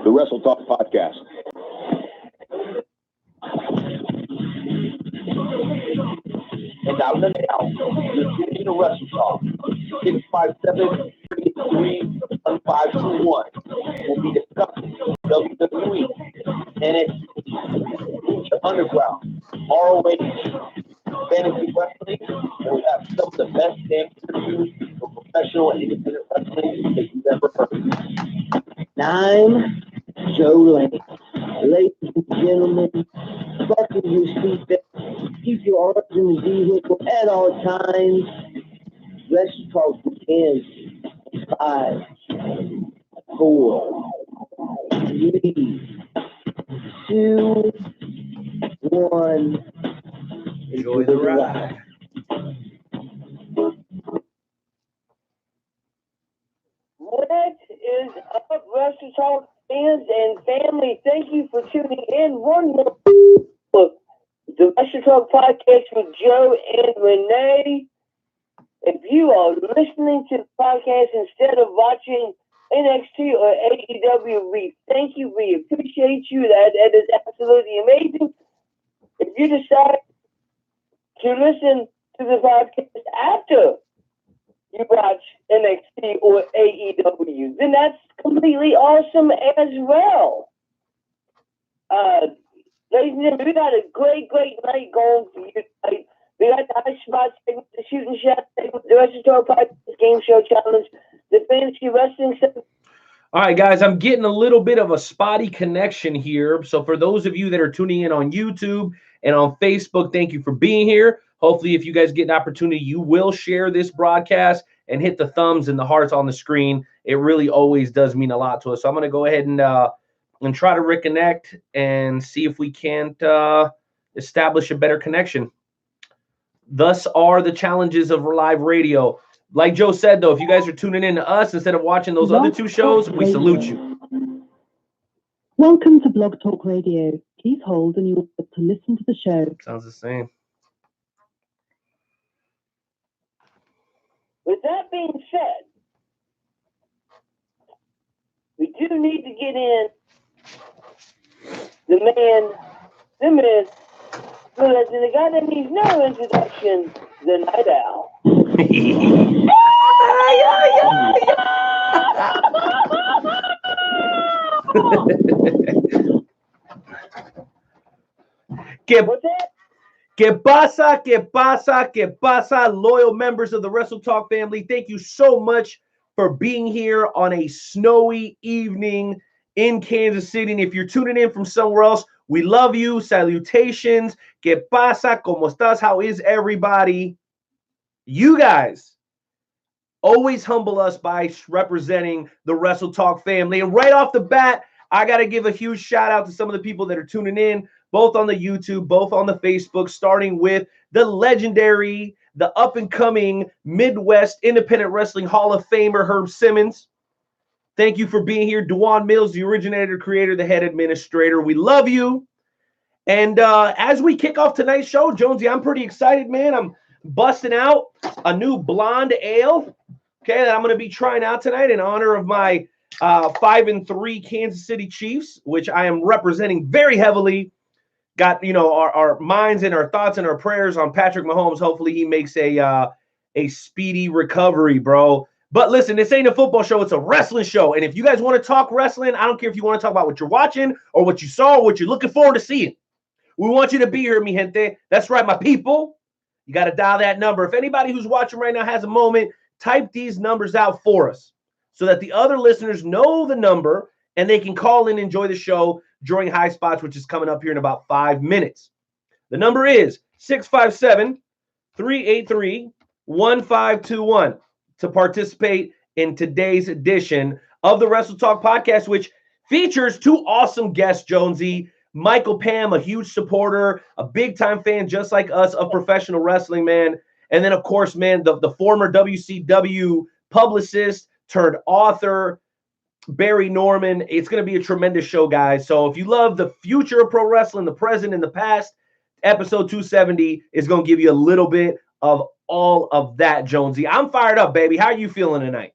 the Wrestle Talk podcast. And now you're tuning to Wrestle Talk. 657-33521. We'll be discussing WWE, NXT, Lucha Underground, ROH, fantasy wrestling, and we have some of the best damn interviews for professional and independent wrestling that you've ever heard. I'm Joe Lane. Ladies and gentlemen, buckle your seatbelts, keep your arms in the vehicle at all times. Let's talk begins. 5, 4, 3, 2, 1. Enjoy the ride. What is up, Wrestle Talk fans and family? Thank you for tuning in. One more look, the Wrestle Talk podcast with Joe and Renee. If you are listening to the podcast instead of watching NXT or AEW, we thank you. We appreciate you. That is absolutely amazing. If you decide to listen to the podcast after you watch NXT or AEW, then that's completely awesome as well. Ladies and gentlemen, we got a great night going for you tonight. We got the High Spot segment, the Shooting Shot segment, the Wrestle Talk Podcast Game Show Challenge, the Fantasy Wrestling segment. All right, guys, I'm getting a little bit of a spotty connection here. So for those of you that are tuning in on YouTube and on Facebook, thank you for being here. Hopefully, if you guys get an opportunity, you will share this broadcast and hit the thumbs and the hearts on the screen. It really always does mean a lot to us. So I'm going to go ahead and try to reconnect and see if we can't establish a better connection. Thus are the challenges of live radio. Like Joe said, though, if you guys are tuning in to us instead of watching those other two shows, we salute you. Welcome to Blog Talk Radio. Please hold and you will be able to listen to the show. Sounds the same. With that being said, we do need to get in the man, the myth, the legend, the guy that needs no introduction, the Night Owl. ¿Qué pasa, loyal members of the Wrestle Talk family? Thank you so much for being here on a snowy evening in Kansas City. And if you're tuning in from somewhere else, we love you. Salutations. ¿Qué pasa? ¿Cómo estás? How is everybody? You guys always humble us by representing the Wrestle Talk family. And right off the bat, I got to give a huge shout out to some of the people that are tuning in, both on the YouTube, both on the Facebook, starting with the legendary, the up-and-coming Midwest Independent Wrestling Hall of Famer, Herb Simmons. Thank you for being here. Dewan Mills, the originator, creator, the head administrator. We love you. And as we kick off tonight's show, Jonesy, I'm pretty excited, man. I'm busting out a new blonde ale, okay, that I'm going to be trying out tonight in honor of my 5-3 Kansas City Chiefs, which I am representing very heavily. Got, our minds and our thoughts and our prayers on Patrick Mahomes. Hopefully he makes a speedy recovery, bro. But listen, this ain't a football show. It's a wrestling show. And if you guys want to talk wrestling, I don't care if you want to talk about what you're watching or what you saw or what you're looking forward to seeing. We want you to be here, mi gente. That's right, my people. You got to dial that number. If anybody who's watching right now has a moment, type these numbers out for us so that the other listeners know the number and they can call in and enjoy the show during High Spots, which is coming up here in about 5 minutes. The number is 657-383-1521 to participate in today's edition of the Wrestle Talk podcast, which features two awesome guests, Jonesy. Michael Pam, a huge supporter, a big-time fan just like us of professional wrestling, man. And then, of course, man, the former WCW publicist turned author, Barry Norman. It's going to be a tremendous show, guys. So if you love the future of pro wrestling, the present and the past, episode 270 is going to give you a little bit of all of that, Jonesy. I'm fired up, baby. How are you feeling tonight?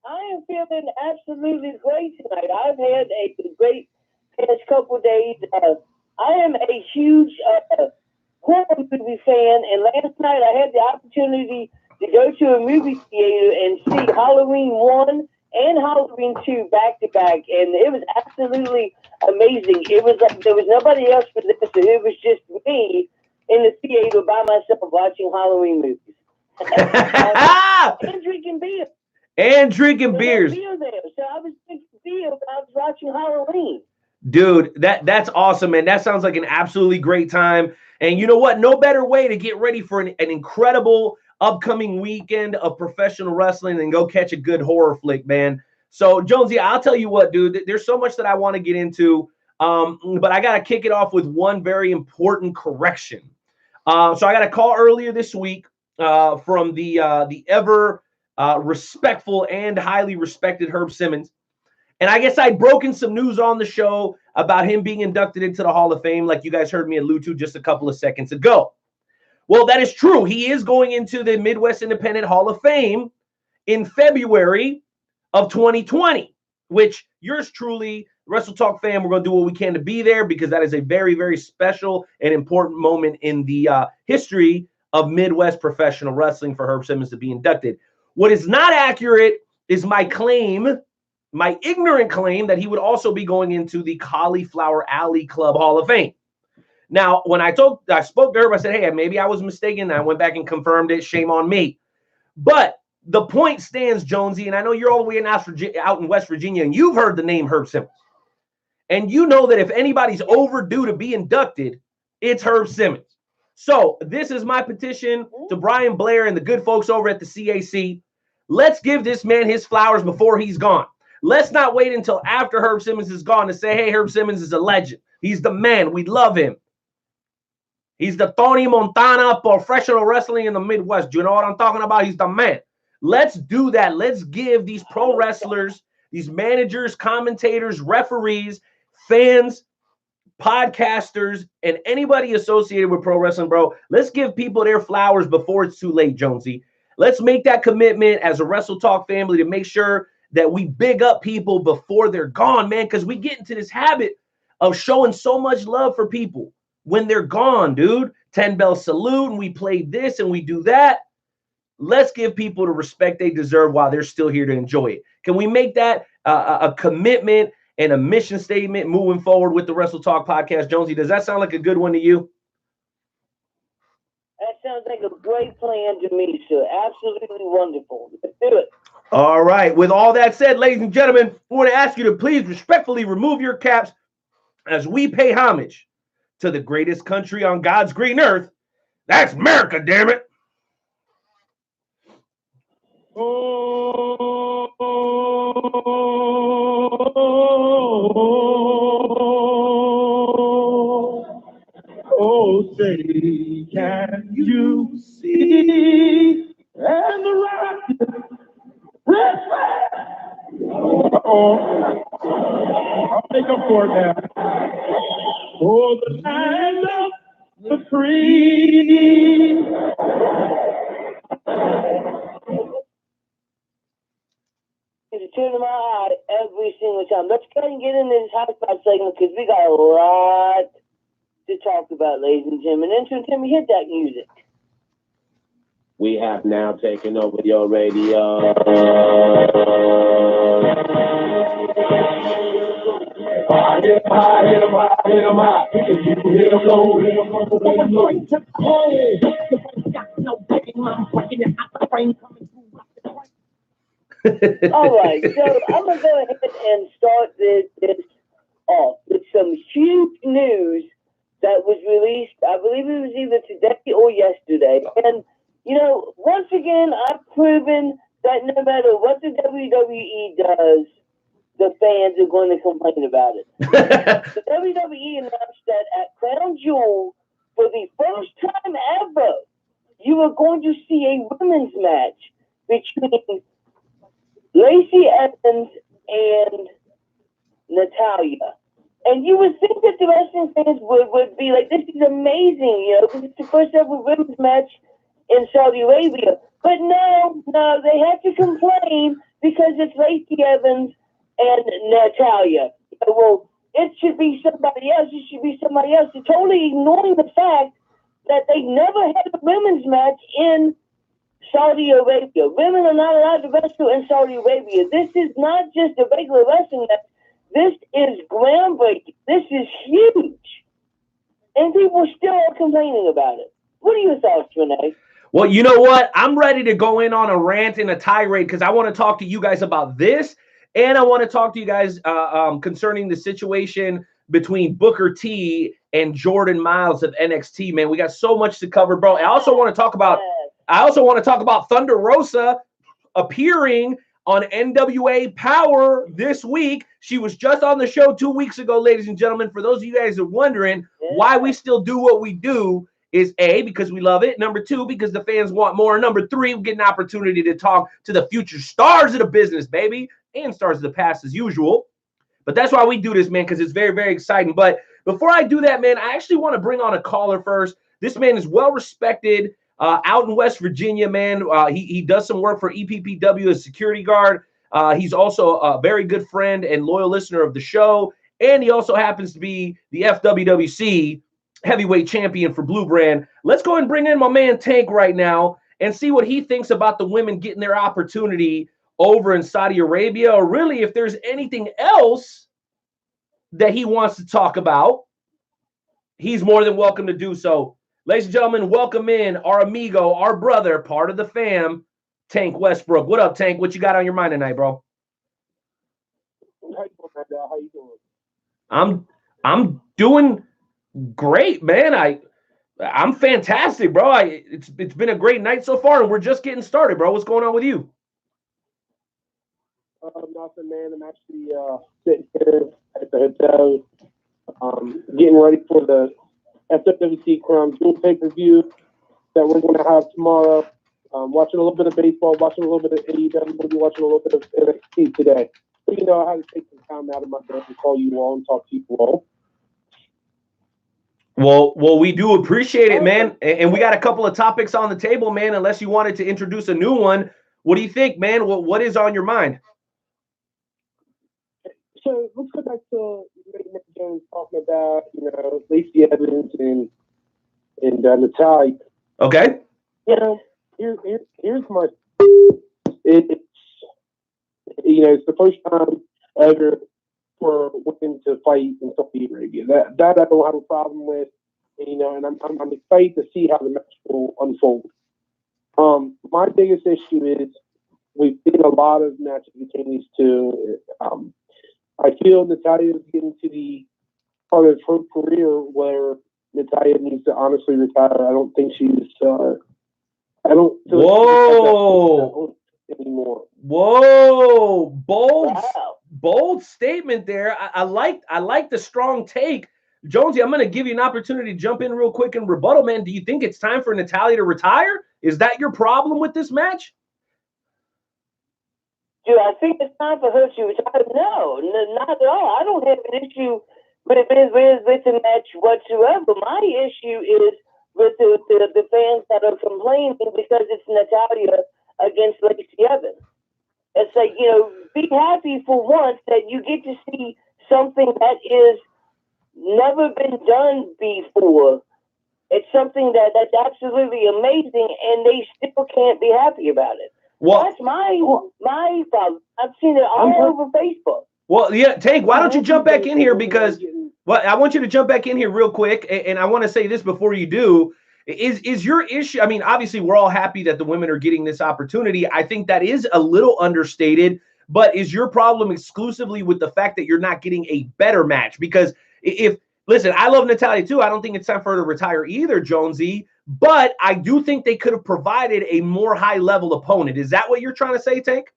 I am feeling absolutely great tonight. I've had a great past couple days. I am a huge horror movie fan, and last night I had the opportunity to go to a movie theater and see Halloween 1 and Halloween 2 back to back, and it was absolutely amazing. It was like there was nobody else for this, so it was just me in the theater by myself watching Halloween movies. And drinking beer. And drinking beers. Beer there. So I was drinking beer when I was watching Halloween. Dude, that's awesome, man. That sounds like an absolutely great time. And you know what? No better way to get ready for an incredible upcoming weekend of professional wrestling than go catch a good horror flick, man. So, Jonesy, I'll tell you what, dude. There's so much that I want to get into, but I got to kick it off with one very important correction. So I got a call earlier this week from the ever respectful and highly respected Herb Simmons. And I guess I'd broken some news on the show about him being inducted into the Hall of Fame, like you guys heard me allude to just a couple of seconds ago. Well, that is true. He is going into the Midwest Independent Hall of Fame in February of 2020, which yours truly, Wrestle Talk fam, we're going to do what we can to be there because that is a very, very special and important moment in the history of Midwest professional wrestling for Herb Simmons to be inducted. What is not accurate is my ignorant claim that he would also be going into the Cauliflower Alley Club Hall of Fame. Now, when I spoke to Herb, I said, hey, maybe I was mistaken. I went back and confirmed it. Shame on me. But the point stands, Jonesy, and I know you're all the way out in West Virginia, and you've heard the name Herb Simmons. And you know that if anybody's overdue to be inducted, it's Herb Simmons. So this is my petition to Brian Blair and the good folks over at the CAC. Let's give this man his flowers before he's gone. Let's not wait until after Herb Simmons is gone to say, hey, Herb Simmons is a legend. He's the man. We love him. He's the Tony Montana of professional wrestling in the Midwest. Do you know what I'm talking about? He's the man. Let's do that. Let's give these pro wrestlers, these managers, commentators, referees, fans, podcasters, and anybody associated with pro wrestling, bro. Let's give people their flowers before it's too late, Jonesy. Let's make that commitment as a Wrestle Talk family to make sure that we big up people before they're gone, man, because we get into this habit of showing so much love for people when they're gone, dude. 10-bell salute, and we play this and we do that. Let's give people the respect they deserve while they're still here to enjoy it. Can we make that a commitment and a mission statement moving forward with the Wrestle Talk podcast, Jonesy? Does that sound like a good one to you? That sounds like a great plan to me, sir. Absolutely wonderful. Let's do it. All right. With all that said, ladies and gentlemen, I want to ask you to please respectfully remove your caps as we pay homage to the greatest country on God's green earth. That's America, damn it. Oh, say, can you see? And the rocket, red flag. I'll make up for it now. For the land of the free. To turn my eye every single time. Let's go and get into this hot spot segment because we got a lot to talk about, ladies and gentlemen. And so, Timmy, hit that music. We have now taken over your radio. Hit 'em high, hit 'em high, hit 'em high. Hit 'em low, hit 'em low, hit 'em low. All right, so I'm going to go ahead and start this off with some huge news that was released, I believe it was either today or yesterday. And, you know, once again, I've proven that no matter what the WWE does, the fans are going to complain about it. The WWE announced that at Crown Jewel, for the first time ever, you are going to see a women's match between Lacey Evans and Natalya. And you would think that the wrestling fans would be like, this is amazing, you know, this is the first ever women's match in Saudi Arabia. But no, they had to complain because it's Lacey Evans and Natalia. Well, it should be somebody else. It should be somebody else. You're totally ignoring the fact that they never had a women's match in Saudi Arabia. Women are not allowed to wrestle in Saudi Arabia. This is not just a regular wrestling match. This is groundbreaking. This is huge. And people still are complaining about it. What are your thoughts, Renee? Well, you know what? I'm ready to go in on a rant and a tirade because I want to talk to you guys about this. And I want to talk to you guys concerning the situation between Booker T and Jordan Miles of NXT. Man, we got so much to cover, bro. I also want to talk about Thunder Rosa appearing on NWA Power this week. She was just on the show 2 weeks ago, ladies and gentlemen. For those of you guys who are wondering why we still do what we do, is A, because we love it. Number two, because the fans want more. Number three, we get an opportunity to talk to the future stars of the business, baby, and stars of the past as usual. But that's why we do this, man, because it's very, very exciting. But before I do that, man, I actually want to bring on a caller first. This man is well respected out in West Virginia, man. He does some work for EPPW as security guard. He's also a very good friend and loyal listener of the show. And he also happens to be the FWWC heavyweight champion for Blue Brand. Let's go and bring in my man Tank right now and see what he thinks about the women getting their opportunity over in Saudi Arabia, or really if there's anything else that he wants to talk about. He's more than welcome to do so. Ladies and gentlemen, welcome in our amigo, our brother, part of the fam, Tank Westbrook. What up, Tank? What you got on your mind tonight, bro? How you doing? I'm doing great, man. I'm fantastic, bro. It's been a great night so far, and we're just getting started, bro. What's going on with you? Nothing, man. I'm actually sitting here at the hotel, getting ready for the FWC Crown Jewel pay-per-view that we're going to have tomorrow. Watching a little bit of baseball, watching a little bit of AEW, maybe watching a little bit of NXT today. But, you know, I had to take some time out of my day to call you all and talk to you all. Well, we do appreciate it, man. And we got a couple of topics on the table, man, unless you wanted to introduce a new one. What do you think, man? What is on your mind? So let's go back to Nick Jones talking about, you know, Lacey Evans and Natalia. Okay. You know, here's my. It's you know, it's the first time ever for women to fight in Saudi Arabia. That I don't have a problem with. You know, and I'm excited to see how the match will unfold. My biggest issue is we've seen a lot of matches between these two. I feel Natalia is getting to the part of her career where Natalia needs to honestly retire. I don't think she's. I don't feel Whoa! Like anymore. Whoa! Wow. Bold statement there. I like the strong take. Jonesy, I'm going to give you an opportunity to jump in real quick and rebuttal, man. Do you think it's time for Natalia to retire? Is that your problem with this match? Do I think it's time for her to retire? No, not at all. I don't have an issue with the match whatsoever. My issue is with the fans that are complaining because it's Natalia against Lacey Evans. It's like, you know, be happy for once that you get to see something that is never been done before. It's something that's absolutely amazing, and they still can't be happy about it. Well, that's my problem. I've seen it all over Facebook. Well, yeah, Tank, why don't you jump back in here? Because I want you to jump back in here real quick, and I want to say this before you do. Is your issue, I mean, obviously we're all happy that the women are getting this opportunity. I think that is a little understated, but is your problem exclusively with the fact that you're not getting a better match? Because listen, I love Natalia too. I don't think it's time for her to retire either, Jonesy, but I do think they could have provided a more high-level opponent. Is that what you're trying to say, Tank?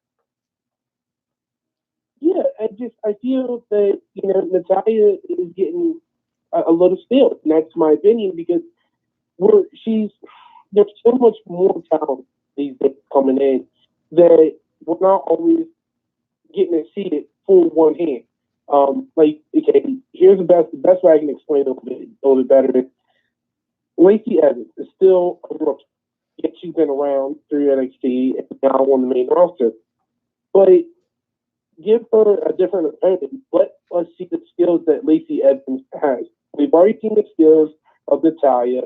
Yeah, I feel that, you know, Natalia is getting a little stale, and that's my opinion, because there's so much more talent these days coming in that we're not always getting to see it full one hand. Like, okay, here's the best way I can explain it a little bit better. Lacey Evans is still a rookie, yet she's been around through NXT and now on the main roster. but give her a different opponent. Let us see the skills that Lacey Evans has. We've already seen the skills of Natalya.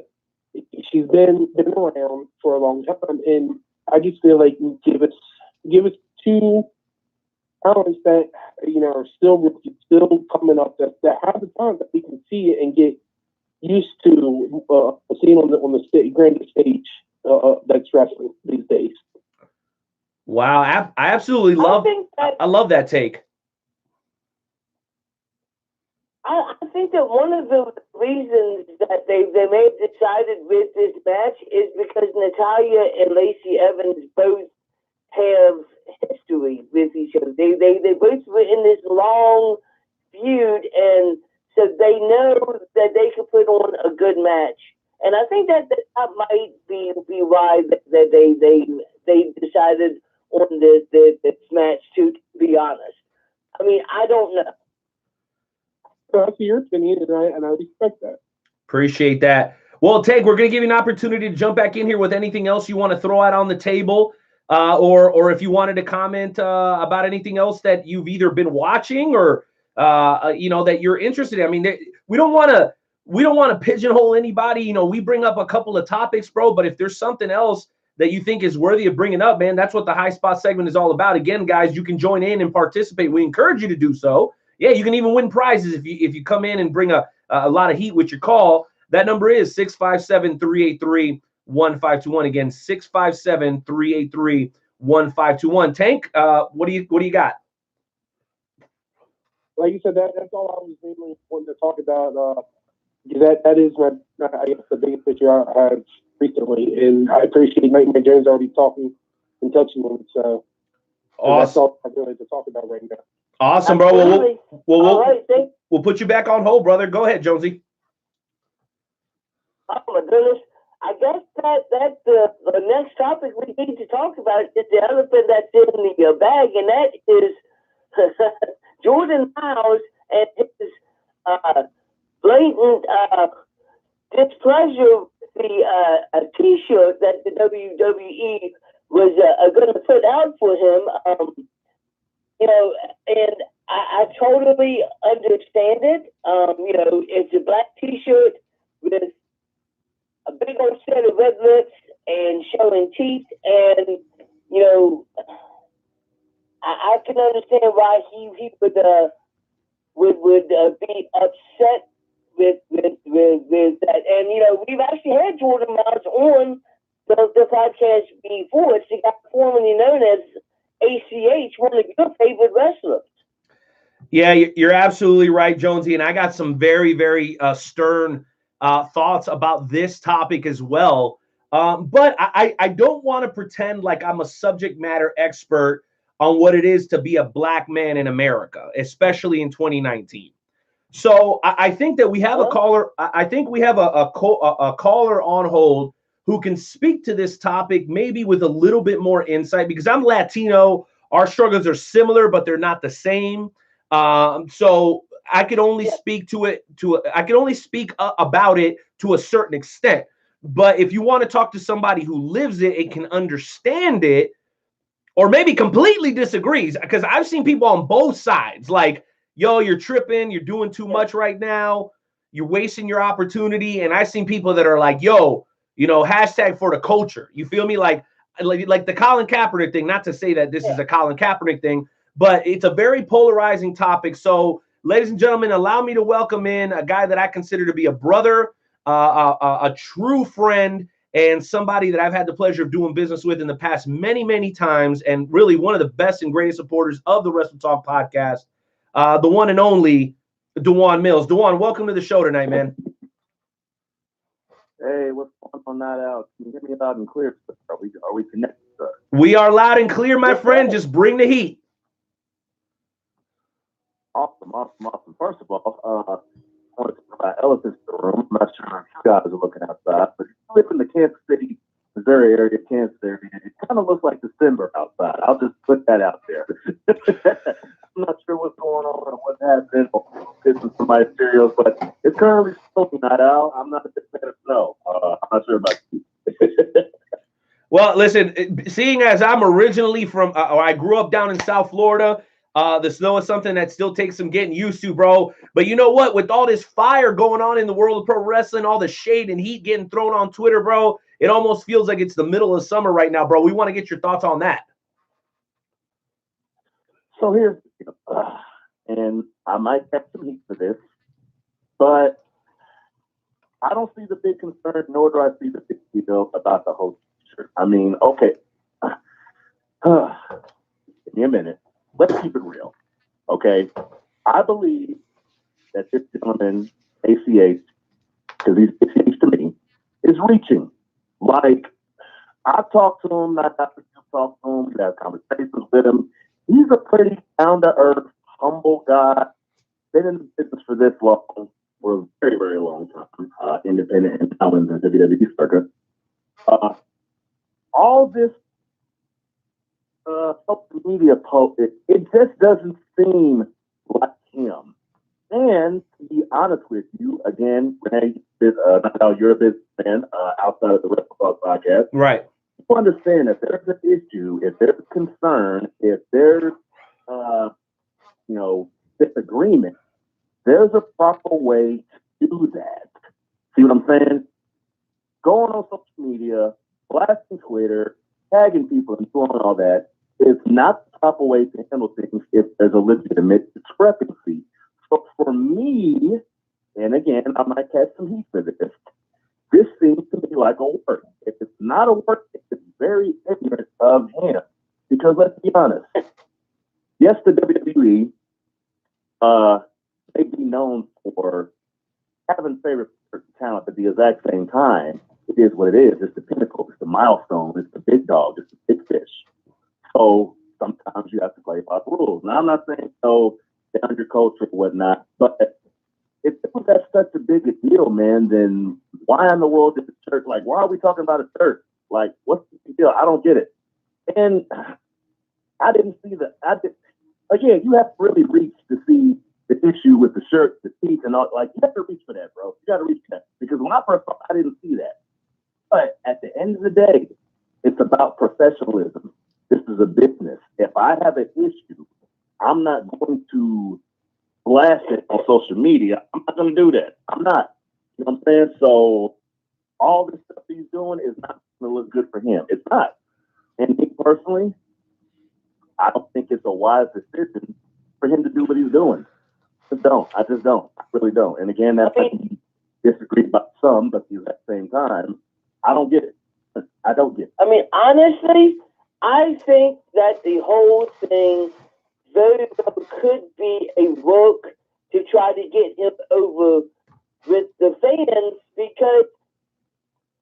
She's been around for a long time, and I just feel like give us two talents that are still coming up that have the time that we can see it and get used to seeing on the grandest stage that's wrestling these days. Wow, I absolutely love. I love that take. I think that one of the reasons that they may have decided with this match is because Natalya and Lacey Evans both have history with each other. They both were in this long feud, and so they know that they can put on a good match. And I think that might be why that they decided on this match. To be honest, I mean, I don't know. That's your opinion, and I respect that. Appreciate that. Well, Tank, we're going to give you an opportunity to jump back in here with anything else you want to throw out on the table, or if you wanted to comment about anything else that you've either been watching or that you're interested in. I mean, we don't want to pigeonhole anybody. We bring up a couple of topics, bro. But if there's something else that you think is worthy of bringing up, man, that's what the High Spot segment is all about. Again, guys, you can join in and participate. We encourage you to do so. Yeah, you can even win prizes if you come in and bring a lot of heat with your call. That number is 657-383-1521. Again, 657-383-1521. Tank, what do you got? Like you said, that's all I was mainly wanting to talk about. That is I guess the biggest issue I have recently, and I appreciate Nightmare Jones already talking and touching on it. So awesome. That's all I really to talk about right now. Awesome, bro. We'll put you back on hold, brother. Go ahead, Jonesy. Oh my goodness! I guess that the next topic we need to talk about is the elephant that's in the bag, and that is Jordan Miles and his blatant displeasure with the T-shirt that the WWE was going to put out for him. And I totally understand it. It's a black T-shirt with a big old set of red lips and showing teeth, and I can understand why he would be upset with that. And we've actually had Jordan Miles on the podcast before. It's the guy formerly known as ACH, one of your favorite wrestlers. Yeah, you're absolutely right, Jonesy. And I got some very, very stern thoughts about this topic as well. But I don't want to pretend like I'm a subject matter expert on what it is to be a black man in America, especially in 2019. So I think that we have a caller. I think we have a caller on hold who can speak to this topic maybe with a little bit more insight, because I'm Latino. Our struggles are similar, but they're not the same. So I can only speak to it. I can only speak about it to a certain extent. But if you want to talk to somebody who lives it and can understand it, or maybe completely disagrees, because I've seen people on both sides, like, yo, you're tripping, you're doing too much right now, you're wasting your opportunity. And I've seen people that are like, yo, hashtag for the culture. You feel me? Like the Colin Kaepernick thing, not to say that this is a Colin Kaepernick thing, but it's a very polarizing topic. So, ladies and gentlemen, allow me to welcome in a guy that I consider to be a brother, a true friend, and somebody that I've had the pleasure of doing business with in the past many, many times, and really one of the best and greatest supporters of the Wrestle Talk podcast, the one and only Dewan Mills. Dewan, welcome to the show tonight, man. Hey, what's going on that out? Can you hear me loud and clear? Are we connected, sir? We are loud and clear, my friend. Just bring the heat. Awesome. First of all, I want to talk about elephants in the room. I'm not sure if you guys are looking outside, but if you live in the Kansas City, Missouri area, Kansas area, it kind of looks like December outside. I'll just put that out there. I'm not sure what's going on or what happened or pissing some my cereals, but it's currently snowing out. I'm not a big fan of snow. I'm not sure about you. Well, listen, seeing as I'm originally from, or I grew up down in South Florida, the snow is something that still takes some getting used to, bro. But you know what? With all this fire going on in the world of pro wrestling, all the shade and heat getting thrown on Twitter, bro, it almost feels like it's the middle of summer right now, bro. We want to get your thoughts on that. So here's, and I might have some heat for this, but I don't see the big concern, nor do I see the big deal about the whole shirt. I mean, okay, give me a minute. Let's keep it real, okay? I believe that this gentleman, ACH, because he's ACH to me, is reaching. Like, I've talked to him, not after you talk to him, we have conversations with him. He's a pretty down-to-earth, humble guy. Been in the business for this long, for a very, very long time, independent and now in the WWE circuit. All this social media post, it just doesn't seem like him. And to be honest with you, again, Renee, not how you're a businessman outside of the Wrestle Talk podcast. Right. You understand that there's an issue, if there's a concern, if there's, disagreement, there's a proper way to do that. See what I'm saying? Going on social media, blasting Twitter, tagging people and doing all that is not the proper way to handle things if there's a legitimate discrepancy. So for me, and again, I might catch some heat for this seems to me like a work. If it's not a work, it's very ignorant of him. Because let's be honest, yes, the WWE may be known for having favorite talent at the exact same time. It is what it is. It's the pinnacle. It's the milestone. It's the big dog. It's the big fish. So sometimes you have to play by the rules. Now, I'm not saying so down your culture or whatnot, but if it was such a big a deal, man, then why in the world did the church, like, why are we talking about a church? Like, what's the big deal? I don't get it. And I didn't see again, you have to really reach to see the issue with the shirt, the teeth, and all. Like, you have to reach for that, bro. You got to reach for that. Because when I first saw it, I didn't see that. But at the end of the day, it's about professionalism. This is a business. If I have an issue, I'm not going to blast it on social media. I'm not going to do that. I'm not. You know what I'm saying? So all this stuff he's doing is not going to look good for him. It's not. And me personally, I don't think it's a wise decision for him to do what he's doing. I just don't. I really don't. And again, that's disagree about some, but at the same time, I don't get it. I don't get it. I mean, honestly, I think that the whole thing very well could be a work to try to get him over with the fans, because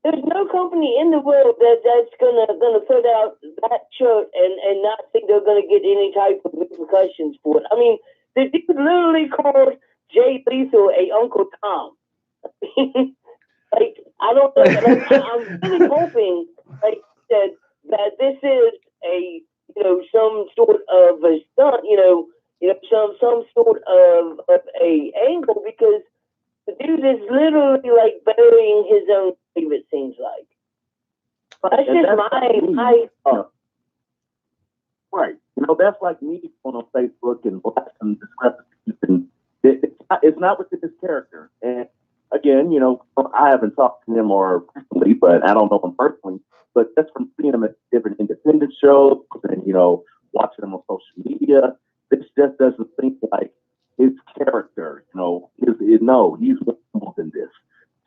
there's no company in the world that's gonna put out that shirt and not think they're gonna get any type of repercussions for it. I mean, the dude literally called Jay Lethal a Uncle Tom. Like, I don't know. Like, I'm really hoping, like, that this is a some sort of a stunt, some sort of a angle, because the dude is literally like burying his own grave, it seems like. That's just my right. That's like me going on Facebook and blasting discrepancies, and it's not within his character. And again, I haven't talked to him more recently, but I don't know him personally. But just from seeing him at different independent shows and watching him on social media, this just doesn't seem like his character. He's more than this.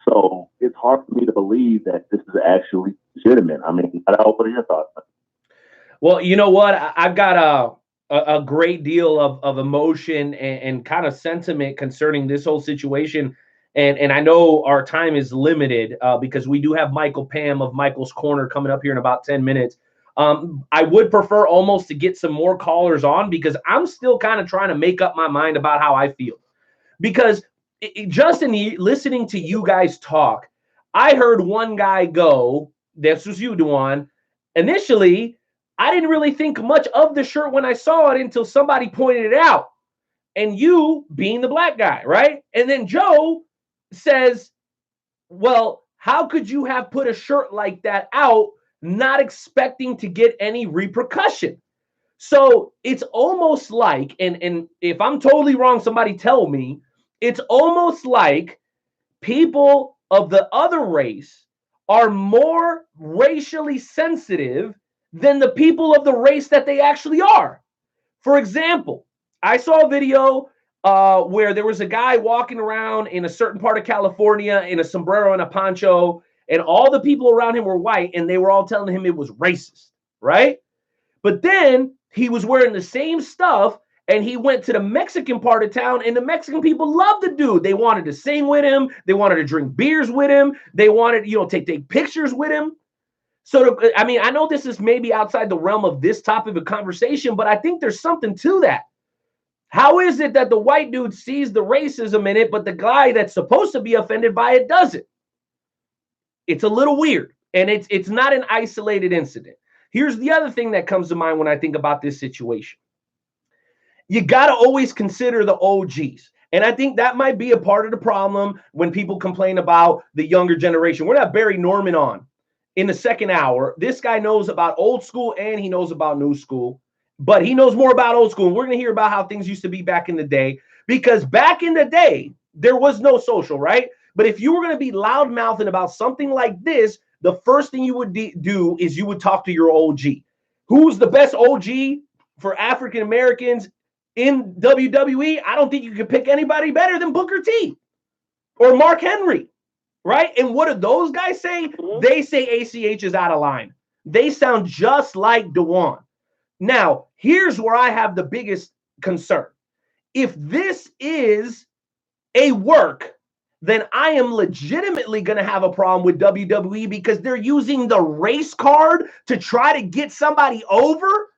So it's hard for me to believe that this is actually legitimate. I mean, what are your thoughts? Well, you know what? I've got a great deal of emotion and kind of sentiment concerning this whole situation. And I know our time is limited because we do have Michael Pam of Michael's Corner coming up here in about 10 minutes. I would prefer almost to get some more callers on, because I'm still kind of trying to make up my mind about how I feel. Because just in listening to you guys talk, I heard one guy go, this was you, Duan. Initially, I didn't really think much of the shirt when I saw it until somebody pointed it out. And you being the black guy, right? And then Joe says, well, how could you have put a shirt like that out not expecting to get any repercussion. So it's almost like, and if I'm totally wrong, somebody tell me, it's almost like people of the other race are more racially sensitive than the people of the race that they actually are. For example, I saw a video where there was a guy walking around in a certain part of California in a sombrero and a poncho, and all the people around him were white, and they were all telling him it was racist, right? But then he was wearing the same stuff, and he went to the Mexican part of town, and the Mexican people loved the dude. They wanted to sing with him. They wanted to drink beers with him. They wanted, take pictures with him. So, I mean, I know this is maybe outside the realm of this topic of conversation, but I think there's something to that. How is it that the white dude sees the racism in it, but the guy that's supposed to be offended by it doesn't? It's a little weird, and it's not an isolated incident. Here's the other thing that comes to mind when I think about this situation. You got to always consider the OGs. And I think that might be a part of the problem when people complain about the younger generation. We're not Barry Norman on in the second hour. This guy knows about old school and he knows about new school, but he knows more about old school. And we're going to hear about how things used to be back in the day, because back in the day, there was no social, right? But if you were going to be loud-mouthing about something like this, the first thing you would do is you would talk to your OG. Who's the best OG for African Americans in WWE? I don't think you can pick anybody better than Booker T or Mark Henry, right? And what do those guys say? They say ACH is out of line. They sound just like Dewan. Now, here's where I have the biggest concern. If this is a work, then I am legitimately going to have a problem with WWE, because they're using the race card to try to get somebody over.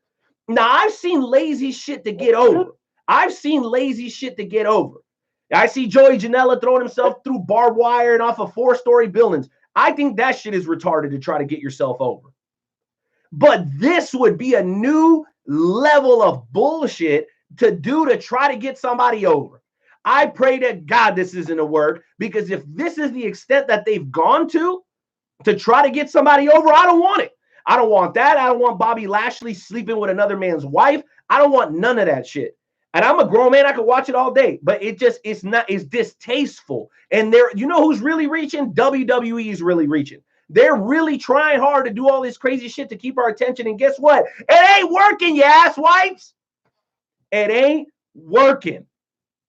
Now, I've seen lazy shit to get over. I see Joey Janela throwing himself through barbed wire and off of 4-story buildings. I think that shit is retarded to try to get yourself over. But this would be a new level of bullshit to do to try to get somebody over. I pray to God this isn't a work, because if this is the extent that they've gone to try to get somebody over, I don't want it. I don't want that. I don't want Bobby Lashley sleeping with another man's wife. I don't want none of that shit. And I'm a grown man. I could watch it all day, but it's distasteful. And you know who's really reaching? WWE is really reaching. They're really trying hard to do all this crazy shit to keep our attention. And guess what? It ain't working, you asswipes. It ain't working.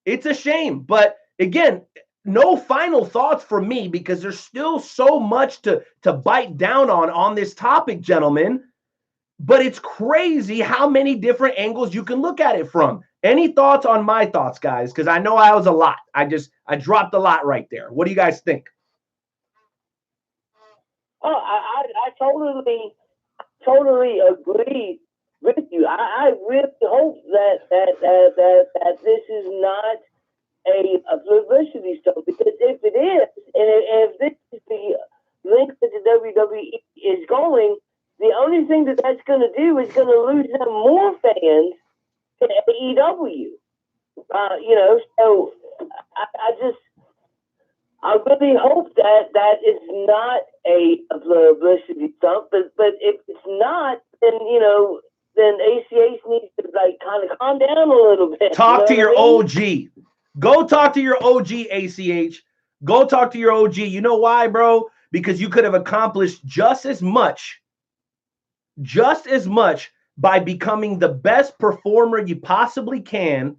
It's a shame. But again, no final thoughts from me, because there's still so much to bite down on this topic, gentlemen. But it's crazy how many different angles you can look at it from. Any thoughts on my thoughts, guys? Because I know I was a lot. I dropped a lot right there. What do you guys think? Oh, I totally agree with you. I really hope that this is not a publicity stunt, because if it is, and if this is the link that the WWE is going, the only thing that's going to do is going to lose them more fans to AEW. So I really hope that is not a publicity stunt, but if it's not, then ACH needs to kind of calm down a little bit. Talk to your OG. Go talk to your OG, ACH. Go talk to your OG. You know why, bro? Because you could have accomplished just as much by becoming the best performer you possibly can,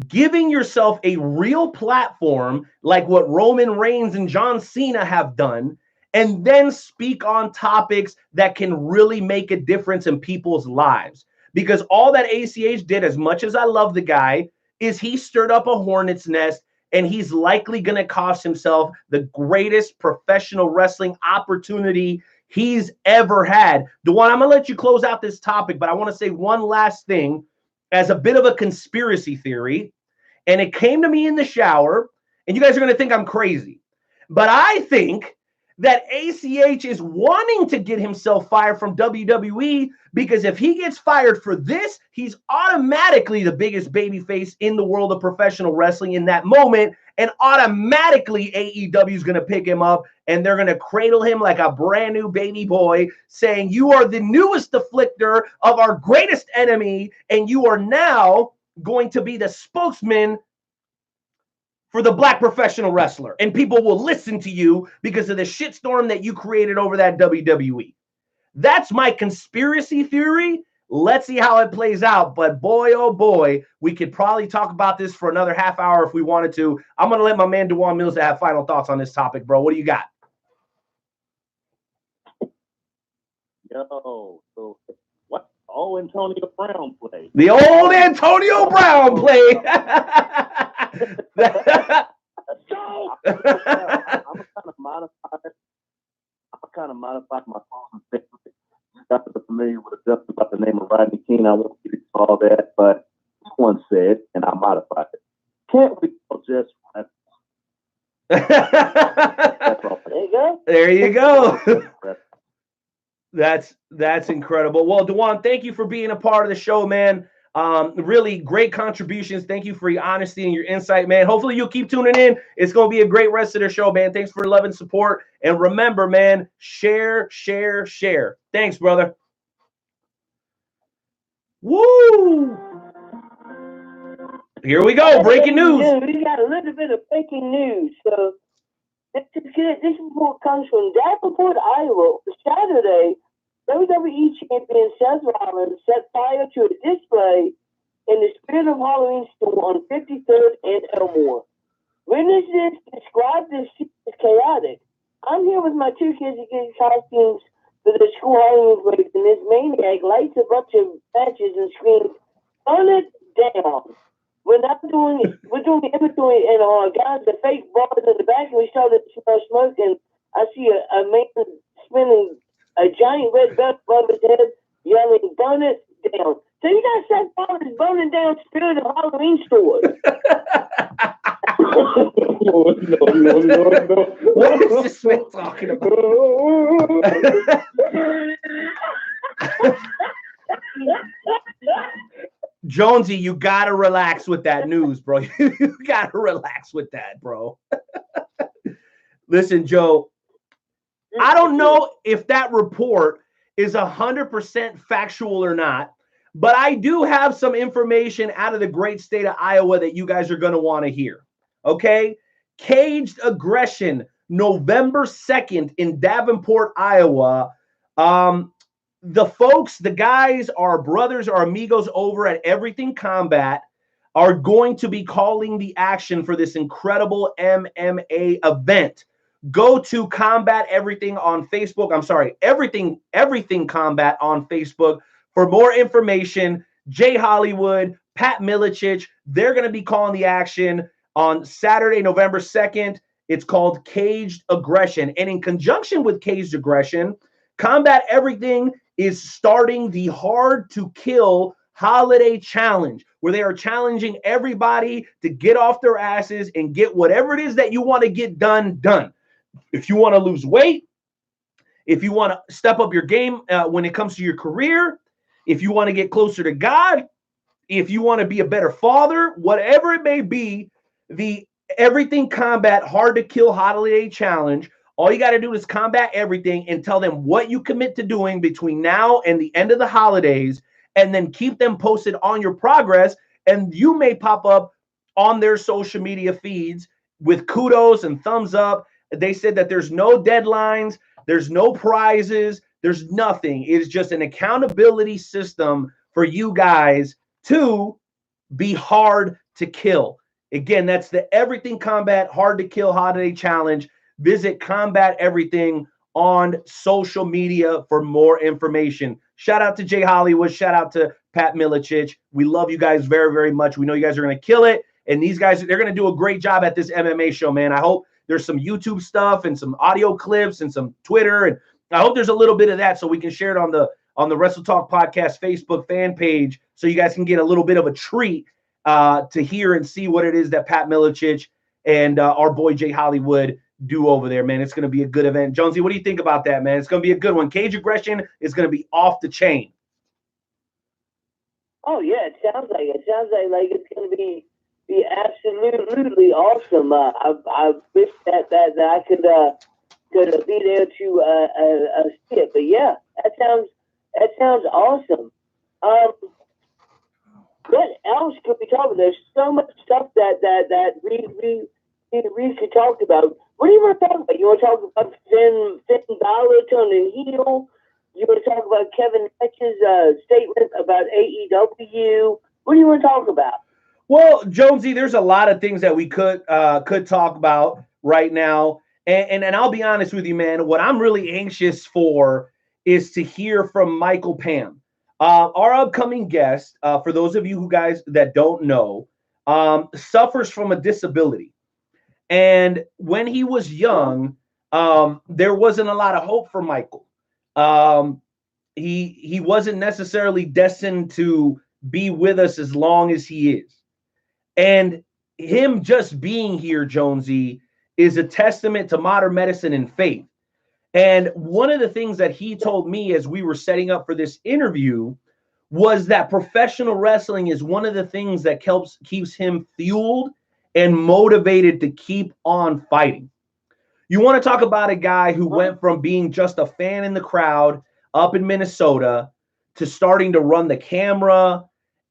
giving yourself a real platform like what Roman Reigns and John Cena have done, and then speak on topics that can really make a difference in people's lives. Because all that ACH did, as much as I love the guy, is he stirred up a hornet's nest, and he's likely going to cost himself the greatest professional wrestling opportunity he's ever had. Dewan, I'm going to let you close out this topic, but I want to say one last thing as a bit of a conspiracy theory. And it came to me in the shower, and you guys are going to think I'm crazy. But I think that ACH is wanting to get himself fired from WWE, because if he gets fired for this, he's automatically the biggest babyface in the world of professional wrestling in that moment, and automatically AEW is going to pick him up and they're going to cradle him like a brand new baby boy, saying, you are the newest afflictor of our greatest enemy, and you are now going to be the spokesman for the black professional wrestler, and people will listen to you because of the shitstorm that you created over that WWE. That's my conspiracy theory. Let's see how it plays out. But boy, oh boy, we could probably talk about this for another half hour if we wanted to. I'm going to let my man Dewan Mills have final thoughts on this topic, bro. What do you got? Yo, so what? Oh, Antonio Brown play. The old Antonio Brown play. I'm kind of modified my closing statement. Got to be familiar with a just about the name of Rodney King. I won't get into all that, but one said, and I modified it. Can't we all just wrestle? That's all. There you go. There you go. That's incredible. Well, Dewan, thank you for being a part of the show, man. Really great contributions. Thank you for your honesty and your insight, man. Hopefully you'll keep tuning in. It's going to be a great rest of the show, man. Thanks for love and support. And remember, man, share, share, share. Thanks, brother. Woo! Here we go. Breaking news. We got a little bit of breaking news. So this report comes from Davenport, Iowa. Saturday, WWE champion Seth Rollins set fire to a display in the Spirit of Halloween store on 53rd and Elmore. Witnesses described this scene as chaotic. I'm here with my two kids to get costumes for the school Halloween break, and this maniac lights a bunch of matches and screams, "Turn it down!" We're doing the inventory, and guys, the fake bars in the back, and we started to smell smoke, and I see a man spinning a giant red belt above his head, yelling, "Burn it down!" So you guys said Father's burning down Spirit of Halloween stores. No. What is this man talking about? Jonesy, you gotta relax with that news, bro. You gotta relax with that, bro. Listen, Joe, I don't know if that report is 100% factual or not, but I do have some information out of the great state of Iowa that you guys are going to want to hear. Okay? Caged Aggression, November 2nd in Davenport, Iowa. The guys, our brothers, our amigos over at Everything Combat are going to be calling the action for this incredible MMA event. Go to Combat Everything on Facebook. I'm sorry, Everything Combat on Facebook for more information. Jay Hollywood, Pat Milicic, they're going to be calling the action on Saturday, November 2nd. It's called Caged Aggression. And in conjunction with Caged Aggression, Combat Everything is starting the Hard to Kill Holiday Challenge, where they are challenging everybody to get off their asses and get whatever it is that you want to get done. If you want to lose weight, if you want to step up your game when it comes to your career, if you want to get closer to God, if you want to be a better father, whatever it may be, the Everything Combat Hard to Kill Holiday Challenge, all you got to do is combat everything and tell them what you commit to doing between now and the end of the holidays, and then keep them posted on your progress, and you may pop up on their social media feeds with kudos and thumbs up. They said that there's no deadlines, there's no prizes, there's nothing. It is just an accountability system for you guys to be hard to kill. Again, that's the Everything Combat Hard to Kill Holiday Challenge. Visit Combat Everything on social media for more information. Shout out to Jay Hollywood. Shout out to Pat Milicic. We love you guys very, very much. We know you guys are going to kill it. And these guys, they're going to do a great job at this MMA show, man. I hope there's some YouTube stuff and some audio clips and some Twitter. And I hope there's a little bit of that so we can share it on the Wrestle Talk Podcast Facebook fan page so you guys can get a little bit of a treat to hear and see what it is that Pat Milicic and our boy Jay Hollywood do over there, man. It's going to be a good event. Jonesy, what do you think about that, man? It's going to be a good one. Cage Aggression is going to be off the chain. Oh yeah, it sounds like it. Sounds like it's going to be absolutely awesome. I wish that I could be there to see it. But yeah, that sounds awesome. What else could we talk about? There's so much stuff that we could talk about. What do you want to talk about? You want to talk about Finn Balor turning heel? You want to talk about Kevin Natch's statement about AEW? What do you want to talk about? Well, Jonesy, there's a lot of things that we could talk about right now. And I'll be honest with you, man, what I'm really anxious for is to hear from Michael Pam. Our upcoming guest, for those of you guys that don't know, suffers from a disability. And when he was young, there wasn't a lot of hope for Michael. He wasn't necessarily destined to be with us as long as he is. And him just being here, Jonesy, is a testament to modern medicine and faith. And one of the things that he told me as we were setting up for this interview was that professional wrestling is one of the things that keeps him fueled and motivated to keep on fighting. You want to talk about a guy who went from being just a fan in the crowd up in Minnesota to starting to run the camera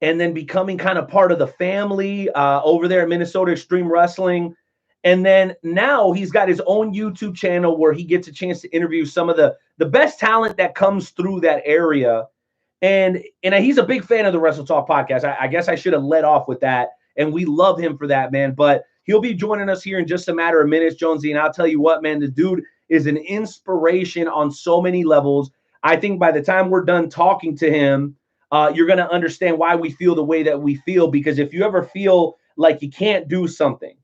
and then becoming kind of part of the family over there at Minnesota Extreme Wrestling. And then now he's got his own YouTube channel where he gets a chance to interview some of the best talent that comes through that area. And he's a big fan of the Wrestle Talk podcast. I guess I should have led off with that. And we love him for that, man. But he'll be joining us here in just a matter of minutes, Jonesy. And I'll tell you what, man, the dude is an inspiration on so many levels. I think by the time we're done talking to him, you're going to understand why we feel the way that we feel. Because if you ever feel like you can't do something,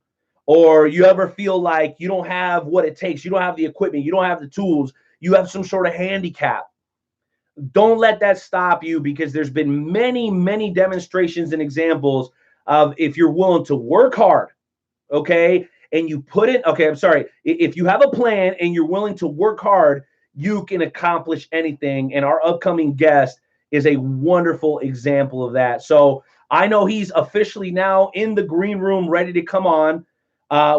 or you ever feel like you don't have what it takes, you don't have the equipment, you don't have the tools, you have some sort of handicap, don't let that stop you, because there's been many, many demonstrations and examples of if you're willing to work hard, okay, and you put it, okay, I'm sorry, if you have a plan and you're willing to work hard, you can accomplish anything. And our upcoming guest is a wonderful example of that. So I know he's officially now in the green room, ready to come on.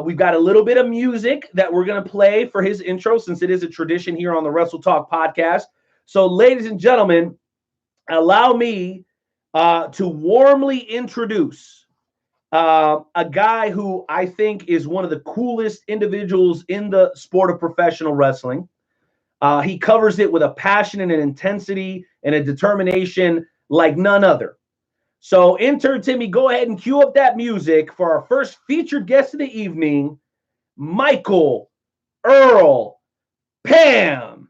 We've got a little bit of music that we're going to play for his intro, since it is a tradition here on the Wrestle Talk podcast. So, ladies and gentlemen, allow me to warmly introduce a guy who I think is one of the coolest individuals in the sport of professional wrestling. He covers it with a passion and an intensity and a determination like none other. So, intern Timmy, go ahead and cue up that music for our first featured guest of the evening, Michael Earl Pam.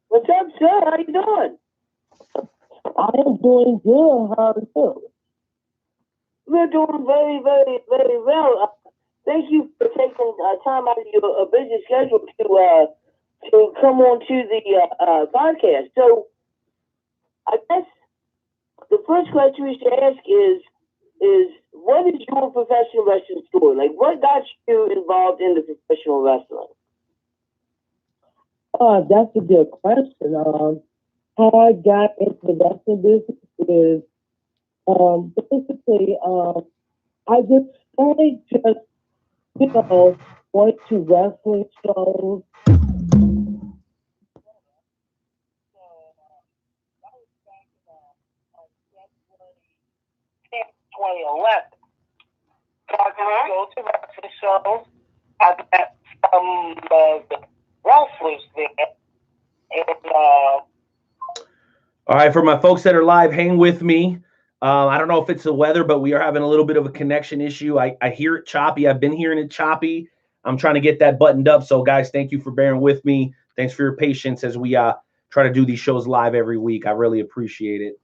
What's up, sir? How you doing? I am doing good. How are you? We're doing very, very, very well. Thank you for taking time out of your busy schedule to come on to the podcast. So, I guess the first question we should ask is what is your professional wrestling story? Like, what got you involved in the professional wrestling? That's a good question. How I got into the wrestling business is basically I just started going to wrestling shows. So I can go to wrestling shows. I met some the wrestlers there. And, all right, for my folks that are live, hang with me. I don't know if it's the weather, but we are having a little bit of a connection issue. I hear it choppy. I've been hearing it choppy. I'm trying to get that buttoned up. So, guys, thank you for bearing with me. Thanks for your patience as we try to do these shows live every week. I really appreciate it.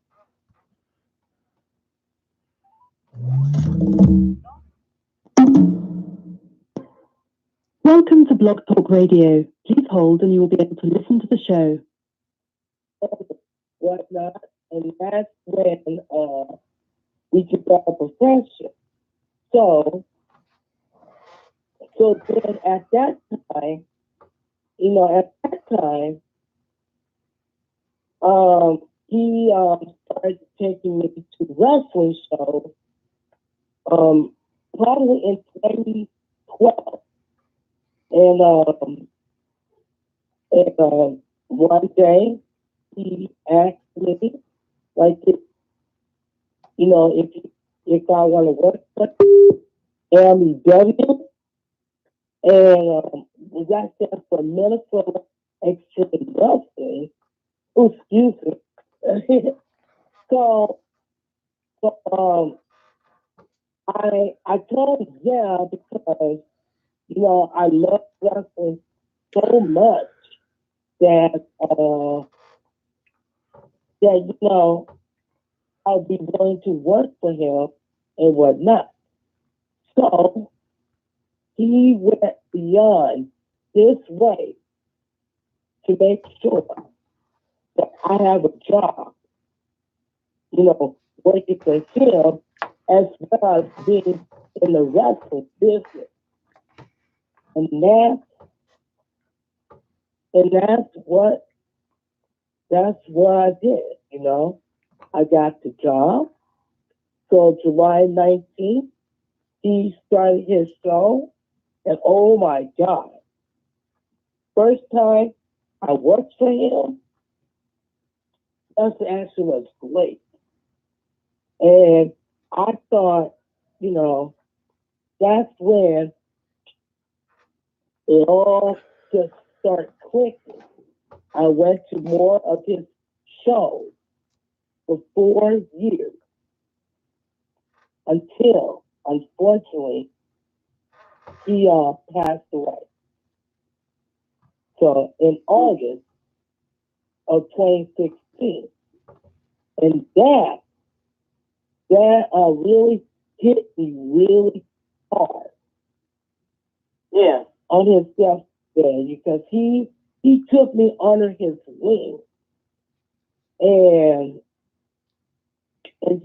Blog Talk Radio. Please hold and you will be able to listen to the show. Whatnot, and that's when we develop a friendship. So then at that time, he started taking me to wrestling shows, probably in 2012. And one day he asked me, like, if I want to work for MEW, and that stands for Minnesota Extreme Wrestling. Oh, excuse me. so I told him yeah because I love wrestling so much that I'll be willing to work for him and whatnot. So he went beyond this way to make sure that I have a job, working for him as well as being in the wrestling business. And that's what I did, I got the job. So July 19th, he started his show, and oh my God, first time I worked for him, that actually was great. And I thought, that's when it all just started clicking. I went to more of his shows for 4 years until, unfortunately, he passed away. So in August of 2016, and that really hit me really hard. Yeah, on his deathbed, because he took me under his wing, and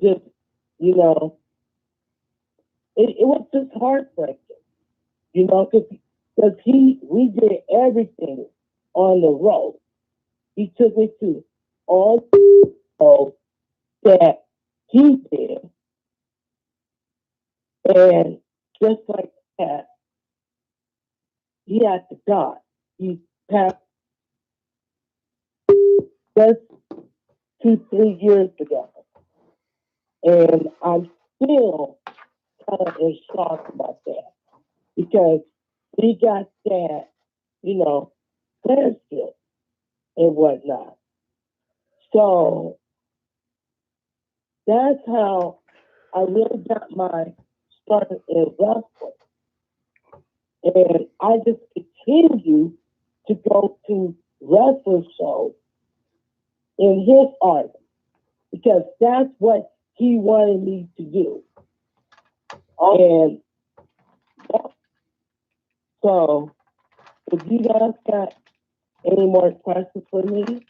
just it was just heartbreaking, because we did everything on the road. He took me to all the shows that he did, and just like that, he had to die. He passed just 2-3 years ago, and I'm still kind of in shock about that because he got that, friendship and whatnot. So that's how I really got my start in wrestling. And I just continue to go to wrestling shows in his art because that's what he wanted me to do. And so, if you guys got any more questions for me?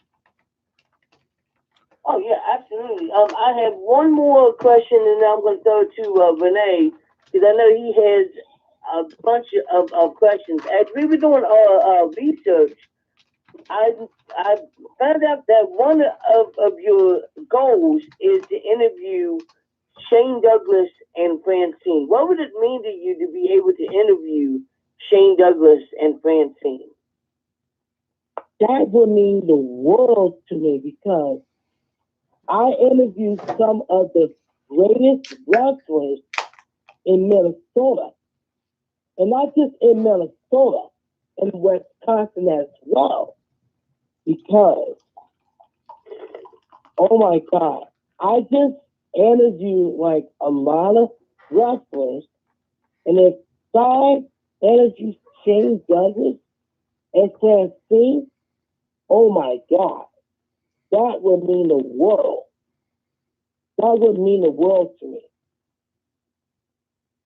Oh, yeah, absolutely. I have one more question, and then I'm going to throw it to Renee, because I know he has a bunch of questions. As we were doing our research, I found out that one of your goals is to interview Shane Douglas and Francine. What would it mean to you to be able to interview Shane Douglas and Francine? That would mean the world to me because I interviewed some of the greatest wrestlers in Minnesota. And not just in Minnesota, in Wisconsin as well. Because, oh my God, I just interviewed like a lot of wrestlers. And if I interviewed Shane Douglas and Francine, oh my God, that would mean the world. That would mean the world to me.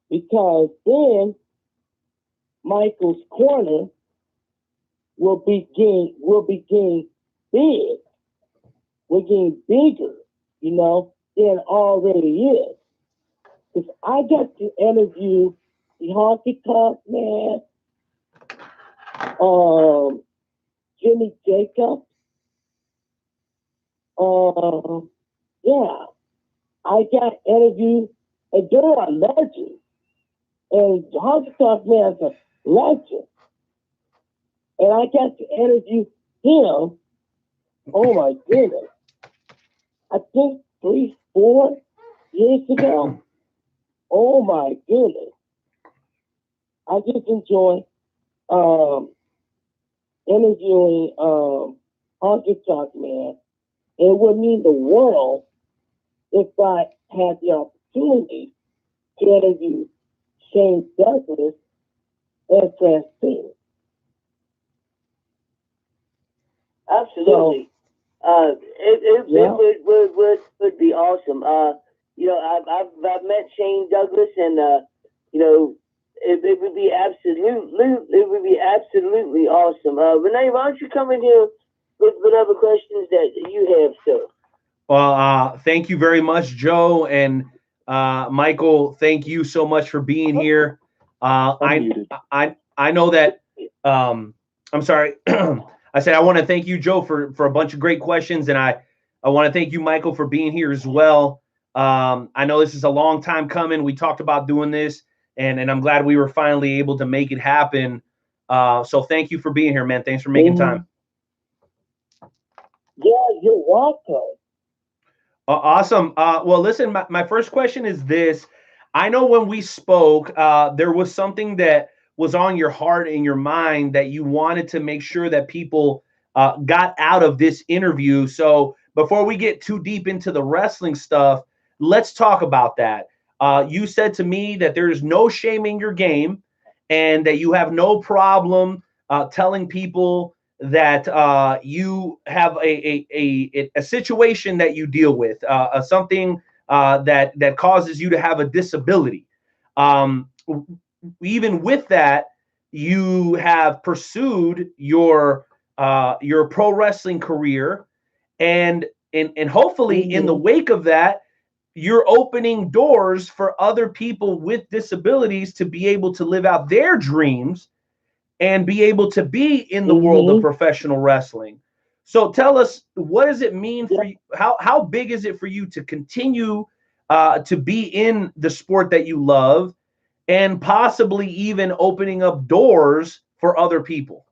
Because then Michael's Corner will be getting big. We're getting bigger, you know, than it already is. Because I got to interview the Honky Tonk Man, Jimmy Jacobs. Yeah, I got interviewed, and they're a legend. And the Honky Tonk Man's a legend. And I got to interview him, oh my goodness, I think 3-4 years ago. Oh my goodness. I just enjoy interviewing Honky Tonk Man. It would mean the world if I had the opportunity to interview Shane Douglas and Francine. Absolutely. It would be awesome. You know, I've met Shane Douglas, and you know, it would be absolutely awesome. Renee, why don't you come in here with whatever questions that you have, sir? Well, thank you very much, Joe, and Michael. Thank you so much for being here. I know that. I'm sorry. I said I want to thank you, Joe, for a bunch of great questions, and I want to thank you, Michael, for being here as well. I know this is a long time coming. We talked about doing this, and I'm glad we were finally able to make it happen. So thank you for being here, man. Thanks for making time. Yeah, you're welcome. Awesome. Well, listen, my first question is this. I know when we spoke, there was something that was on your heart and your mind that you wanted to make sure that people got out of this interview. So before we get too deep into the wrestling stuff, let's talk about that. You said to me that there's no shame in your game and that you have no problem telling people that you have a situation that you deal with, something that causes you to have a disability. Even with that, you have pursued your pro wrestling career, and hopefully in the wake of that, you're opening doors for other people with disabilities to be able to live out their dreams and be able to be in the world of professional wrestling. So tell us, what does it mean for you? How big is it for you to continue to be in the sport that you love, and possibly even opening up doors for other people?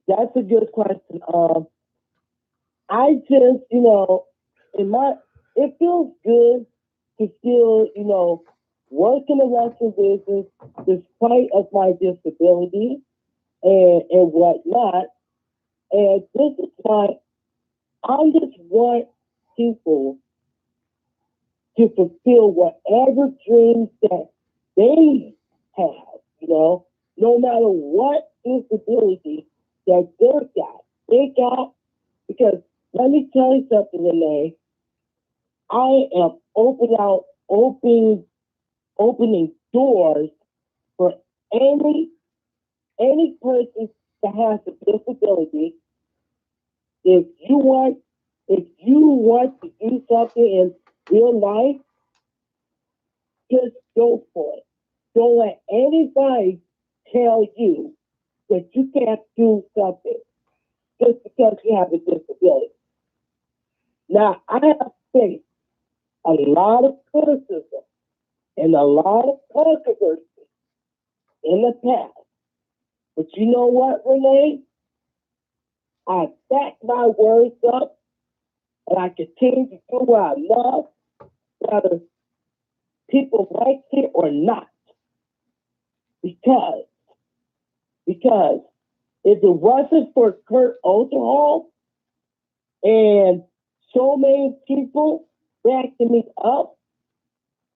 That's a good question. I just, you know, it feels good to still, you know, work in the wrestling business despite of my disability and whatnot. And this is why I just want people to fulfill whatever dreams that they have, you know, no matter what disability that they got, because let me tell you something, Renee. I am opening doors for any person that has a disability. If you want to do something in real life, just go for it. Don't let anybody tell you that you can't do something just because you have a disability. Now, I have faced a lot of criticism and a lot of controversy in the past. But you know what, Renee? I back my words up, and I continue to do what I love, whether people like it or not. Because if it wasn't for Kurt Osterholm and so many people backing me up,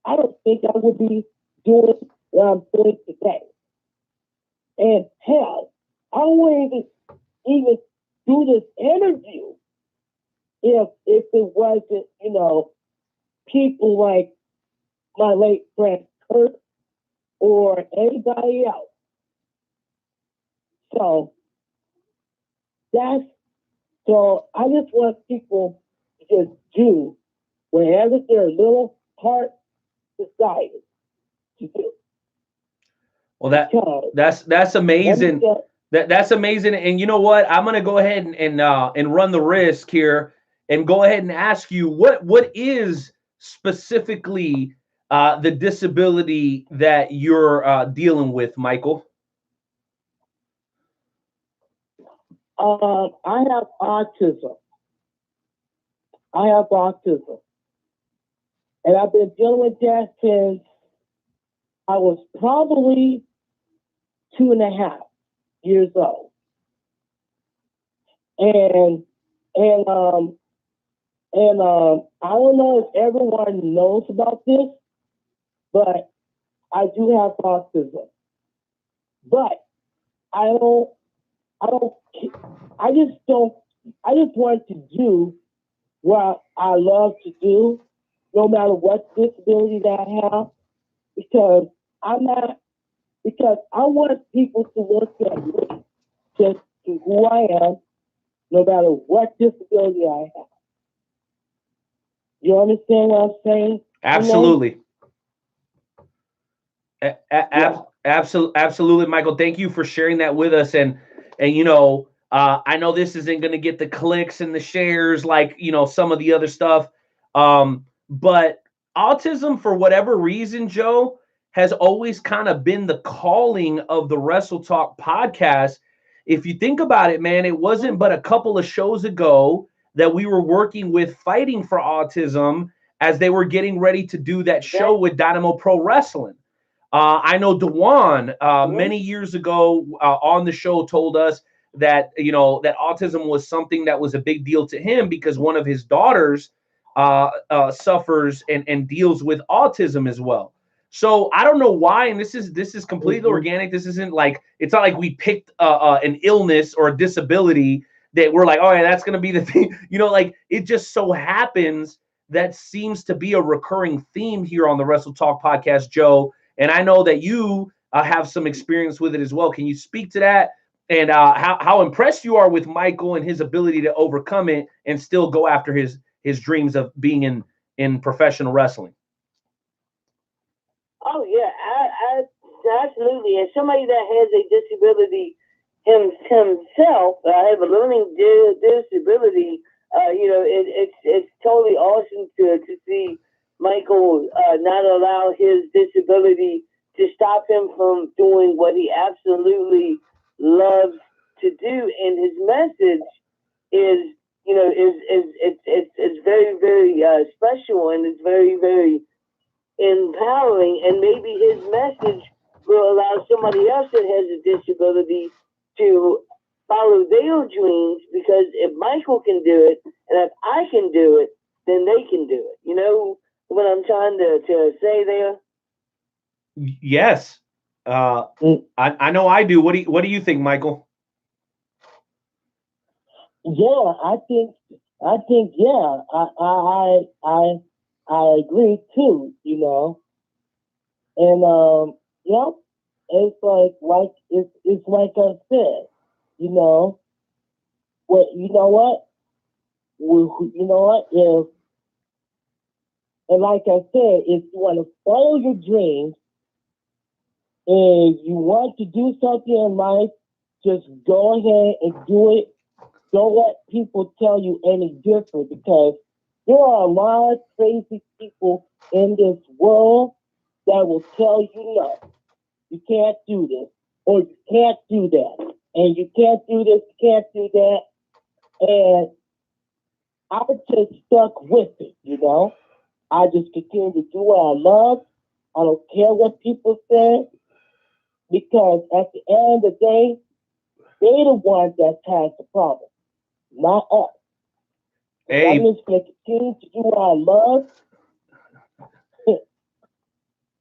I don't think I would be doing what I'm doing today. And hell, I wouldn't even do this interview if it wasn't, you know, people like my late friend Kurt or anybody else. So I just want people to just do whatever their little heart desires to do. Well, that's amazing. That's amazing. And you know what? I'm gonna go ahead and run the risk here and go ahead and ask you what is specifically the disability that you're dealing with, Michael? I have autism. And I've been dealing with that since I was probably 2.5 years old. And I don't know if everyone knows about this, but I do have autism. But I just want to do what I love to do, no matter what disability that I have, because I want people to look at me just to who I am, no matter what disability I have. You understand what I'm saying? Absolutely. Yeah. Absolutely, Michael. Thank you for sharing that with us. And I know this isn't going to get the clicks and the shares like some of the other stuff. But autism, for whatever reason, Joe, has always kind of been the calling of the Wrestle Talk podcast. If you think about it, man, it wasn't but a couple of shows ago that we were working with Fighting for Autism as they were getting ready to do that show with Dynamo Pro Wrestling. I know Dewan many years ago on the show told us that that autism was something that was a big deal to him because one of his daughters suffers and deals with autism as well. So I don't know why, and this is completely organic. This isn't like, it's not like we picked an illness or a disability that we're like, oh yeah, that's gonna be the thing. Like it just so happens that seems to be a recurring theme here on the Wrestle Talk podcast, Joe. And I know that you have some experience with it as well. Can you speak to that and how impressed you are with Michael and his ability to overcome it and still go after his dreams of being in professional wrestling? Oh yeah, I absolutely. As somebody that has a disability himself, I have a learning disability. It's totally awesome to see Michael not allow his disability to stop him from doing what he absolutely loves to do. And his message is very, very special, and it's very, very empowering. And maybe his message will allow somebody else that has a disability to follow their dreams, because if Michael can do it and if I can do it, then they can do it. You know what I'm trying to say there? Yes. I know I do. What do you think, Michael? Yeah, I think yeah, I agree too, And yeah, it's like I said, what if, and like I said, if you want to follow your dreams and you want to do something in life, just go ahead and do it. Don't let people tell you any different, because there are a lot of crazy people in this world that will tell you no. You can't do this, or you can't do that, and you can't do this, you can't do that. And I just stuck with it, I just continue to do what I love. I don't care what people say, because at the end of the day, they're the ones that has the problem, not us. Hey. I'm just going to continue to do what I love.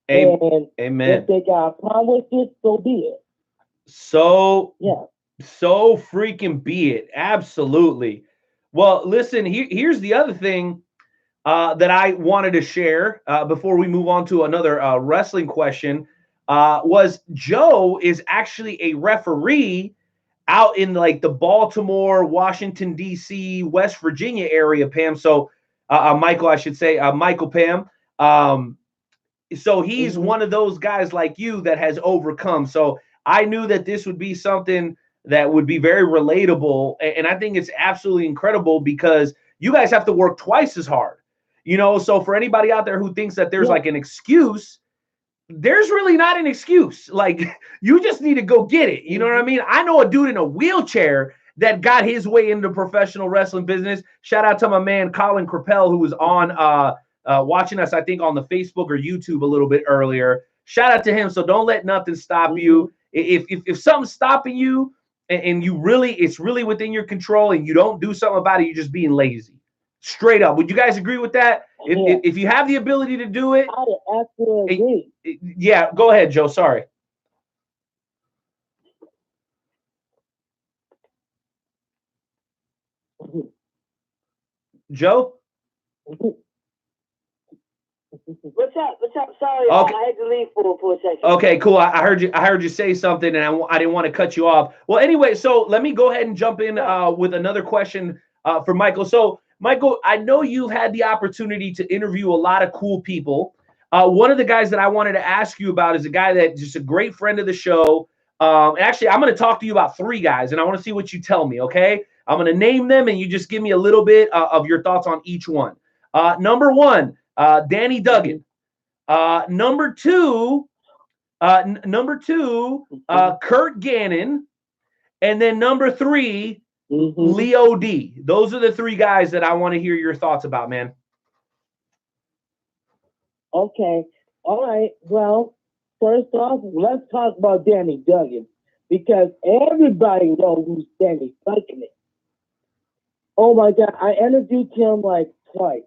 And amen. if they got a problem with it, so be it. So yeah, freaking be it. Absolutely. Well, listen, here's the other thing that I wanted to share before we move on to another wrestling question. was Joe is actually a referee out in like the Baltimore, Washington, D.C., West Virginia area, Pam. So Michael, I should say, Michael, Pam. So he's one of those guys like you that has overcome. So I knew that this would be something that would be very relatable. And I think it's absolutely incredible because you guys have to work twice as hard. You know, so for anybody out there who thinks that there's like an excuse, there's really not an excuse. Like, you just need to go get it. You know what I mean? I know a dude in a wheelchair that got his way into professional wrestling business. Shout out to my man Colin Crapel, who was on watching us, I think, on the Facebook or YouTube a little bit earlier. Shout out to him. So don't let nothing stop you. If something's stopping you and you really, it's really within your control and you don't do something about it, you're just being lazy. Straight up. Would you guys agree with that? If you have the ability to do it. I absolutely agree. Yeah, go ahead, Joe. Sorry. Joe? What's up? Sorry, Okay. I had to leave for a second. Okay, cool. I heard you say something, and I didn't want to cut you off. Well, anyway, so let me go ahead and jump in with another question for Michael. So, Michael, I know you've had the opportunity to interview a lot of cool people. One of the guys that I wanted to ask you about is a guy that just a great friend of the show. Actually, I'm going to talk to you about 3 guys, and I want to see what you tell me, okay? I'm going to name them, and you just give me a little bit of your thoughts on each one. Number 1, Danny Duggan. Number 2, Kurt Gannon. And then number 3, Leo D. Those are the 3 guys that I want to hear your thoughts about, man. Okay. All right. Well, first off, let's talk about Danny Duggan because everybody knows who Danny Duggan is. Oh my God, I interviewed him like twice.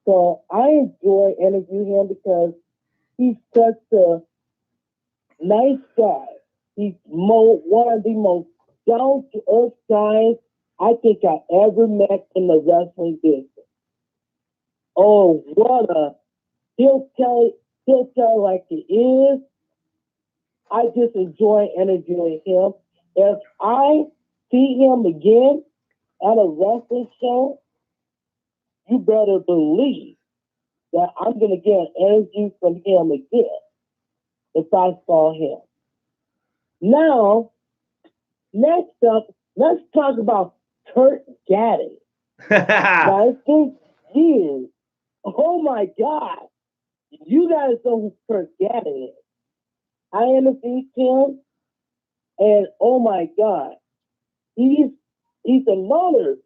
So I enjoy interviewing him because he's such a nice guy. He's one of the most down-to-earth guys I think I ever met in the wrestling business. Oh, he'll tell like it is. I just enjoy interviewing him. If I see him again at a wrestling show, you better believe that I'm going to get an interview from him again if I saw him. Now, next up, let's talk about Kurt Gaddy. I think years. Oh my God. You guys know who Kurt Gaddy is. I interviewed him, and oh my God. He's another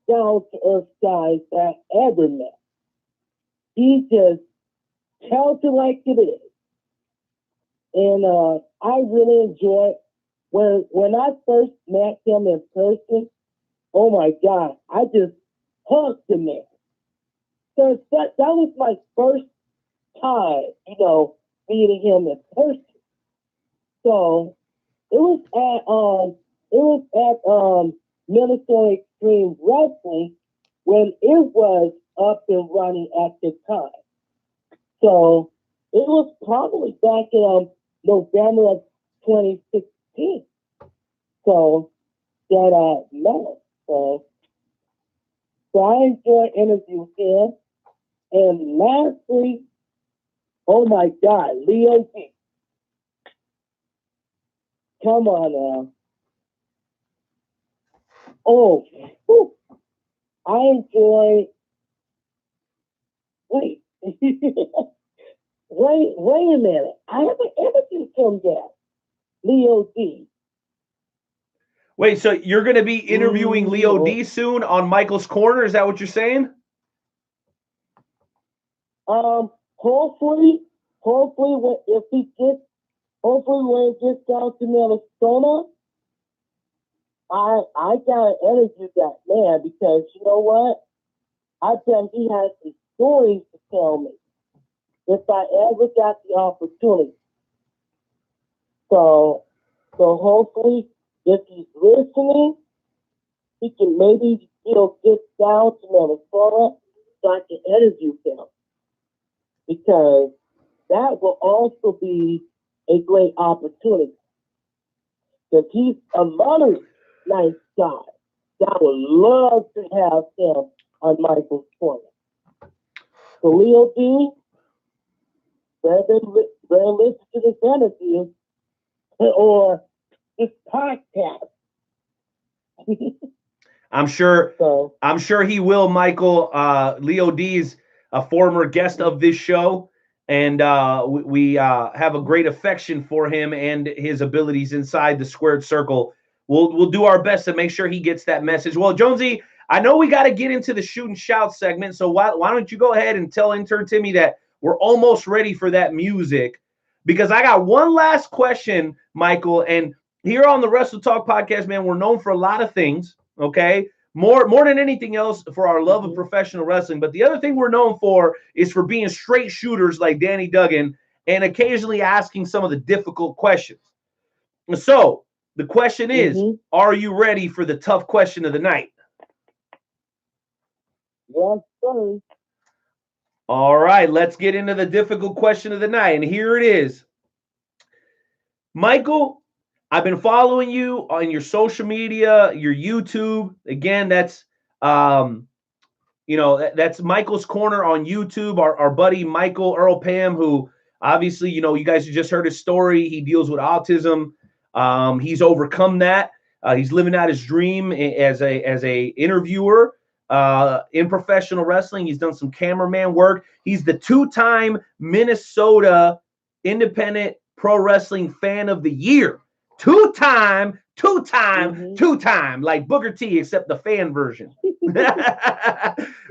down-to-earth guy that I ever met. He just tells it like it is. And I really enjoy when I first met him in person, oh my God, I just hugged the man. Because that was my first time, meeting him in person. So it was at Minnesota Extreme Wrestling when it was up and running at the time. So it was probably back in November of 2016. So that I met him. So I enjoy interviewing him. And lastly, oh my God, Leo D. Come on now. Oh, whew. I enjoy. Wait. wait a minute. I haven't interviewed him yet. Leo D. Wait, so you're going to be interviewing Leo D soon on Michael's Corner? Is that what you're saying? Hopefully when it gets down to Minnesota, I gotta interview that man because you know what? I bet he has some stories to tell me if I ever got the opportunity. So hopefully, if he's listening, he can maybe get down to Minnesota so I can interview him because that will also be a great opportunity. Because he's another nice guy that would love to have him on Michael's corner. So Leo D, better listen to this interview or this podcast. I'm sure So, he will, Michael. Leo D is a former guest of this show, and we have a great affection for him and his abilities inside the squared circle. We'll do our best to make sure he gets that message. Well, Jonesy, I know we got to get into the shoot and shout segment, so why don't you go ahead and tell intern Timmy that we're almost ready for that music, because I got one last question, Michael. And here on the Wrestle Talk podcast, man, we're known for a lot of things, okay? More than anything else, for our love of professional wrestling. But the other thing we're known for is for being straight shooters like Danny Duggan and occasionally asking some of the difficult questions. So the question is, are you ready for the tough question of the night? yes, sir. All right, let's get into the difficult question of the night. And here it is. Michael, I've been following you on your social media, your YouTube. Again, that's that's Michael's Corner on YouTube. Our buddy Michael Earl Pam, who obviously, you guys just heard his story. He deals with autism. He's overcome that. He's living out his dream as a interviewer in professional wrestling. He's done some cameraman work. He's the 2-time Minnesota Independent Pro Wrestling Fan of the Year. Two-time, like Booker T, except the fan version.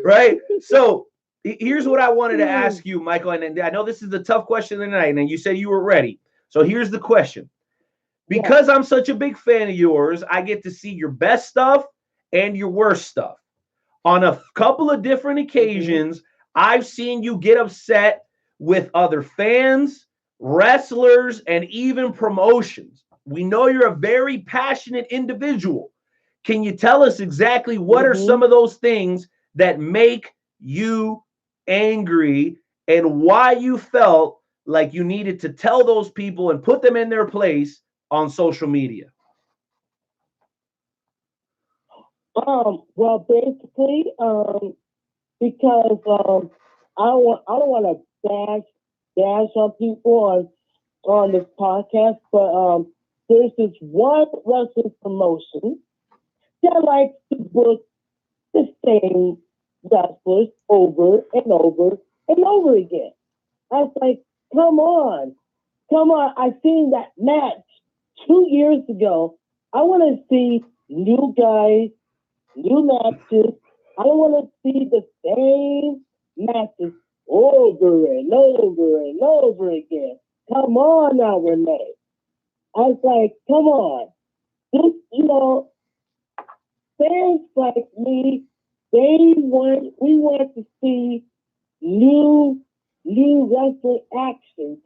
Right? So here's what I wanted to ask you, Michael, and I know this is the tough question of the night, and you said you were ready. So here's the question. Because I'm such a big fan of yours, I get to see your best stuff and your worst stuff. On a couple of different occasions, I've seen you get upset with other fans, wrestlers, and even promotions. We know you're a very passionate individual. Can you tell us exactly what are some of those things that make you angry and why you felt like you needed to tell those people and put them in their place on social media? Well, basically, because I don't want to bash on people on this podcast, but there's this one wrestling promotion that likes to book the same wrestlers over and over and over again. I was like, come on. I seen that match 2 years ago. I want to see new guys, new matches. I don't want to see the same matches over and over and over again. Come on now, Renee. I was like, come on. This, fans like me, we want to see new wrestling action,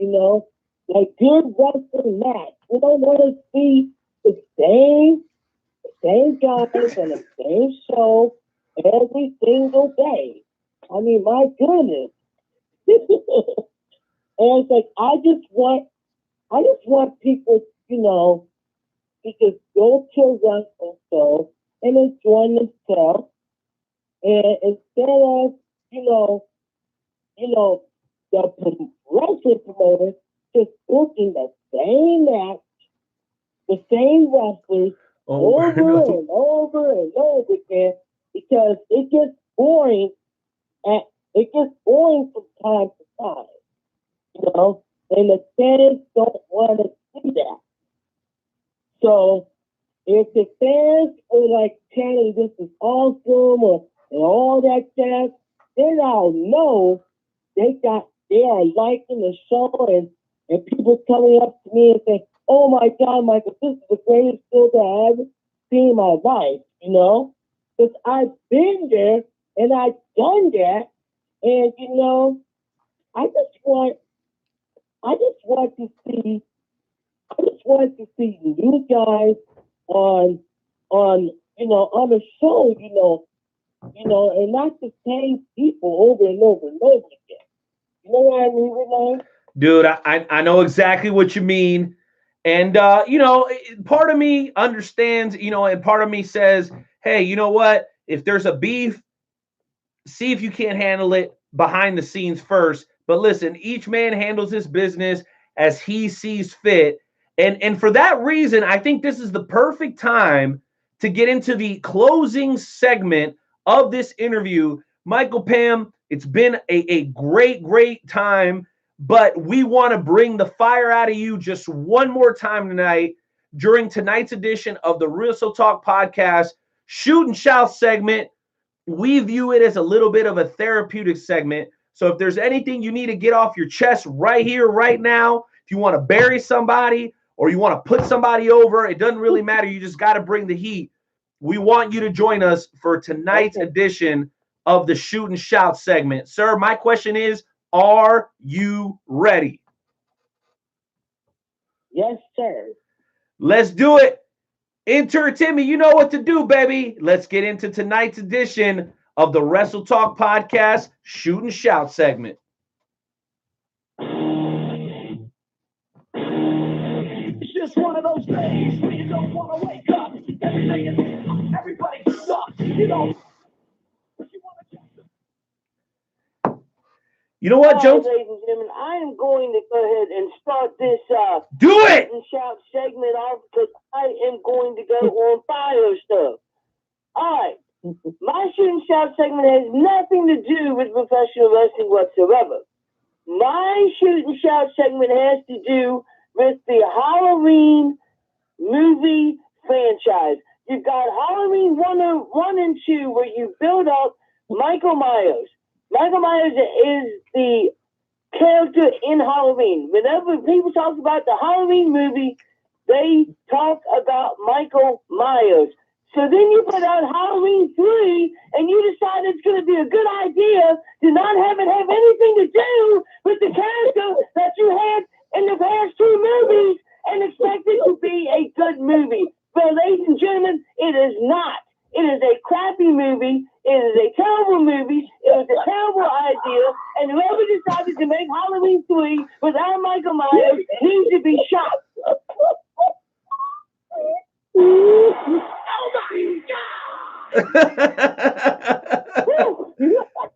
like good wrestling match. We don't want to see the same guys on the same show every single day. I mean, my goodness. And it's like I just want people, to just go to a wrestling show and enjoy themselves. And instead of, the wrestling promoters just booking the same match, the same wrestlers over and over and over again, because it gets boring. It gets boring from time to time, and the fans don't want to see that. So if the fans were like telling this is awesome and all that jazz, then I'll know they are liking the show and people coming up to me and saying, oh my God, Michael, this is the greatest show that I've ever seen in my life, because I've been there and I've done that, and I just want to see new guys on the show, and not the same people over and over and over again. You know what I mean, Renee? Dude, I know exactly what you mean. And, part of me understands, and part of me says, hey, you know what? If there's a beef, see if you can't handle it behind the scenes first. But listen, each man handles his business as he sees fit. And for that reason, I think this is the perfect time to get into the closing segment of this interview. Michael, Pam, it's been a great, great time, but we want to bring the fire out of you just one more time tonight during tonight's edition of the Wrestle Talk podcast Shoot and Shout segment. We view it as a little bit of a therapeutic segment. So if there's anything you need to get off your chest right here, right now, if you want to bury somebody or you want to put somebody over, it doesn't really matter. You just got to bring the heat. We want you to join us for tonight's edition of the Shoot and Shout segment. Sir, my question is, are you ready? Yes, sir. Let's do it. Enter Timmy, you know what to do, baby. Let's get into tonight's edition of the Wrestle Talk podcast Shoot and Shout segment. It's just one of those days where you don't want to wake up. Everybody sucks. You know what, Jones? Ladies and gentlemen, I am going to go ahead and start this Do it! Shoot and Shout segment off because I am going to go on fire stuff. All right. My Shoot and Shout segment has nothing to do with professional wrestling whatsoever. My Shoot and Shout segment has to do with the Halloween movie franchise. You've got Halloween 1 and 2 where you build up Michael Myers. Michael Myers is the character in Halloween. Whenever people talk about the Halloween movie, they talk about Michael Myers. So then you put out Halloween 3, and you decide it's going to be a good idea to not have it have anything to do with the character that you had in the past 2 movies and expect it to be a good movie. But ladies and gentlemen, it is not. It is a crappy movie. It is a terrible movie. It was a terrible idea. And whoever decided to make Halloween 3 without Michael Myers needs to be shot. Oh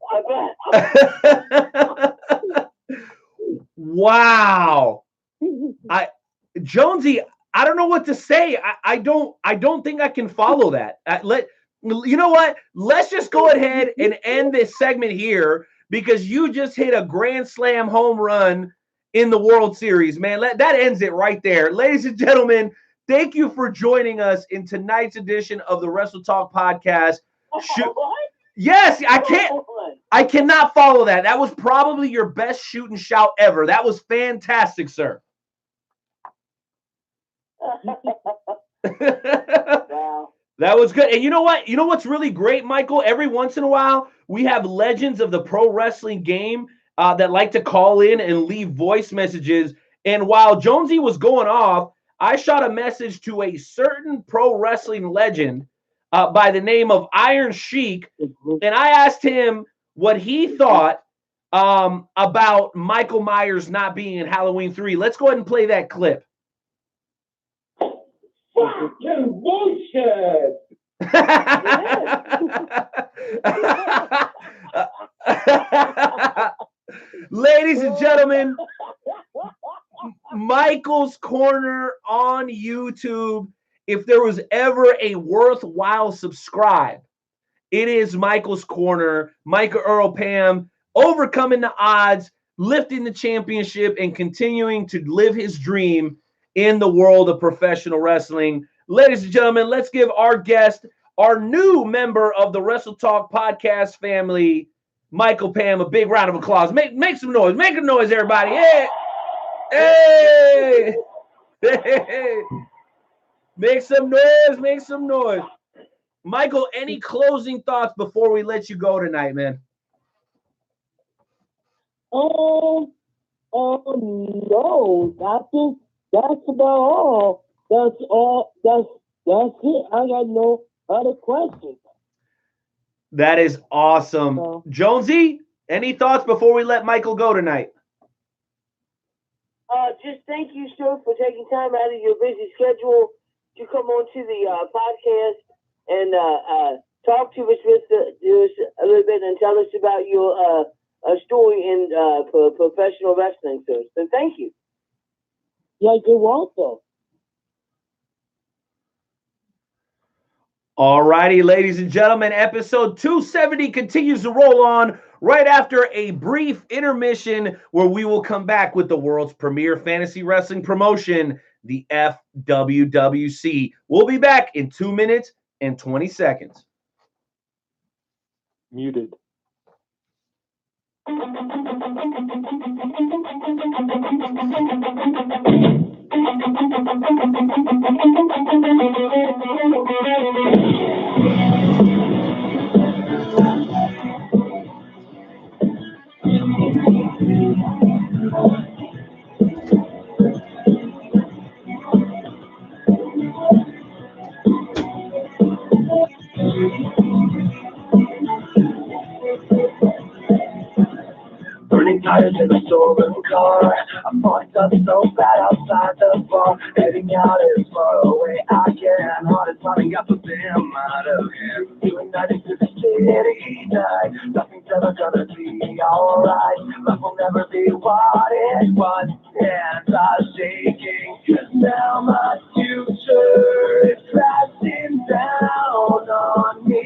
my God. Wow. Jonesy, I don't know what to say. I don't think I can follow that. You know what? Let's just go ahead and end this segment here because you just hit a grand slam home run in the World Series, man. That ends it right there. Ladies and gentlemen, thank you for joining us in tonight's edition of the Wrestle Talk podcast. Yes, I cannot follow that. That was probably your best shoot and shout ever. That was fantastic, sir. Wow. That was good. And you know what? You know what's really great, Michael? Every once in a while, we have legends of the pro wrestling game that like to call in and leave voice messages. And while Jonesy was going off, I shot a message to a certain pro wrestling legend by the name of Iron Sheik. And I asked him what he thought about Michael Myers not being in Halloween 3. Let's go ahead and play that clip. Fucking bullshit! Ladies and gentlemen, Michael's Corner on YouTube. If there was ever a worthwhile subscribe, it is Michael's Corner. Micah Earl Pam overcoming the odds, lifting the championship, and continuing to live his dream in the world of professional wrestling. Ladies and gentlemen, let's give our guest, our new member of the Wrestle Talk podcast family, Michael Pam, a big round of applause. Make some noise. Make a noise, everybody. Hey! Hey! Hey! Make some noise. Make some noise. Michael, any closing thoughts before we let you go tonight, man? No, I think that's about all. That's all. That's it. I got no other questions. That is awesome. Jonesy, any thoughts before we let Michael go tonight? Just thank you, sir, for taking time out of your busy schedule to come on to the podcast and talk to us a little bit and tell us about your story in professional wrestling, sir. So thank you. Yeah, you're welcome. All righty, ladies and gentlemen, episode 270 continues to roll on right after a brief intermission where we will come back with the world's premier fantasy wrestling promotion, the FWWC. We'll be back in 2 minutes and 20 seconds. Muted. Burning tires in a stolen car. I'm fucked up so bad outside the bar. Heading out as far away I can. Hardest time got the damn out of here. Doing 90 to the city night. Nothing's ever gonna be alright. Life will never be what it was. Hands are shaking. Cause now my future is crashing down on me.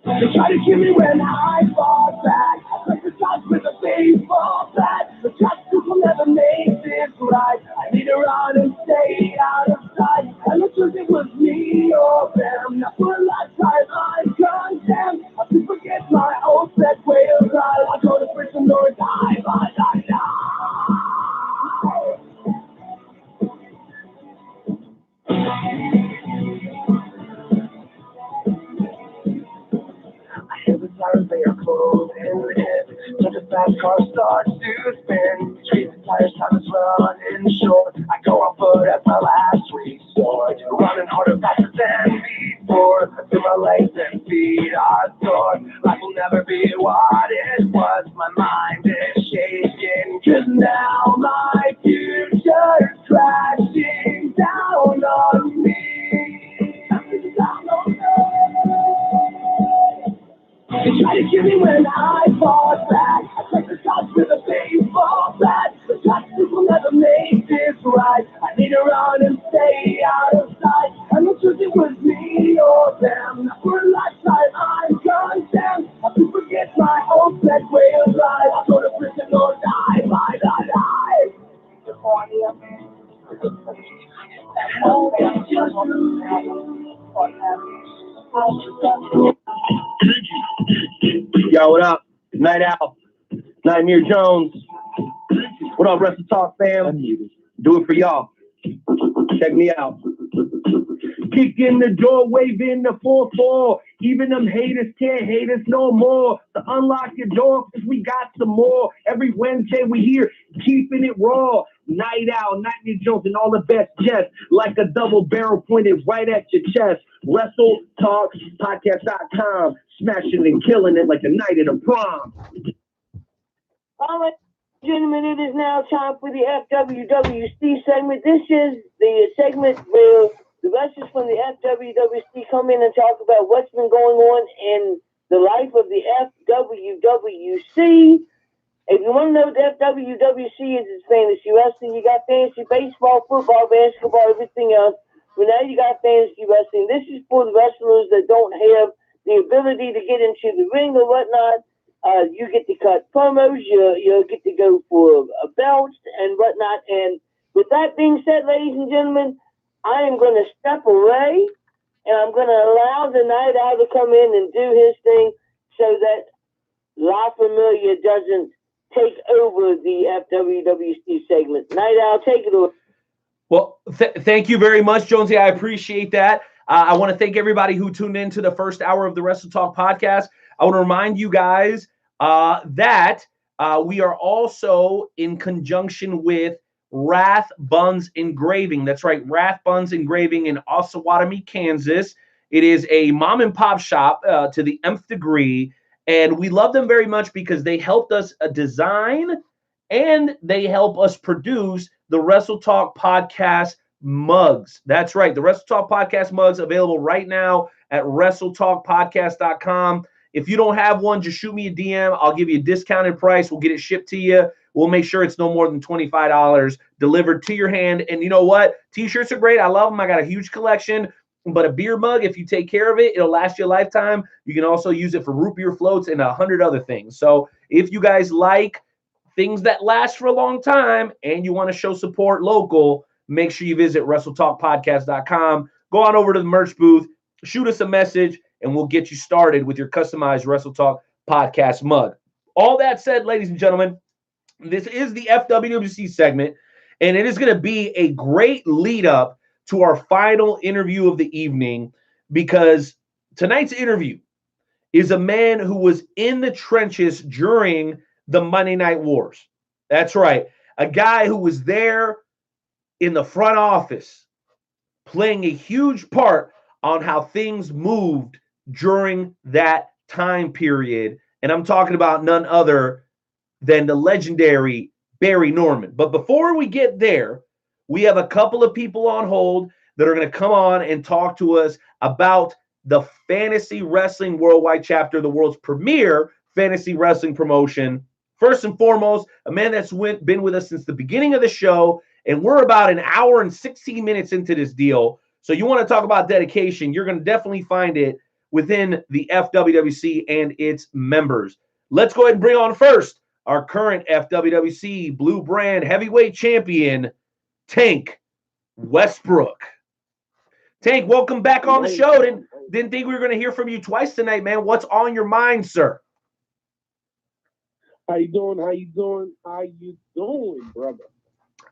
They try to kill me when I fall back. I break the shots with a baseball bat. The justice will never make this right. I need to run and stay out of sight. And the truth, it was me or them. Now for a lifetime I'm condemned. I can forget my old set way of life. I go to prison or die, but I die. Every time they are closed in. So the fast car starts to spin. Street tires, time is running short. I go on foot at my last resort. Running harder, faster than before. Until my legs and feet are sore. Life will never be what it was. My mind is shaking. Cause now my future's crashing down on me. Down on me. They try to kill me when I fall back. I take the shots with a baseball bat. The justice will never make this right. I need to run and stay out of sight. And the truth, it was me or them. Now for a lifetime I'm condemned. I can forget my old set way of life. I go to prison or die, by the die. Yo, what up? Night Owl. Nightmare Jones. What up, Wrestle Talk fam? Do it for y'all. Check me out. Kick in the door, waving the 4-4. Even them haters can't hate us no more. So unlock your door, cause we got some more. Every Wednesday we here, keeping it raw. Night Owl, Nightmare Jones, and all the best guests. Like a double barrel pointed right at your chest. Wrestle Talk Podcast.com. Smashing and killing it like the night of the prom. All right, gentlemen, it is now time for the FWWC segment. This is the segment where the wrestlers from the FWWC come in and talk about what's been going on in the life of the FWWC. If you want to know what the FWWC is, it's fantasy wrestling. You got fantasy baseball, football, basketball, everything else. But now you got fantasy wrestling. This is for the wrestlers that don't have the ability to get into the ring or whatnot. You get to cut promos, you get to go for belts and whatnot. And with that being said, ladies and gentlemen, I am going to step away and I'm going to allow the Night Owl to come in and do his thing so that La Familia doesn't take over the FWWC segment. Night Owl, take it over. Well, thank you very much, Jonesy. I appreciate that. I want to thank everybody who tuned in to the first hour of the Wrestle Talk podcast. I want to remind you guys that we are also in conjunction with Wrath Buns Engraving. That's right, Wrath Buns Engraving in Osawatomie, Kansas. It is a mom and pop shop to the nth degree, And we love them very much because they helped us design and they help us produce the Wrestle Talk podcast mugs. That's right. The Wrestle Talk podcast mugs available right now at WrestleTalkPodcast.com. If you don't have one, just shoot me a DM. I'll give you a discounted price. We'll get it shipped to you. We'll make sure it's no more than $25 delivered to your hand. And you know what? T-shirts are great. I love them. I got a huge collection. But a beer mug, if you take care of it, it'll last you a lifetime. You can also use it for root beer floats and 100 other things. So if you guys like things that last for a long time and you want to show support local, make sure you visit WrestleTalkPodcast.com. Go on over to the merch booth, shoot us a message, and we'll get you started with your customized Wrestle Talk podcast mug. All that said, ladies and gentlemen, this is the FWWC segment, and it is going to be a great lead up to our final interview of the evening, because tonight's interview is a man who was in the trenches during the Monday Night Wars. That's right. A guy who was there in the front office playing a huge part on how things moved during that time period. And I'm talking about none other than the legendary Barry Norman. But before we get there, we have a couple of people on hold that are going to come on and talk to us about the Fantasy Wrestling Worldwide Chapter, the world's premier fantasy wrestling promotion. First and foremost, a man that's been with us since the beginning of the show, and we're about an hour and 16 minutes into this deal. So you want to talk about dedication, you're going to definitely find it within the FWWC and its members. Let's go ahead and bring on first our current FWWC Blue Brand Heavyweight Champion, Tank Westbrook. Tank, welcome back on the show. Didn't think we were going to hear from you twice tonight, man. What's on your mind, sir? How you doing? How you doing? How you doing, brother?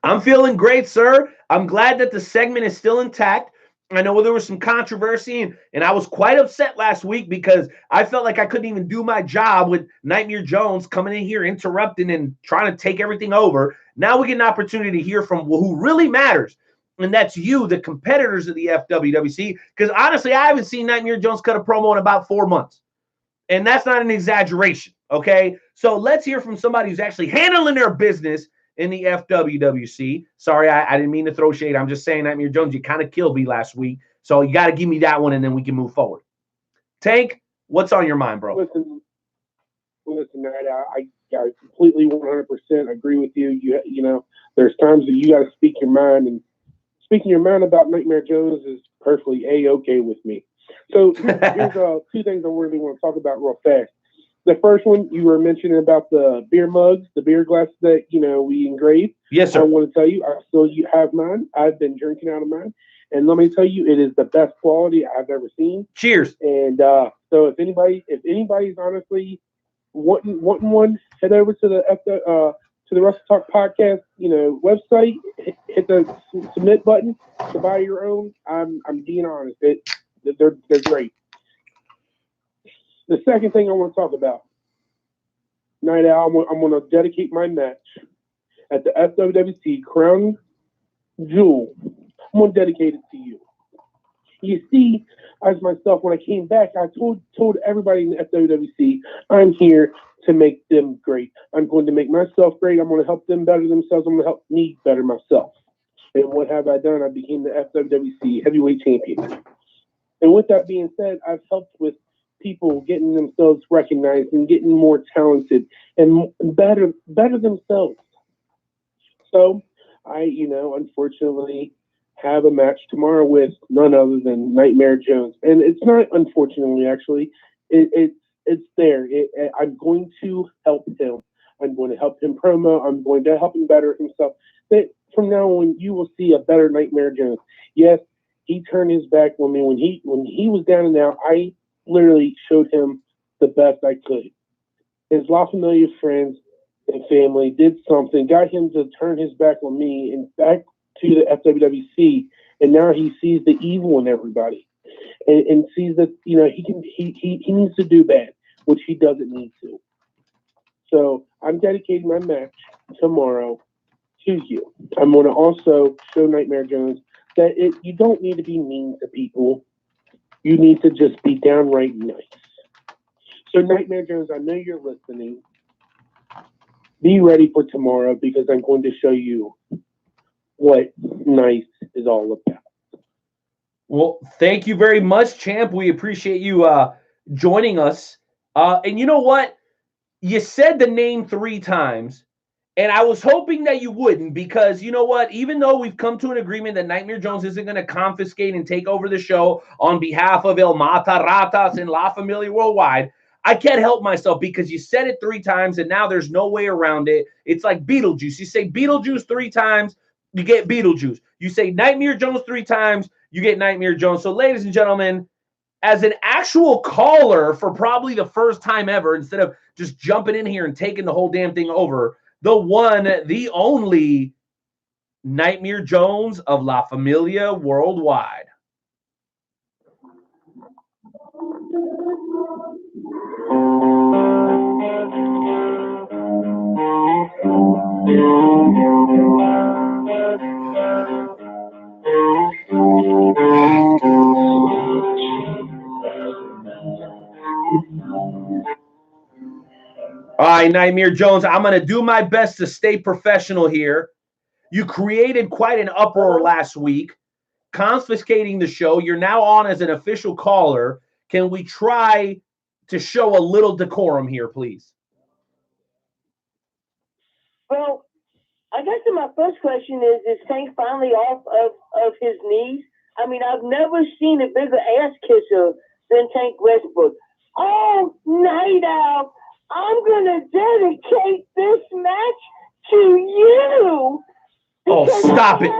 I'm feeling great, sir. I'm glad that the segment is still intact. I know there was some controversy, and I was quite upset last week because I felt like I couldn't even do my job with Nightmare Jones coming in here, interrupting and trying to take everything over. Now we get an opportunity to hear from who really matters, and that's you, the competitors of the FWWC, because honestly, I haven't seen Nightmare Jones cut a promo in about 4 months, and that's not an exaggeration, okay? So let's hear from somebody who's actually handling their business in the FWWC. Sorry, I didn't mean to throw shade. I'm just saying, Nightmare Jones, you kind of killed me last week. So you got to give me that one, and then we can move forward. Tank, what's on your mind, bro? Listen, I completely 100% agree with you. You know, there's times that you got to speak your mind, and speaking your mind about Nightmare Jones is perfectly A-okay with me. So here's two things I really want to talk about real fast. The first one, you were mentioning about the beer mugs, the beer glasses that, you know, we engraved. Yes, sir. I want to tell you, I still have mine. I've been drinking out of mine. And let me tell you, it is the best quality I've ever seen. Cheers. And so if anybody's honestly wanting one, head over to the Wrestle Talk Podcast, you know, website, hit the submit button to buy your own. I'm being honest. They're great. The second thing I want to talk about, Night Owl, I'm going to dedicate my match at the FWWC Crown Jewel. I'm going to dedicate it to you. You see, as myself, when I came back, I told everybody in the FWWC, I'm here to make them great. I'm going to make myself great. I'm going to help them better themselves. I'm going to help me better myself. And what have I done? I became the FWWC Heavyweight Champion. And with that being said, I've helped with people getting themselves recognized and getting more talented and better themselves. So I, unfortunately have a match tomorrow with none other than Nightmare Jones. And it's not unfortunately, actually. It's there. I'm going to help him. I'm going to help him promo. I'm going to help him better himself. That from now on, you will see a better Nightmare Jones. Yes, he turned his back on me when he was down and out. I literally showed him the best I could. His La Familia friends and family did something, got him to turn his back on me and back to the FWWC, and now he sees the evil in everybody, and sees that he needs to do bad, which he doesn't need to. So I'm dedicating my match tomorrow to you. I'm going to also show Nightmare Jones that you don't need to be mean to people. You need to just be downright nice. So, Nightmare Jones, I know you're listening. Be ready for tomorrow because I'm going to show you what nice is all about. Well, thank you very much, champ. We appreciate you joining us. And you know what? You said the name 3 times, and I was hoping that you wouldn't because you know what? Even though we've come to an agreement that Nightmare Jones isn't going to confiscate and take over the show on behalf of El Mata Ratas and La Familia Worldwide, I can't help myself because you said it 3 times, and now there's no way around it. It's like Beetlejuice. You say Beetlejuice 3 times, you get Beetlejuice. You say Nightmare Jones 3 times, you get Nightmare Jones. So, ladies and gentlemen, as an actual caller for probably the first time ever, instead of just jumping in here and taking the whole damn thing over, the one, the only Nightmare Jones of La Familia Worldwide. All right, Nightmare Jones, I'm going to do my best to stay professional here. You created quite an uproar last week, confiscating the show. You're now on as an official caller. Can we try to show a little decorum here, please? Well, I guess my first question is Tank finally off of his knees? I mean, I've never seen a bigger ass kisser than Tank Westbrook. Oh, Night Owl, I'm going to dedicate this match to you. Oh, stop it.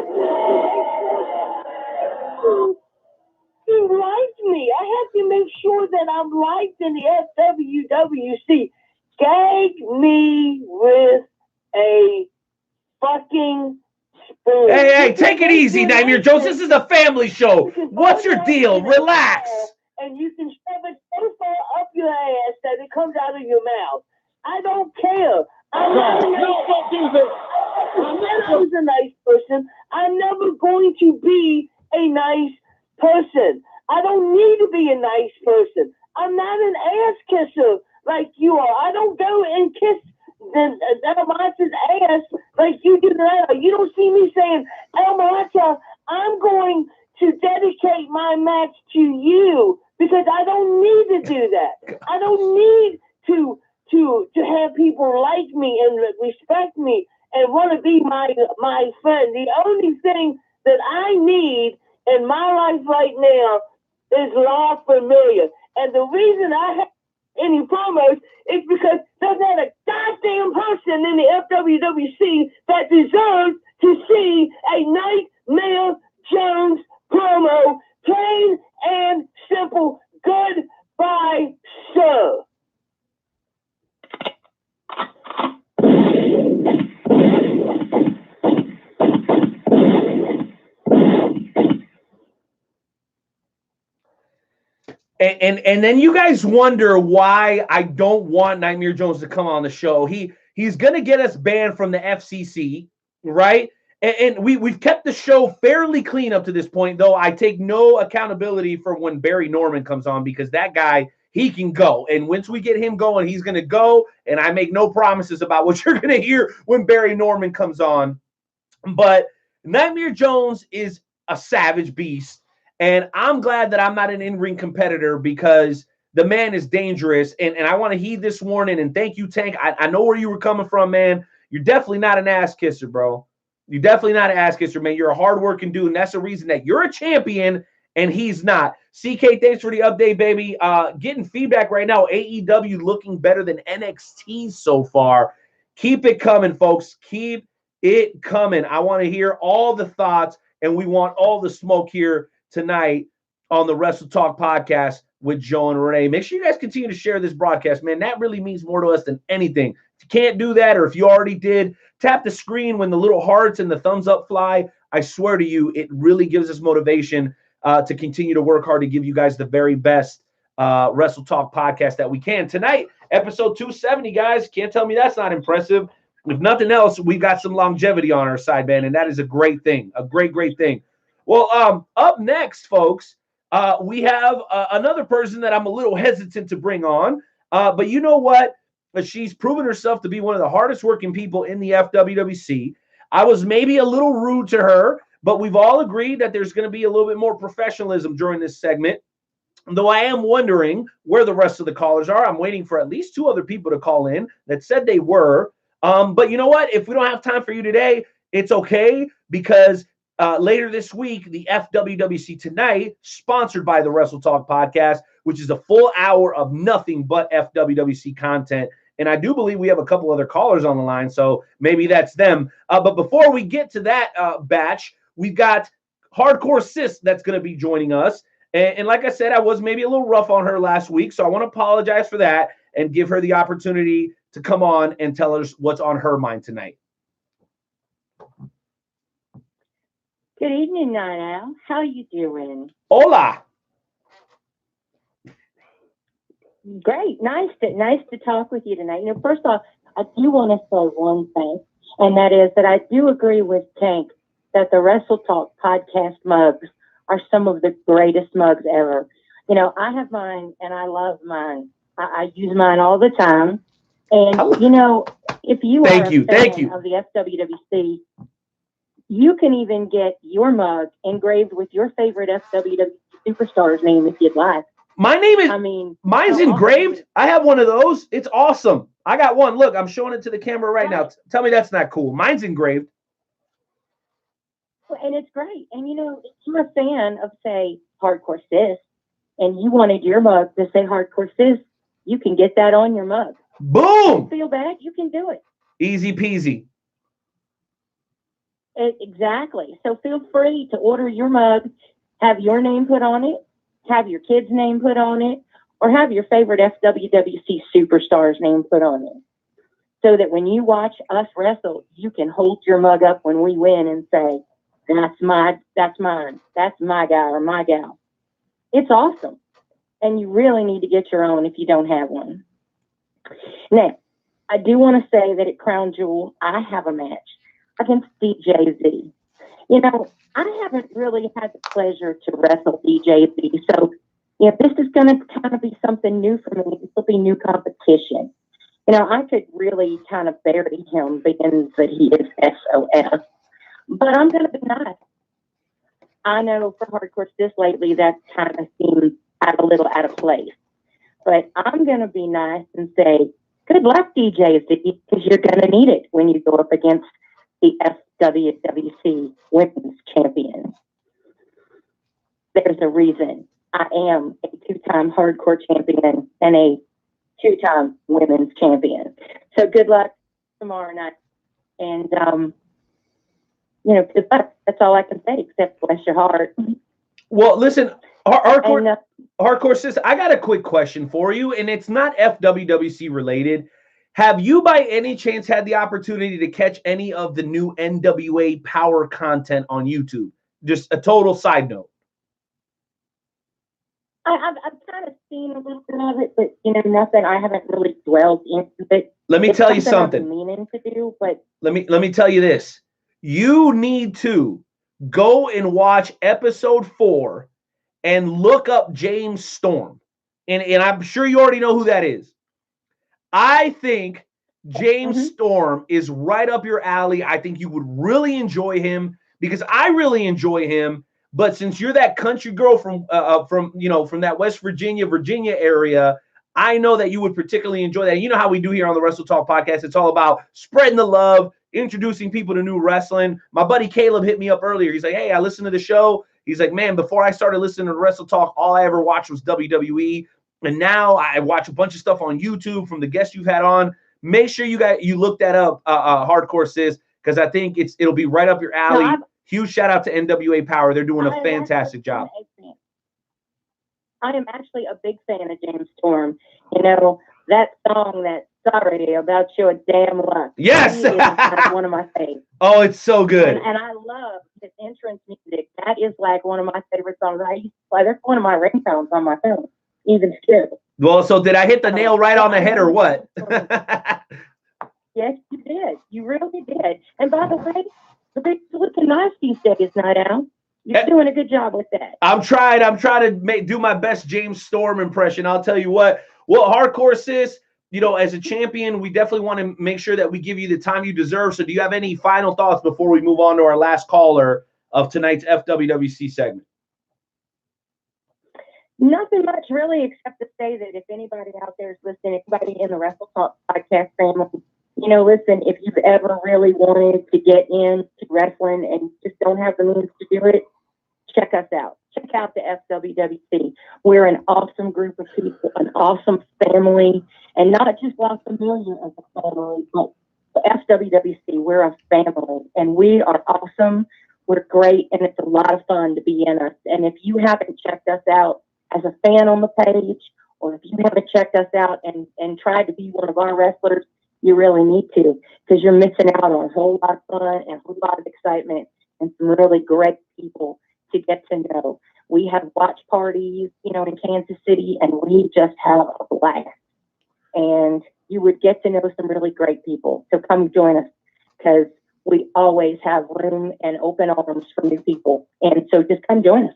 You like me. I have to make sure that I'm liked in the FWWC. Gag me with a fucking spoon. Hey, take it easy, Nightmare Jones. This is a family show. What's your deal? Relax. And you can shove it so far up your ass that it comes out of your mouth. I don't care. I'm not always a nice person. I'm never going to be a nice person. I don't need to be a nice person. I'm not an ass kisser like you are. I don't go and kiss El Mata's ass like you do now. You don't see me saying, El Mata, I'm going to dedicate my match to you because I don't need to do that. I don't need to have people like me and respect me and want to be my friend. The only thing that I need in my life right now is La Familia. And the reason I have any promos is because there's not a goddamn person in the FWWC that deserves to see a Nightmare Jones promo. Plain and simple. Goodbye, sir. And then you guys wonder why I don't want Nightmare Jones to come on the show. He's gonna get us banned from the FCC, right? And we've kept the show fairly clean up to this point, though I take no accountability for when Barry Norman comes on because that guy, he can go. And once we get him going, he's gonna go. And I make no promises about what you're gonna hear when Barry Norman comes on. But Nightmare Jones is a savage beast. And I'm glad that I'm not an in-ring competitor because the man is dangerous. And I want to heed this warning. And thank you, Tank. I know where you were coming from, man. You're definitely not an ass kisser, bro. You're definitely not an ass kisser, man. You're a hard-working dude. And that's the reason that you're a champion and he's not. CK, thanks for the update, baby. Getting feedback right now. AEW looking better than NXT so far. Keep it coming, folks. Keep it coming. I want to hear all the thoughts, and we want all the smoke here tonight on the Wrestle Talk podcast with Joe and Renee. Make sure you guys continue to share this broadcast, man. That really means more to us than anything. If you can't do that, or if you already did, tap the screen when the little hearts and the thumbs up fly. I swear to you, it really gives us motivation to continue to work hard to give you guys the very best Wrestle Talk podcast that we can. Tonight, episode 270, guys. Can't tell me that's not impressive. If nothing else, we've got some longevity on our side, man, and that is a great thing, a great, great thing. Well, up next, folks, we have another person that I'm a little hesitant to bring on. But you know what? She's proven herself to be one of the hardest working people in the FWWC. I was maybe a little rude to her, but we've all agreed that there's going to be a little bit more professionalism during this segment. Though I am wondering where the rest of the callers are. I'm waiting for at least 2 other people to call in that said they were. But you know what? If we don't have time for you today, it's okay, because later this week, the FWWC Tonight, sponsored by the Wrestle Talk podcast, which is a full hour of nothing but FWWC content. And I do believe we have a couple other callers on the line, so maybe that's them. But before we get to that batch, we've got Hardcore Sis that's going to be joining us. And like I said, I was maybe a little rough on her last week, so I want to apologize for that and give her the opportunity to come on and tell us what's on her mind tonight. Good evening, Night Owl. How you doing? Hola. Great. Nice to talk with you tonight. You know, first off, I do want to say one thing, and that is that I do agree with Tank that the Wrestle Talk podcast mugs are some of the greatest mugs ever. You know, I have mine, and I love mine. I use mine all the time. And, you know, if you are a fan of the FWWC, you can even get your mug engraved with your favorite FWWC superstar's name if you'd like. My name is, mine's engraved. I have one of those. It's awesome. I got one. Look, I'm showing it to the camera right now. Tell me that's not cool. Mine's engraved. And it's great. And, you know, if you're a fan of, say, Hardcore Sis, and you wanted your mug to say Hardcore Sis, you can get that on your mug. Boom! Don't feel bad. You can do it. Easy peasy. Exactly. So feel free to order your mug, have your name put on it, have your kid's name put on it, or have your favorite FWWC superstar's name put on it. So that when you watch us wrestle, you can hold your mug up when we win and say, that's mine, that's my guy or my gal. It's awesome. And you really need to get your own if you don't have one. Now, I do want to say that at Crown Jewel, I have a match against DJZ. You know, I haven't really had the pleasure to wrestle DJZ, so you know, this is going to kind of be something new for me. This will be new competition. You know, I could really kind of bury him being that he is SOS. But I'm going to be nice. I know for Hardcore Sis lately that kind of seems a little out of place. But I'm going to be nice and say, good luck, DJs, because you're going to need it when you go up against the FWWC Women's Champion. There's a reason. I am a 2-time Hardcore Champion and a 2-time Women's Champion. So good luck tomorrow night. And, you know, good luck. That's all I can say, except bless your heart. Well, listen, Hardcore Sis, I got a quick question for you, and it's not FWWC related. Have you by any chance had the opportunity to catch any of the new NWA Power content on YouTube? Just a total side note. I've kind of seen a little bit of it, but, you know, nothing. I haven't really dwelled into it. Let me tell you something. I've been meaning to do, but let me tell you this. You need to go and watch episode 4 and look up James Storm. And I'm sure you already know who that is. I think James Storm is right up your alley. I think you would really enjoy him because I really enjoy him. But since you're that country girl from that West Virginia area, I know that you would particularly enjoy that. And you know how we do here on the Wrestle Talk podcast. It's all about spreading the love, introducing people to new wrestling. My buddy Caleb hit me up earlier. He's like, hey, I listened to the show. He's like, man, before I started listening to Wrestle Talk, all I ever watched was WWE. And now I watch a bunch of stuff on YouTube from the guests you've had on. Make sure you look that up, Hardcore Sis, because I think it'll be right up your alley. No, huge shout out to NWA Power. They're doing a fantastic job. I am actually a big fan of James Storm. You know, that song, that Sorry About Your Damn Luck. Yes! Is one of my favorites. Oh, it's so good. And I love his entrance music. That is like one of my favorite songs. I used to play. That's one of my ringtones on my phone, even still. Well, so did I hit the nail right on the head or what? Yes, you did. You really did. And by the way, the big looking nice these days, Night Owl. You're doing a good job with that. I'm trying to do my best James Storm impression. I'll tell you what. Well, Hardcore Sis, you know, as a champion, we definitely want to make sure that we give you the time you deserve. So do you have any final thoughts before we move on to our last caller of tonight's FWWC segment? Nothing much really, except to say that if anybody out there is listening, anybody in the Wrestle Talk podcast family, you know, listen, if you've ever really wanted to get into wrestling and just don't have the means to do it, check us out. Check out the FWWC. We're an awesome group of people, an awesome family, and not just La Familia as a family, but the FWWC. We're a family, and we are awesome. We're great, and it's a lot of fun to be in us. And if you haven't checked us out as a fan on the page, or if you haven't checked us out and tried to be one of our wrestlers, you really need to, because you're missing out on a whole lot of fun and a whole lot of excitement and some really great people to get to know. We have watch parties, you know, in Kansas City, and we just have a blast. And you would get to know some really great people. So come join us, because we always have room and open arms for new people. And so just come join us.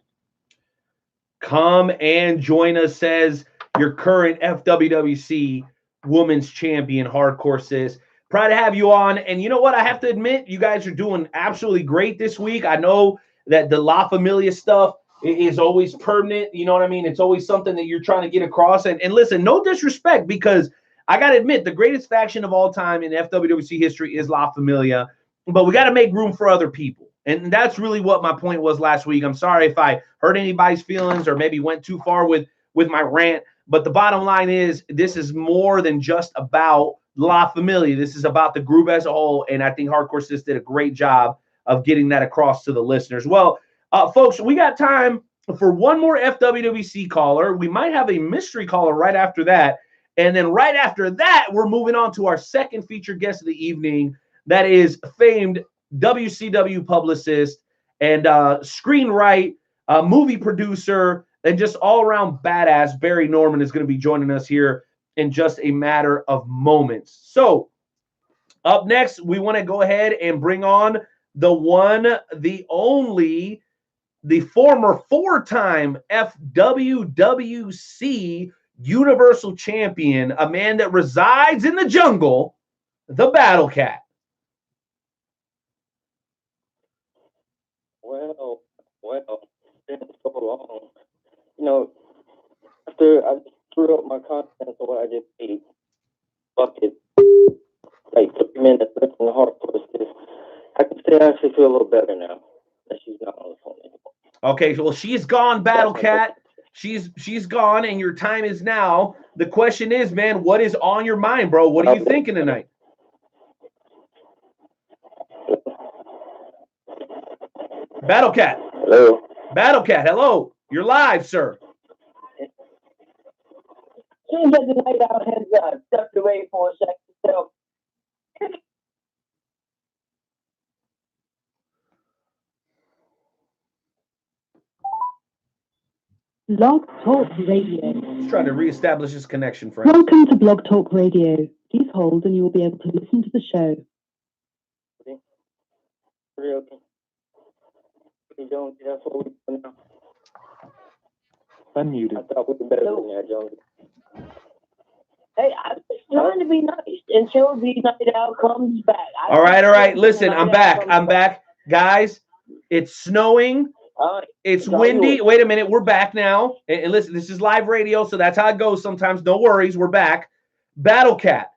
Come and join us, says your current FWWC Women's Champion, Hardcore Sis. Proud to have you on. And you know what? I have to admit, you guys are doing absolutely great this week. I know that the La Familia stuff is always permanent. You know what I mean? It's always something that you're trying to get across. And listen, no disrespect, because I got to admit, the greatest faction of all time in FWWC history is La Familia. But we got to make room for other people. And that's really what my point was last week. I'm sorry if I hurt anybody's feelings or maybe went too far with my rant. But the bottom line is, this is more than just about La Familia. This is about the group as a whole. And I think Hardcore Sis did a great job of getting that across to the listeners. Well, folks, we got time for one more FWWC caller. We might have a mystery caller right after that. And then right after that, we're moving on to our second featured guest of the evening. That is famed WCW publicist and screenwriter, movie producer, and just all-around badass Barry Norman is going to be joining us here in just a matter of moments. So up next, we want to go ahead and bring on the one, the only, the former four-time FWWC Universal Champion, a man that resides in the jungle, the Battle Cat. Well, it's been so long. You know, after I threw up my content for what I just ate, bucket, like 30 minutes left in the hardcore sis, I can say I actually feel a little better now that she's not on the phone anymore. Okay, well, she's gone, Battle Cat. She's gone, and your time is now. The question is, man, what is on your mind, bro? What are you thinking tonight? Battle Cat. Hello. Battle Cat, hello. You're live, sir. Seems like the night out has stepped away for a second. So, Blog Talk Radio. Let's try to reestablish his connection, friends. Welcome to Blog Talk Radio. Please hold and you will be able to listen to the show. Okay. Jonesy, that's what we're doing now. Unmuted. I thought we were better than that, Jonesy. hey, I'm just trying to be nice until the night out comes back. All right. Listen, I'm back. Guys, it's snowing. It's windy. Wait a minute. We're back now. And listen, this is live radio, so that's how it goes sometimes. No worries. We're back. Battle Cat,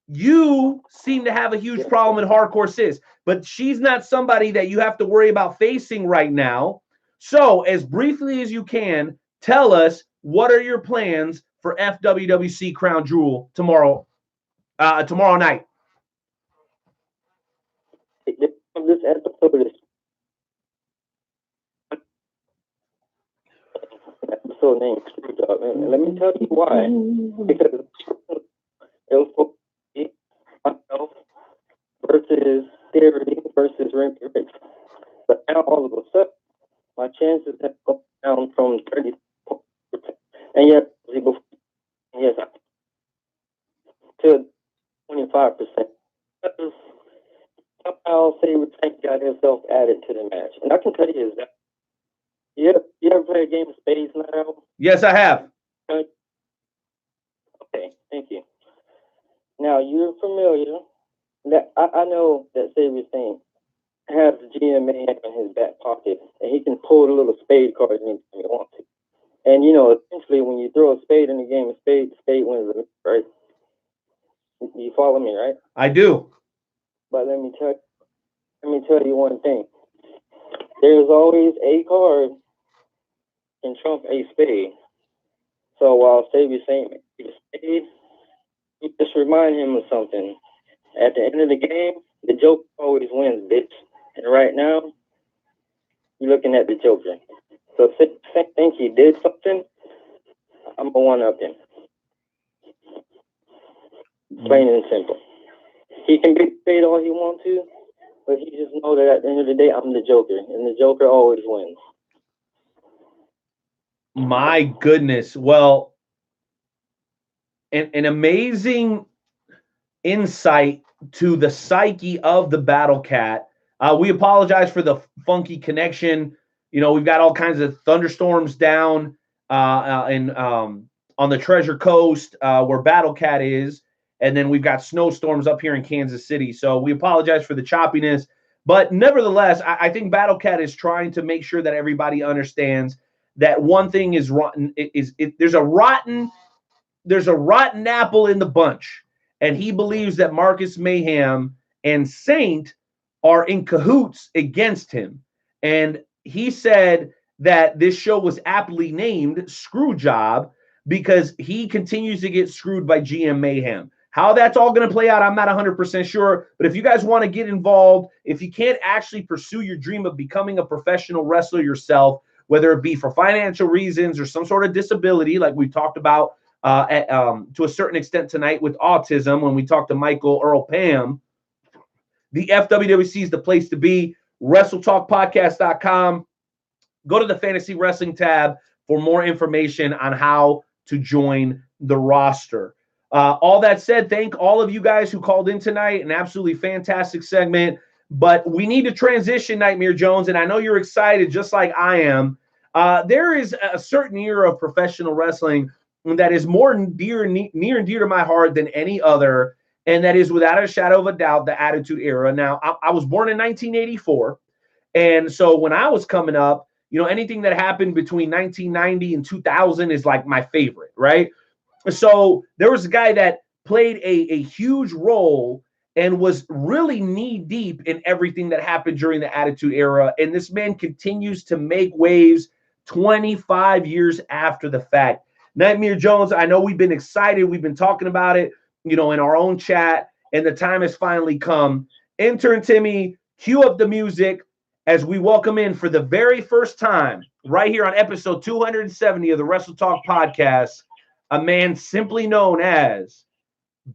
you seem to have a huge problem in Hardcore Sis, but she's not somebody that you have to worry about facing right now. So, as briefly as you can, tell us, what are your plans for FWWC Crown Jewel tomorrow night? This episode named Screwjob, and let me tell you why. Because it was myself versus Theory versus Rinky Ricks. But now all of a sudden, my chances have gone down from 30%. And yet, yes, to 25%. Because somehow Sabre Tank got himself added to the match. And I can tell you is that you ever play a game of Spades now? Yes, I have. Okay, thank you. Now, you're familiar that I know that Savior Saint has the GMA in his back pocket, and he can pull the little spade card anytime he wants to. And, you know, essentially, when you throw a spade in the game of spade, the spade wins, right? You follow me, right? I do. But let me tell you one thing. There's always a card can trump a spade. So while Savior Saint makes a spade, you just remind him of something. At the end of the game, the Joker always wins, bitch. And right now, you're looking at the Joker. So if you think he did something, I'm going to one-up him. Plain and simple. He can be paid all he wants to, but he just know that at the end of the day, I'm the Joker, and the Joker always wins. My goodness. Well, an amazing insight to the psyche of the Battle Cat. We apologize for the funky connection. You know, we've got all kinds of thunderstorms down on the Treasure Coast where Battle Cat is. And then we've got snowstorms up here in Kansas City. So we apologize for the choppiness. But nevertheless, I think Battle Cat is trying to make sure that everybody understands that one thing is rotten. There's a rotten apple in the bunch. And he believes that Marcus Mayhem and Saint are in cahoots against him. And he said that this show was aptly named Screw Job because he continues to get screwed by GM Mayhem. How that's all going to play out, I'm not 100% sure. But if you guys want to get involved, if you can't actually pursue your dream of becoming a professional wrestler yourself, whether it be for financial reasons or some sort of disability, like we talked about to a certain extent tonight with autism when we talked to Michael Earl Pam, the FWWC is the place to be. WrestleTalkPodcast.com. Go to the Fantasy Wrestling tab for more information on how to join the roster. All that said, thank all of you guys who called in tonight. An absolutely fantastic segment. But we need to transition, Nightmare Jones, and I know you're excited just like I am. There is a certain era of professional wrestling that is more near and dear to my heart than any other, and that is without a shadow of a doubt the Attitude Era. Now, I was born in 1984, and so when I was coming up, you know, anything that happened between 1990 and 2000 is like my favorite, right? So there was a guy that played a huge role and was really knee-deep in everything that happened during the Attitude Era, and this man continues to make waves 25 years after the fact. Nightmare Jones, I know we've been excited. We've been talking about it, you know, in our own chat, and the time has finally come. Intern Timmy, cue up the music as we welcome in for the very first time right here on episode 270 of the Wrestle Talk podcast, a man simply known as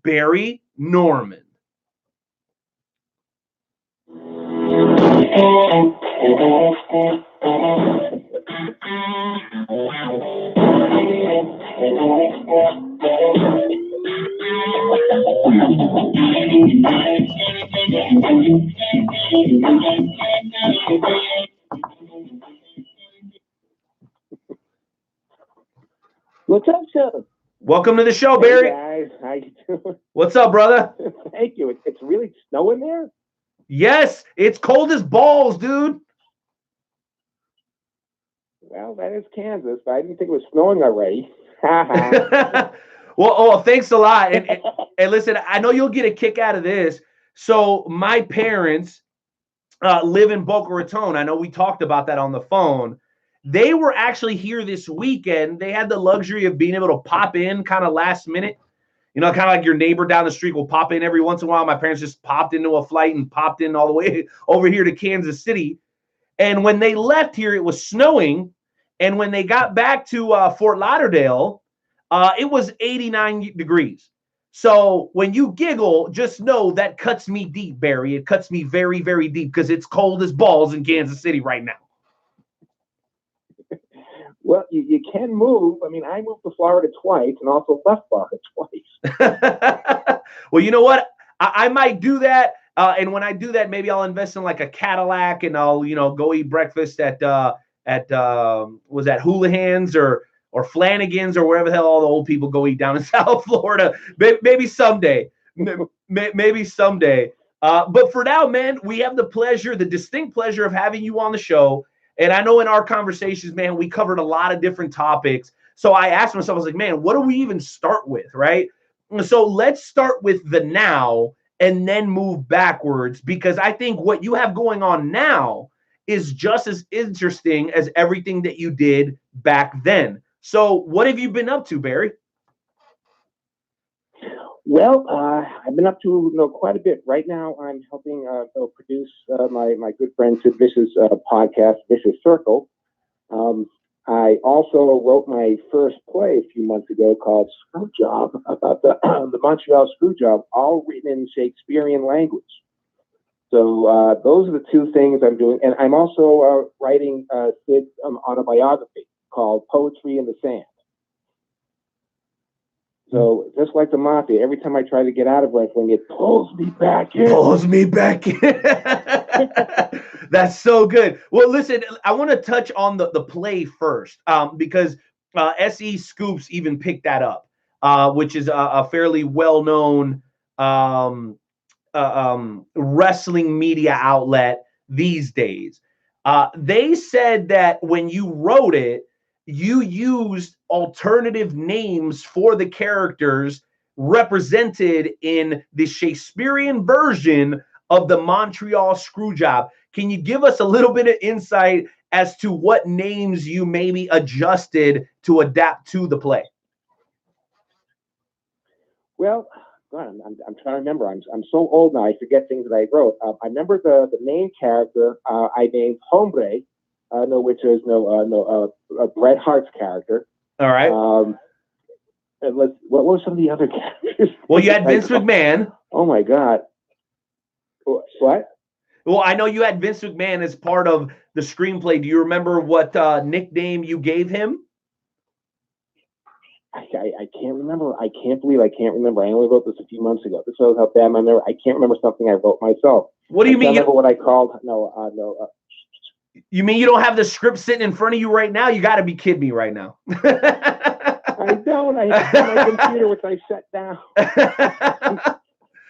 Barry Norman. What's up, sir? Welcome to the show, Barry. Hey guys, how you doing? What's up, brother? Thank you. It's really snowing there? Yes, it's cold as balls, dude. Well, that is Kansas, but I didn't think it was snowing already. Well, thanks a lot. And listen, I know you'll get a kick out of this. So my parents live in Boca Raton. I know we talked about that on the phone. They were actually here this weekend. They had the luxury of being able to pop in kind of last minute. You know, kind of like your neighbor down the street will pop in every once in a while. My parents just popped into a flight and popped in all the way over here to Kansas City. And when they left here, it was snowing. And when they got back to Fort Lauderdale, it was 89 degrees. So when you giggle, just know that cuts me deep, Barry. It cuts me very, very deep because it's cold as balls in Kansas City right now. Well, you can move. I mean, I moved to Florida twice and also left Florida twice. Well, you know what? I might do that. And when I do that, maybe I'll invest in like a Cadillac and I'll, you know, go eat breakfast at was that Houlihan's or or Flanagan's or wherever the hell all the old people go eat down in South Florida. Maybe someday. Maybe someday. But for now, man, we have the distinct pleasure of having you on the show. And I know in our conversations, man, we covered a lot of different topics. So I asked myself, I was like, man, what do we even start with, right? So let's start with the now and then move backwards, because I think what you have going on now is just as interesting as everything that you did back then. So what have you been up to, Barry? Well, I've been up to quite a bit. Right now, I'm helping produce my good friend Sid Vicious podcast, Vicious Circle. I also wrote my first play a few months ago called Screw Job, about the Montreal screw job, all written in Shakespearean language. So those are the two things I'm doing. And I'm also writing Sid's autobiography called Poetry in the Sand. So just like the mafia, every time I try to get out of wrestling, it pulls me back in. That's so good. Well, listen, I want to touch on the play first, because SE Scoops even picked that up, which is a fairly well-known wrestling media outlet these days. They said that when you wrote it, you used alternative names for the characters represented in the Shakespearean version of the Montreal Screwjob. Can you give us a little bit of insight as to what names you maybe adjusted to adapt to the play? Well, God, I'm trying to remember. I'm so old now, I forget things that I wrote. I remember the main character I named Hombre, which is Bret Hart's character. All right. And what were some of the other characters? Well, you had Vince McMahon. Oh my God. What? Well, I know you had Vince McMahon as part of the screenplay. Do you remember what nickname you gave him? I can't remember. I can't believe I can't remember. I only wrote this a few months ago. This shows how bad my memory. I can't remember something I wrote myself. What do you mean? I can't remember what I called. You mean you don't have the script sitting in front of you right now? You got to be kidding me right now. I don't. I have my computer, which I shut down.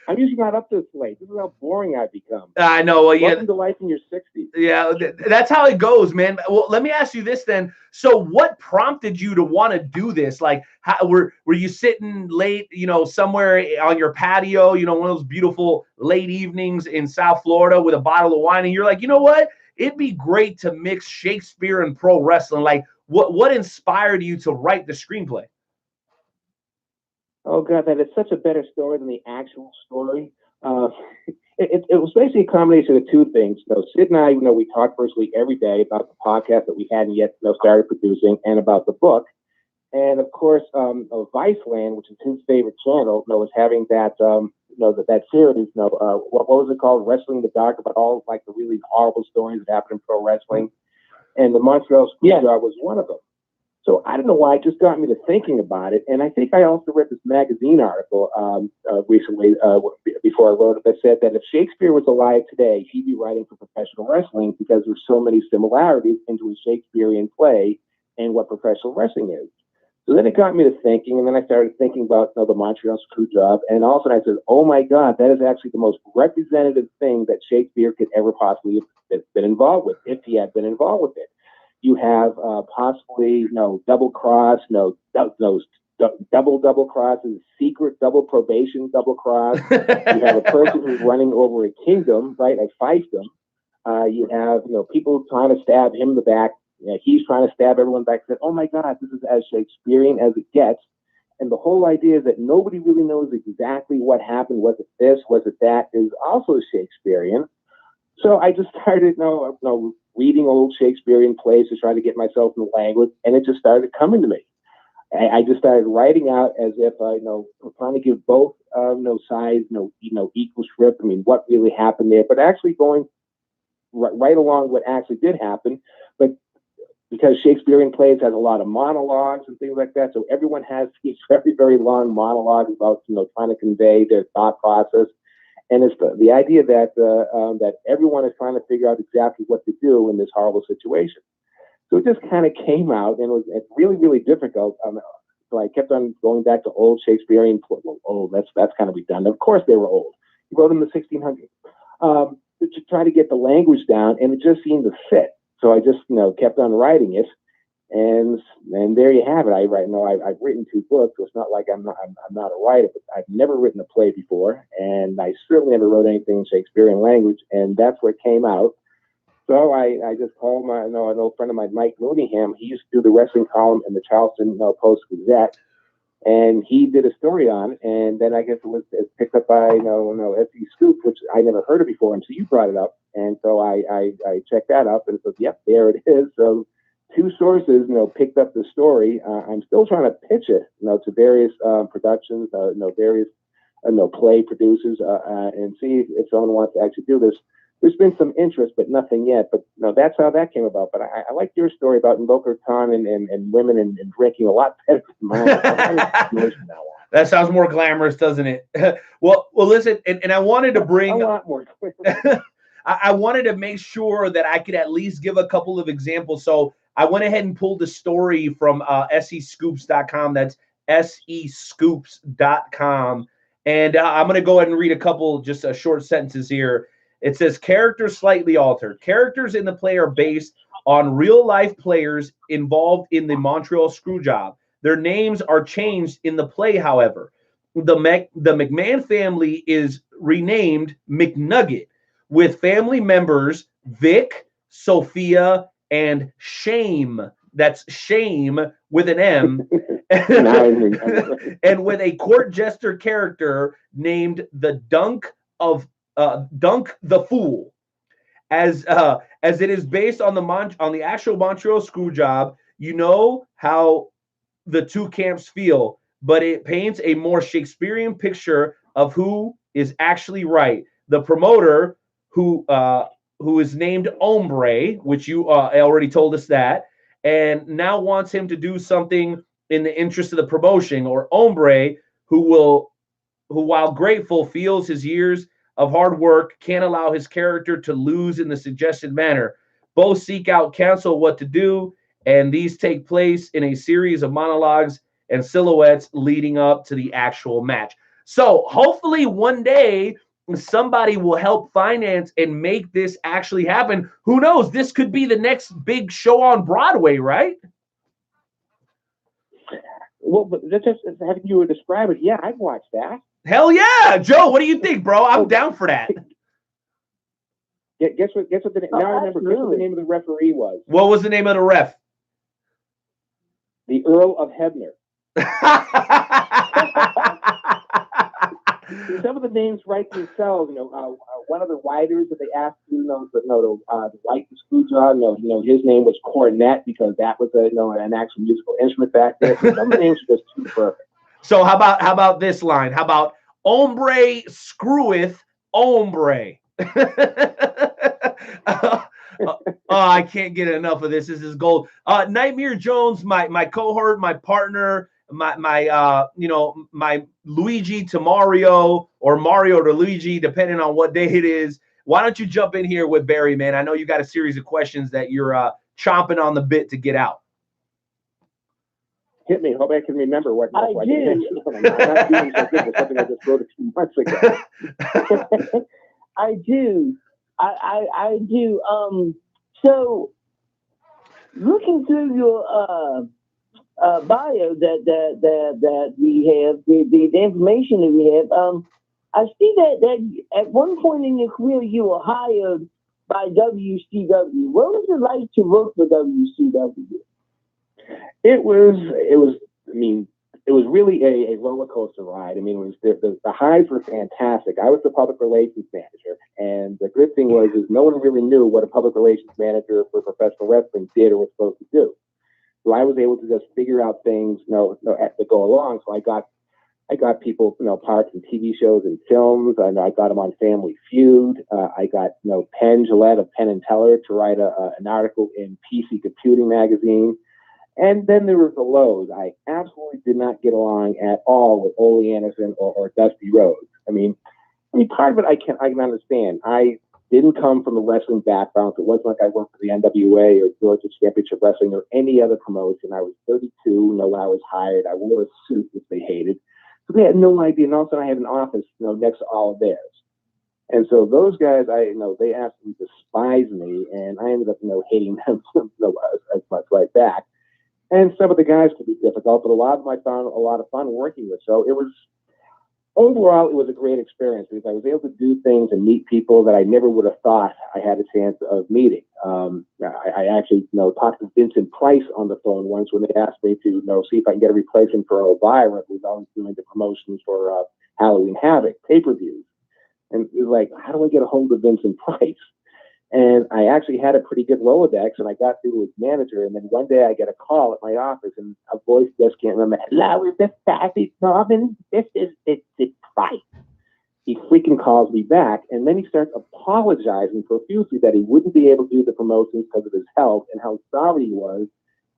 I'm usually not up this late. This is how boring I've become. I know. Well, yeah. Welcome to life in your 60s. Yeah, that's how it goes, man. Well, let me ask you this then. So what prompted you to want to do this? Like, how, were you sitting late, somewhere on your patio, one of those beautiful late evenings in South Florida with a bottle of wine, and you're like, you know what? It'd be great to mix Shakespeare and pro wrestling. Like, what inspired you to write the screenplay? Oh God, that is such a better story than the actual story. It was basically a combination of two things. Sid and I, we talked virtually every day about the podcast that we hadn't yet started producing, and about the book. And of course, Viceland, which is his favorite channel, was having that that series. What was it called? Wrestling in the Dark, about all like the really horrible stories that happened in pro wrestling. And the Montreal Screwjob was one of them. So I don't know why, it just got me to thinking about it. And I think I also read this magazine article recently before I wrote it that said that if Shakespeare was alive today, he'd be writing for professional wrestling because there's so many similarities into a Shakespearean play and what professional wrestling is. So then it got me to thinking, and then I started thinking about the Montreal Screwjob, and all of a sudden I said, oh my God, that is actually the most representative thing that Shakespeare could ever possibly have been involved with, if he had been involved with it. You have possibly double cross, double crosses, secret double probation double cross. You have a person who's running over a kingdom, right? A fiefdom. You have people trying to stab him in the back. He's trying to stab everyone back. Said, oh my God, this is as Shakespearean as it gets. And the whole idea is that nobody really knows exactly what happened. Was it this? Was it that? Is also Shakespearean. So I just started, reading old Shakespearean plays to try to get myself in the language, and it just started coming to me. I just started writing out as if trying to give both sides equal script. I mean, what really happened there, but actually going right along what actually did happen. But because Shakespearean plays has a lot of monologues and things like that, so everyone has these very, very long monologues about trying to convey their thought process. And it's the idea that that everyone is trying to figure out exactly what to do in this horrible situation. So it just kind of came out, and it's really, really difficult. So I kept on going back to old Shakespearean. Oh, that's kind of redundant. Of course, they were old. He wrote them in the 1600s to try to get the language down, and it just seemed to fit. So I just kept on writing it, and there you have it. I've written 2 books. So it's not like I'm not a writer, but I've never written a play before, and I certainly never wrote anything in Shakespearean language, and that's what came out. So I just called an old friend of mine, Mike Mooneyham. He used to do the wrestling column in the Charleston Post-Gazette, and he did a story on it. And then I guess it was picked up by S.E. Scoop, which I never heard of before until you brought it up. And so I checked that up, and it says, yep, there it is. So 2 sources picked up the story. I'm still trying to pitch it to various productions, various play producers, and see if someone wants to actually do this. There's been some interest, but nothing yet. But that's how that came about. But I like your story about Boca Raton and women and drinking a lot better than mine. That sounds more glamorous, doesn't it? well, listen, and I wanted to bring a lot more. I wanted to make sure that I could at least give a couple of examples. So I went ahead and pulled the story from SEScoops.com. That's SEScoops.com. And I'm going to go ahead and read a couple just short sentences here. It says, characters slightly altered. Characters in the play are based on real-life players involved in the Montreal Screwjob. Their names are changed in the play, however. The McMahon family is renamed McNugget, with family members Vic, Sophia, and Shame. That's Shame with an M. And with a court jester character named the Dunk the Fool, as it is based on the actual Montreal Screwjob. You know how the 2 camps feel, but it paints a more Shakespearean picture of who is actually right. The promoter, who is named Hombre, which you already told us that, and now wants him to do something in the interest of the promotion, or Hombre, who while grateful feels his years of hard work can't allow his character to lose in the suggested manner. Both seek out counsel what to do, and these take place in a series of monologues and silhouettes leading up to the actual match. So hopefully one day somebody will help finance and make this actually happen. Who knows? This could be the next big show on Broadway, right? Well, but just having you describe it, yeah, I'd watch that. Hell yeah, Joe! What do you think, bro? I'm down for that. Guess what? Now I remember. Guess what the name of the referee was? What was the name of the ref? The Earl of Hebner. Some of the names write themselves. One of the writers that they asked to write the Screwjob. His name was Cornet because that was an actual musical instrument back there. So some of the names are just too perfect. So how about this line? How about Hombre screweth Hombre? I can't get enough of this. This is gold. Nightmare Jones, my cohort, my partner, my Luigi to Mario, or Mario to Luigi, depending on what day it is. Why don't you jump in here with Barry, man? I know you got a series of questions that you're chomping on the bit to get out. Hit me. Hope I can remember what I did. I'm not doing so good with something I just wrote a few months ago. I do. I do. So looking through your bio that we have, the information that we have, I see that at one point in your career you were hired by WCW. What was it like to work for WCW? It was really a roller coaster ride. I mean, the highs were fantastic. I was the public relations manager, and the good thing was no one really knew what a public relations manager for professional wrestling did or was supposed to do. So I was able to just figure out things, to go along. So I got people, parts in TV shows and films. I got them on Family Feud. I got, Penn Jillette of Penn and Teller to write an article in PC Computing magazine. And then there was the lows. I absolutely did not get along at all with Ole Anderson or Dusty Rhodes. I mean, part of it I can understand. I didn't come from a wrestling background. It wasn't like I worked for the NWA or Georgia Championship Wrestling or any other promotion. I was 32, when I was hired. I wore a suit, which they hated. So they had no idea. And all of a sudden I had an office, next to all of theirs. And so those guys, they absolutely despised me, and I ended up, hating them as much right back. And some of the guys could be difficult, but a lot of them I found a lot of fun working with. So overall, it was a great experience because I was able to do things and meet people that I never would have thought I had a chance of meeting. I actually, talked to Vincent Price on the phone once when they asked me to, see if I can get a replacement for Elvira, who's always doing the promotions for Halloween Havoc pay-per-views. And it was like, how do I get a hold of Vincent Price? And I actually had a pretty good Rolodex, and I got through to his manager. And then one day I get a call at my office, and a voice just can't remember. Hello, is this Kathy Norman? This is Price. He freaking calls me back, and then he starts apologizing profusely that he wouldn't be able to do the promotions because of his health and how sorry he was.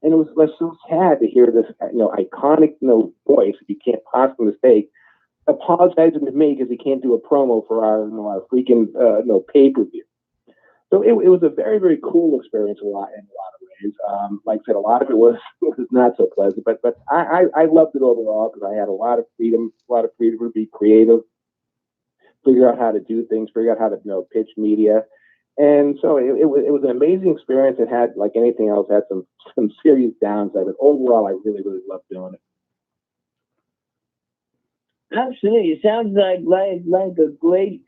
And it was so sad to hear this, iconic, voice that you can't possibly mistake, apologizing to me because he can't do a promo for our freaking pay-per-view. So it was a very, very cool experience in a lot of ways. Like I said, a lot of it was not so pleasant, but I loved it overall because I had a lot of freedom to be creative, figure out how to do things, figure out how to pitch media. And so it was an amazing experience. It had, like anything else, had some serious downsides, but overall I really, really loved doing it. Absolutely. It sounds like a great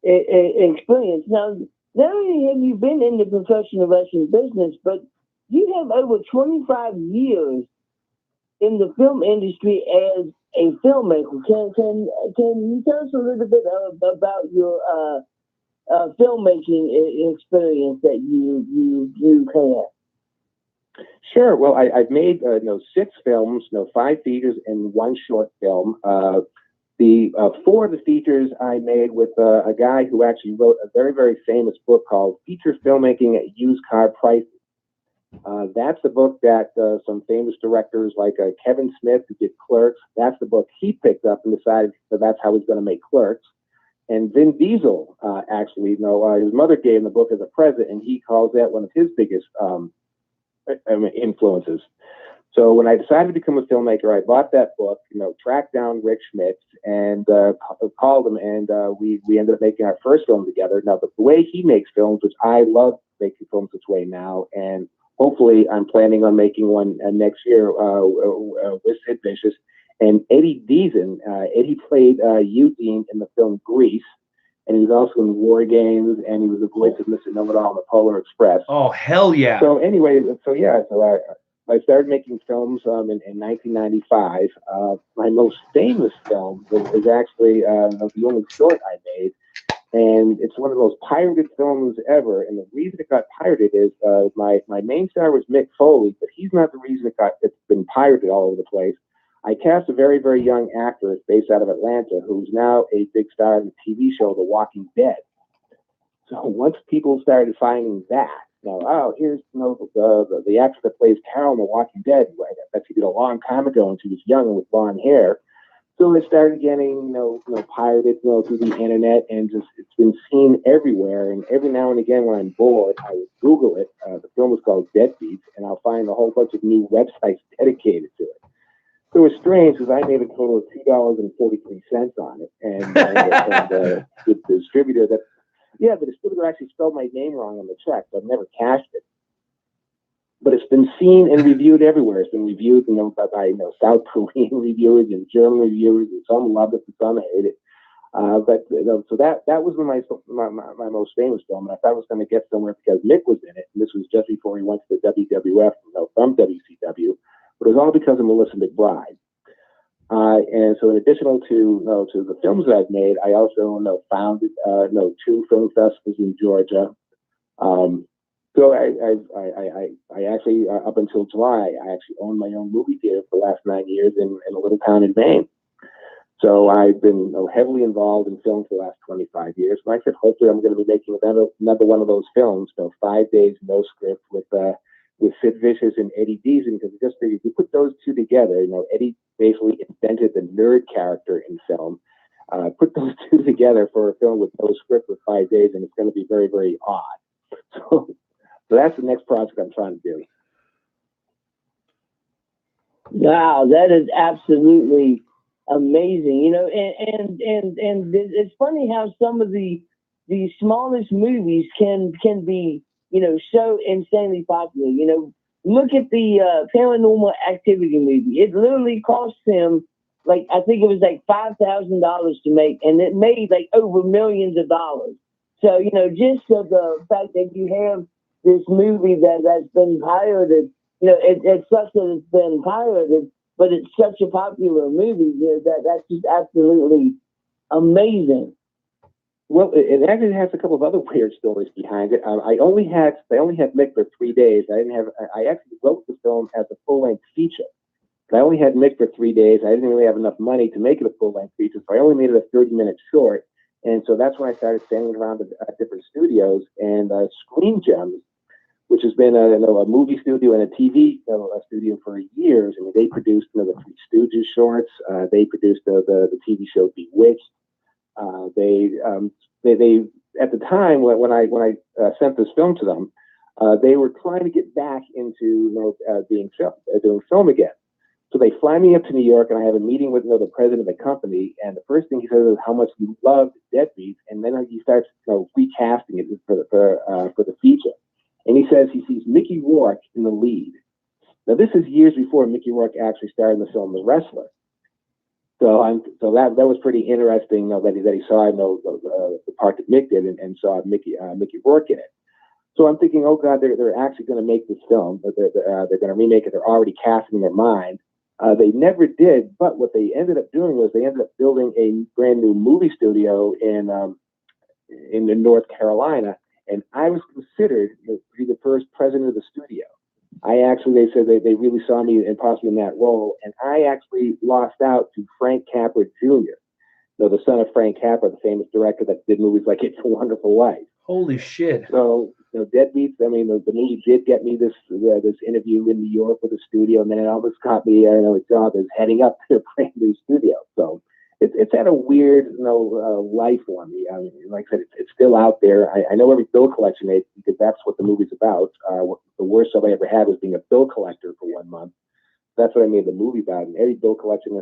experience. Now, not only have you been in the professional wrestling business, but you have over 25 years in the film industry as a filmmaker. Can you tell us a little bit about your filmmaking experience that you had? Sure. Well, I've made 6 films, 5 features and 1 short film. The 4 of the features I made with a guy who actually wrote a very, very famous book called Feature Filmmaking at Used Car Prices. That's the book that some famous directors like Kevin Smith, who did Clerks, that's the book he picked up and decided that that's how he's going to make Clerks. And Vin Diesel, actually, his mother gave him the book as a present, and he calls that one of his biggest influences. So when I decided to become a filmmaker, I bought that book, tracked down Rick Schmitz and called him, and we ended up making our first film together. Now, the way he makes films, which I love making films this way now, and hopefully I'm planning on making one next year with Sid Vicious and Eddie Deason. Eddie played Eugene in the film Grease, and he was also in War Games, and he was the voice of Mr. Know-It-All in the Polar Express. Oh, hell yeah. So anyway, I started making films in 1995. My most famous film is actually the only short I made, and it's one of the most pirated films ever. And the reason it got pirated is my main star was Mick Foley, but he's not the reason it's been pirated all over the place. I cast a very, very young actress based out of Atlanta who's now a big star in the TV show The Walking Dead. So once people started finding that, here's the actor that plays Carol in The Walking Dead, that she did a long time ago, and she was young and with blonde hair. So it started getting pirated through the internet, and it's been seen everywhere. And every now and again, when I'm bored, I would Google it. The film was called Deadbeats, and I'll find a whole bunch of new websites dedicated to it. So it was strange because I made a total of $2.43 on it, and the distributor the distributor actually spelled my name wrong on the check, so I've never cashed it. But it's been seen and reviewed everywhere. It's been reviewed, by South Korean reviewers and German reviewers, and some loved it and some hate it. So that was my most famous film, and I thought I was going to get somewhere because Mick was in it, and this was just before he went to the WWF, from WCW. But it was all because of Melissa McBride. And so in addition to the films that I've made, I also founded 2 film festivals in Georgia. So I actually, up until July, I actually owned my own movie theater for the last 9 years in a little town in Maine. So I've been heavily involved in film for the last 25 years. And I said, hopefully I'm going to be making another one of those films, 5 days, no script, with Sid Vicious and Eddie Deason, because just if you put those two together, Eddie basically invented the nerd character in film. put those two together for a film with no script for 5 days, and it's going to be very, very odd. So that's the next project I'm trying to do. Wow, that is absolutely amazing. You know, and it's funny how some of the smallest movies can be, you know, so insanely popular. You know, look at the Paranormal Activity movie. It literally cost them, like, I think it was like $5,000 to make, and it made like over millions of dollars. So, you know, just the fact that you have this movie that's been pirated, you know, it sucks that it's been pirated, but it's such a popular movie, you know, that's just absolutely amazing. Well, it actually has a couple of other weird stories behind it. I only had Mick for 3 days. I actually wrote the film as a full-length feature. I only had Mick for 3 days. I didn't really have enough money to make it a full-length feature, so I only made it a 30-minute short. And so that's when I started standing around at different studios, and Screen Gems, which has been a movie studio and a TV studio for years. I mean, they produced the Three Stooges shorts. They produced the TV show Bewitched. They at the time when I sent this film to them, they were trying to get back into doing film again. So they fly me up to New York, and I have a meeting with the president of the company. And the first thing he says is how much he loved Deadbeats, and then he starts recasting it for the feature. And he says he sees Mickey Rourke in the lead. Now this is years before Mickey Rourke actually starred in the film The Wrestler. So that was pretty interesting that he saw the part that Mick did and saw Mickey Rourke in it. So I'm thinking, oh God, they're actually going to make this film. They're going to remake it. They're already casting in their mind. They never did, but what they ended up doing was they ended up building a brand new movie studio in North Carolina, and I was considered to be the first president of the studio. They said they really saw me and possibly in that role, and I actually lost out to Frank Capra Jr., the son of Frank Capra, the famous director that did movies like It's a Wonderful Life. Holy shit! So Deadbeats. I mean, the movie did get me this interview in New York with the studio, and then it almost got me a job as heading up to a brand new studio. So it's had a weird life for me. I mean, like I said, it's still out there. I know every bill collection agency because that's what the movie's about. The worst job I ever had was being a bill collector for 1 month. That's what I made the movie about. And every bill collection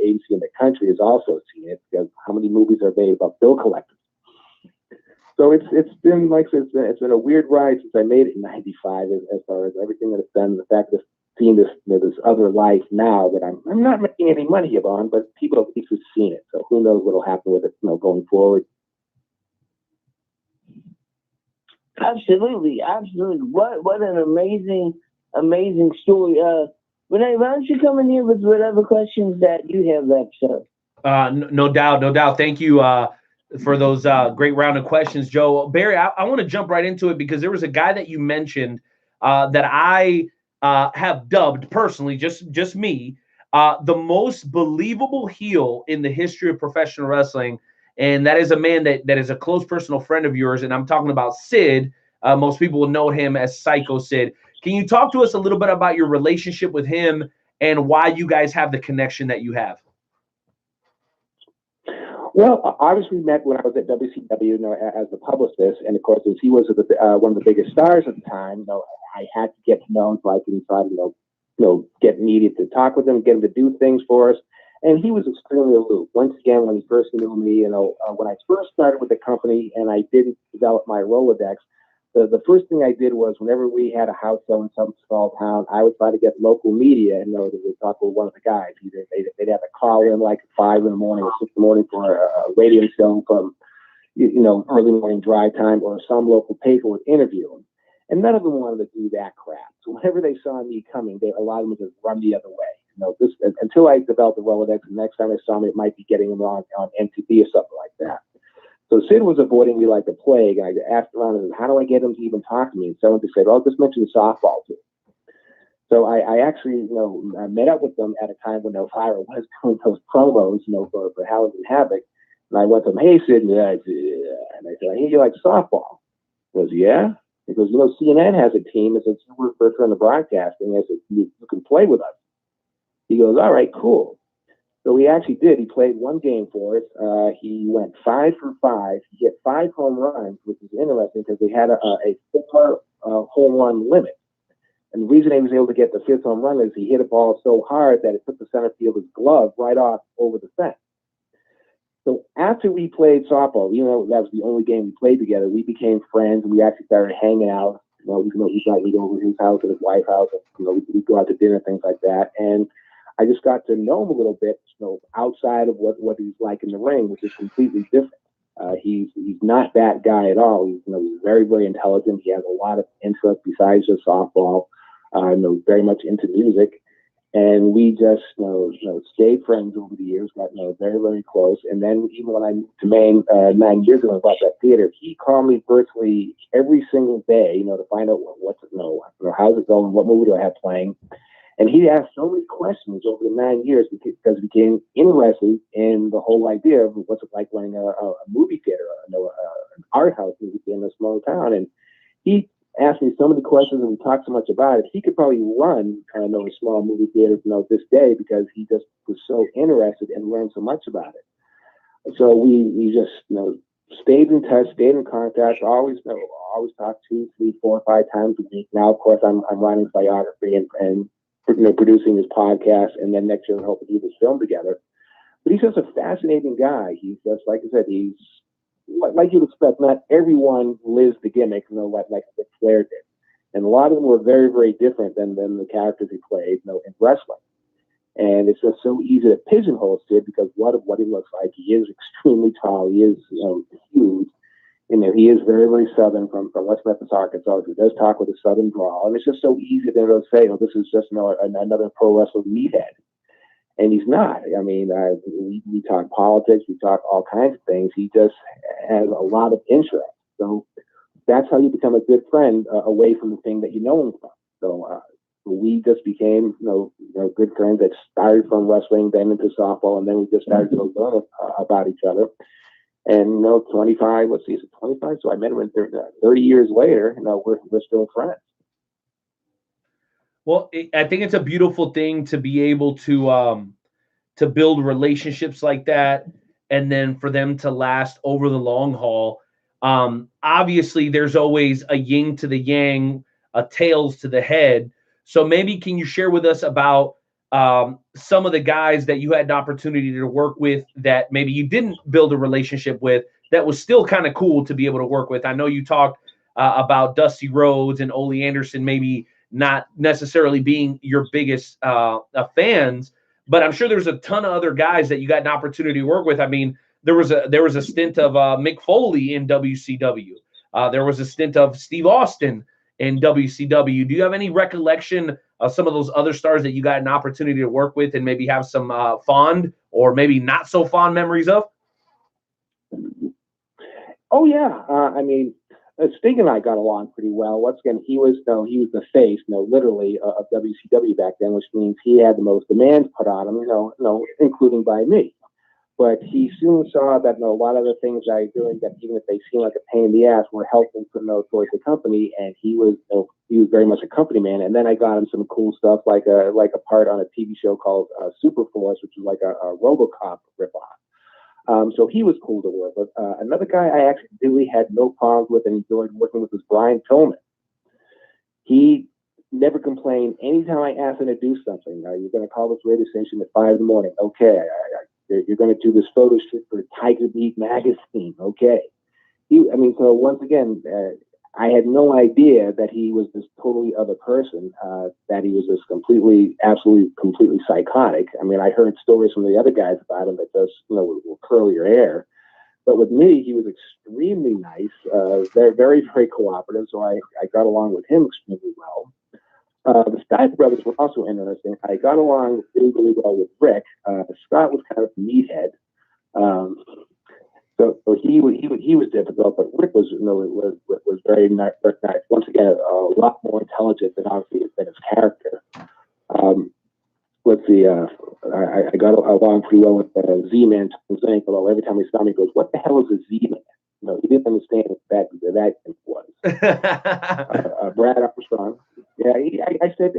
agency in the country has also seen it because how many movies are made about bill collectors? So it's been like I said, it's been a weird ride since I made it in '95 as far as everything that it's done. The fact that seeing this this other life now that I'm not making any money upon, but people at least have seen it. So who knows what'll happen with it going forward. Absolutely. What an amazing story. Renee, why don't you come in here with whatever questions that you have left, sir? No doubt. Thank you for those great round of questions, Joe. Barry, I want to jump right into it because there was a guy that you mentioned that I have dubbed personally, just me, the most believable heel in the history of professional wrestling. And that is a man that is a close personal friend of yours. And I'm talking about Sid. Most people will know him as Psycho Sid. Can you talk to us a little bit about your relationship with him and why you guys have the connection that you have? Well, obviously we met when I was at WCW, as the publicist, and of course, as he was one of the biggest stars at the time, I had to get to know him so I could try to, get media to talk with him, get him to do things for us. And he was extremely aloof. Once again, when he first knew me, when I first started with the company and I didn't develop my Rolodex, the first thing I did was whenever we had a house show in some small town, I would try to get local media and to talk with one of the guys. Either they'd have to call in like 5 in the morning or 6 in the morning for a radio show from, early morning drive time, or some local paper would interview him. And none of them wanted to do that crap. So whenever they saw me coming, a lot of them would just run the other way. Until I developed the Rolodex, the next time I saw me, it might be getting him on MTV or something like that. So Sid was avoiding me like the plague, and I asked around, how do I get him to even talk to me? And someone just said, just mention softball too. So I actually, I met up with them at a time when Fire was doing those promos, for Halloween Havoc. And I went to him, hey, Sid, and I said, I hear you like softball. He goes, yeah. He goes, CNN has a team. He says, you work for the broadcasting. I said, you can play with us. He goes, all right, cool. So he actually did. He played one game for us. He went 5 for 5. He hit 5 home runs, which is interesting because they had a 4 home run limit. And the reason he was able to get the 5th home run is he hit a ball so hard that it took the center fielder's glove right off over the fence. So after we played softball, even though that was the only game we played together, we became friends and we actually started hanging out. You know, we thought we'd go over to his house and his wife's house, and we'd go out to dinner, things like that. And I just got to know him a little bit, outside of what he's like in the ring, which is completely different. He's not that guy at all. He's very, very intelligent. He has a lot of interest besides just softball. Very much into music, and we just stayed friends over the years. Got very, very close. And then even when I moved to Maine 9 years ago and bought that theater, he called me virtually every single day, to find out how's it going, what movie do I have playing. And he asked so many questions over the 9 years because he became interested in the whole idea of what's it like running a movie theater, an art house movie theater in a small town. And he asked me so many questions and we talked so much about it. He could probably run a small movie theater this day because he just was so interested and learned so much about it. So we just stayed in touch, stayed in contact, always talk 2, 3, 4, 5 times a week. Now, of course, I'm writing his biography and producing his podcast, and then next year we're hoping to do this film together. But he's just a fascinating guy. He's just, like I said, he's like you'd expect. Not everyone lives the gimmick, like Ric Flair did, and a lot of them were very, very different than the characters he played, in wrestling. And it's just so easy to pigeonhole Sid because what he looks like. He is extremely tall. He is huge. He is very, very Southern from West Memphis, Arkansas. He does talk with a Southern drawl. And it's just so easy to say, this is just another pro wrestler meathead. And he's not. I mean, we talk politics. We talk all kinds of things. He just has a lot of interest. So that's how you become a good friend away from the thing that you know him from. So we just became, good friends that started from wrestling, then into softball, and then we just started to learn about each other. And 25, is it 25? So I met him 30 years later, we're still friends. Well, I think it's a beautiful thing to be able to build relationships like that, and then for them to last over the long haul. Obviously, there's always a yin to the yang, a tails to the head. So maybe can you share with us about some of the guys that you had an opportunity to work with that maybe you didn't build a relationship with that was still kind of cool to be able to work with? I know you talked about Dusty Rhodes and Ole Anderson maybe not necessarily being your biggest fans, but I'm sure there's a ton of other guys that you got an opportunity to work with. I mean, there was a stint of Mick Foley in WCW. There was a stint of Steve Austin in WCW. Do you have any recollection of some of those other stars that you got an opportunity to work with and maybe have some fond or maybe not so fond memories of? Oh yeah, I mean, Sting and I got along pretty well. Once again, he was the face, literally of WCW back then, which means he had the most demands put on him, including by me. But he soon saw that a lot of the things I was doing, that even if they seemed like a pain in the ass, were helpful towards the company, and he was very much a company man. And then I got him some cool stuff like a part on a TV show called Super Force, which is like a RoboCop ripoff. So he was cool to work with. Another guy I actually really had no problems with and enjoyed working with was Brian Pillman. He never complained. Anytime I asked him to do something, you're going to call this radio station at 5 a.m. Okay, you're going to do this photo shoot for Tiger Beat magazine. Okay. So once again, I had no idea that he was this totally other person, that he was this completely psychotic. I mean, I heard stories from the other guys about him that just, will curl your hair. But with me, he was extremely nice, very, very, very cooperative. So I got along with him extremely well. The Scott brothers were also interesting. I got along really, really well with Rick. Scott was kind of a meathead. So he was difficult, but Rick was very nice. Once again, a lot more intelligent than his character. Let's see. I got along pretty well with Z-Man, although every time he saw me, he goes, "What the hell is a Z-Man?" He didn't understand what that was. Brad Armstrong. Yeah, I said,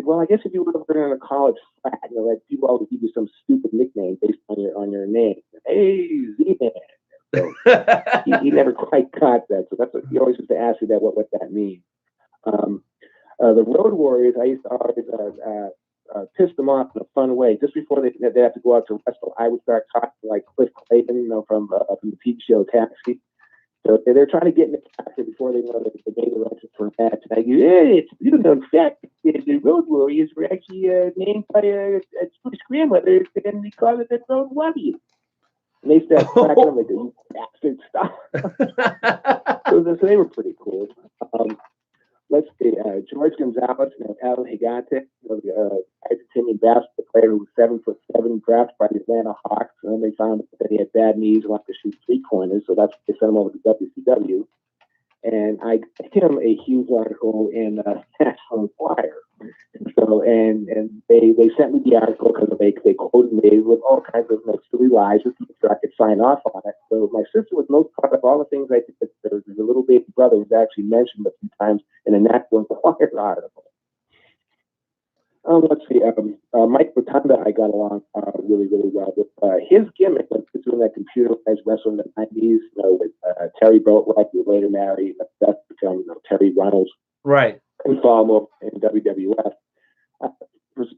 well, I guess if you would have been in a college frat, that people always give you some stupid nickname based on your name. Hey, Z-Man. So he never quite caught that. So that's what he always used to ask you that what that means. The Road Warriors, I used to always piss them off in a fun way. Just before they have to go out to wrestle, I would start talking like Cliff Clavin, from the TV show Taxi. So they're trying to get in the character before they know that they made the entrance for a match. And I go, in fact, the Road Warriors were actually named by a Jewish grandmother, and they call it the Road Warriors. And they start cracking up like, you bastard, stop. So they were pretty cool. Let's see, George Gonzalez and Al Higante, the Argentinian basketball player who was 7'7", drafted by the Atlanta Hawks, and then they found that he had bad knees and wanted to shoot three-pointers, so that's they sent him over to WCW. And I got him a huge article in National Enquirer. So, and they sent me the article because they quoted me with all kinds of silly lies just to make sure I could sign off on it. So my sister was most proud of all the things I did. There's a little baby brother was actually mentioned a few times in a National Enquirer article. Let's see. Mike Rotunda, I got along really, really well with. His gimmick was doing that computerized wrestling in the 90s, with Terry Boatwright, who later married, that's become Terry Runnels. Right. And follow in WWF.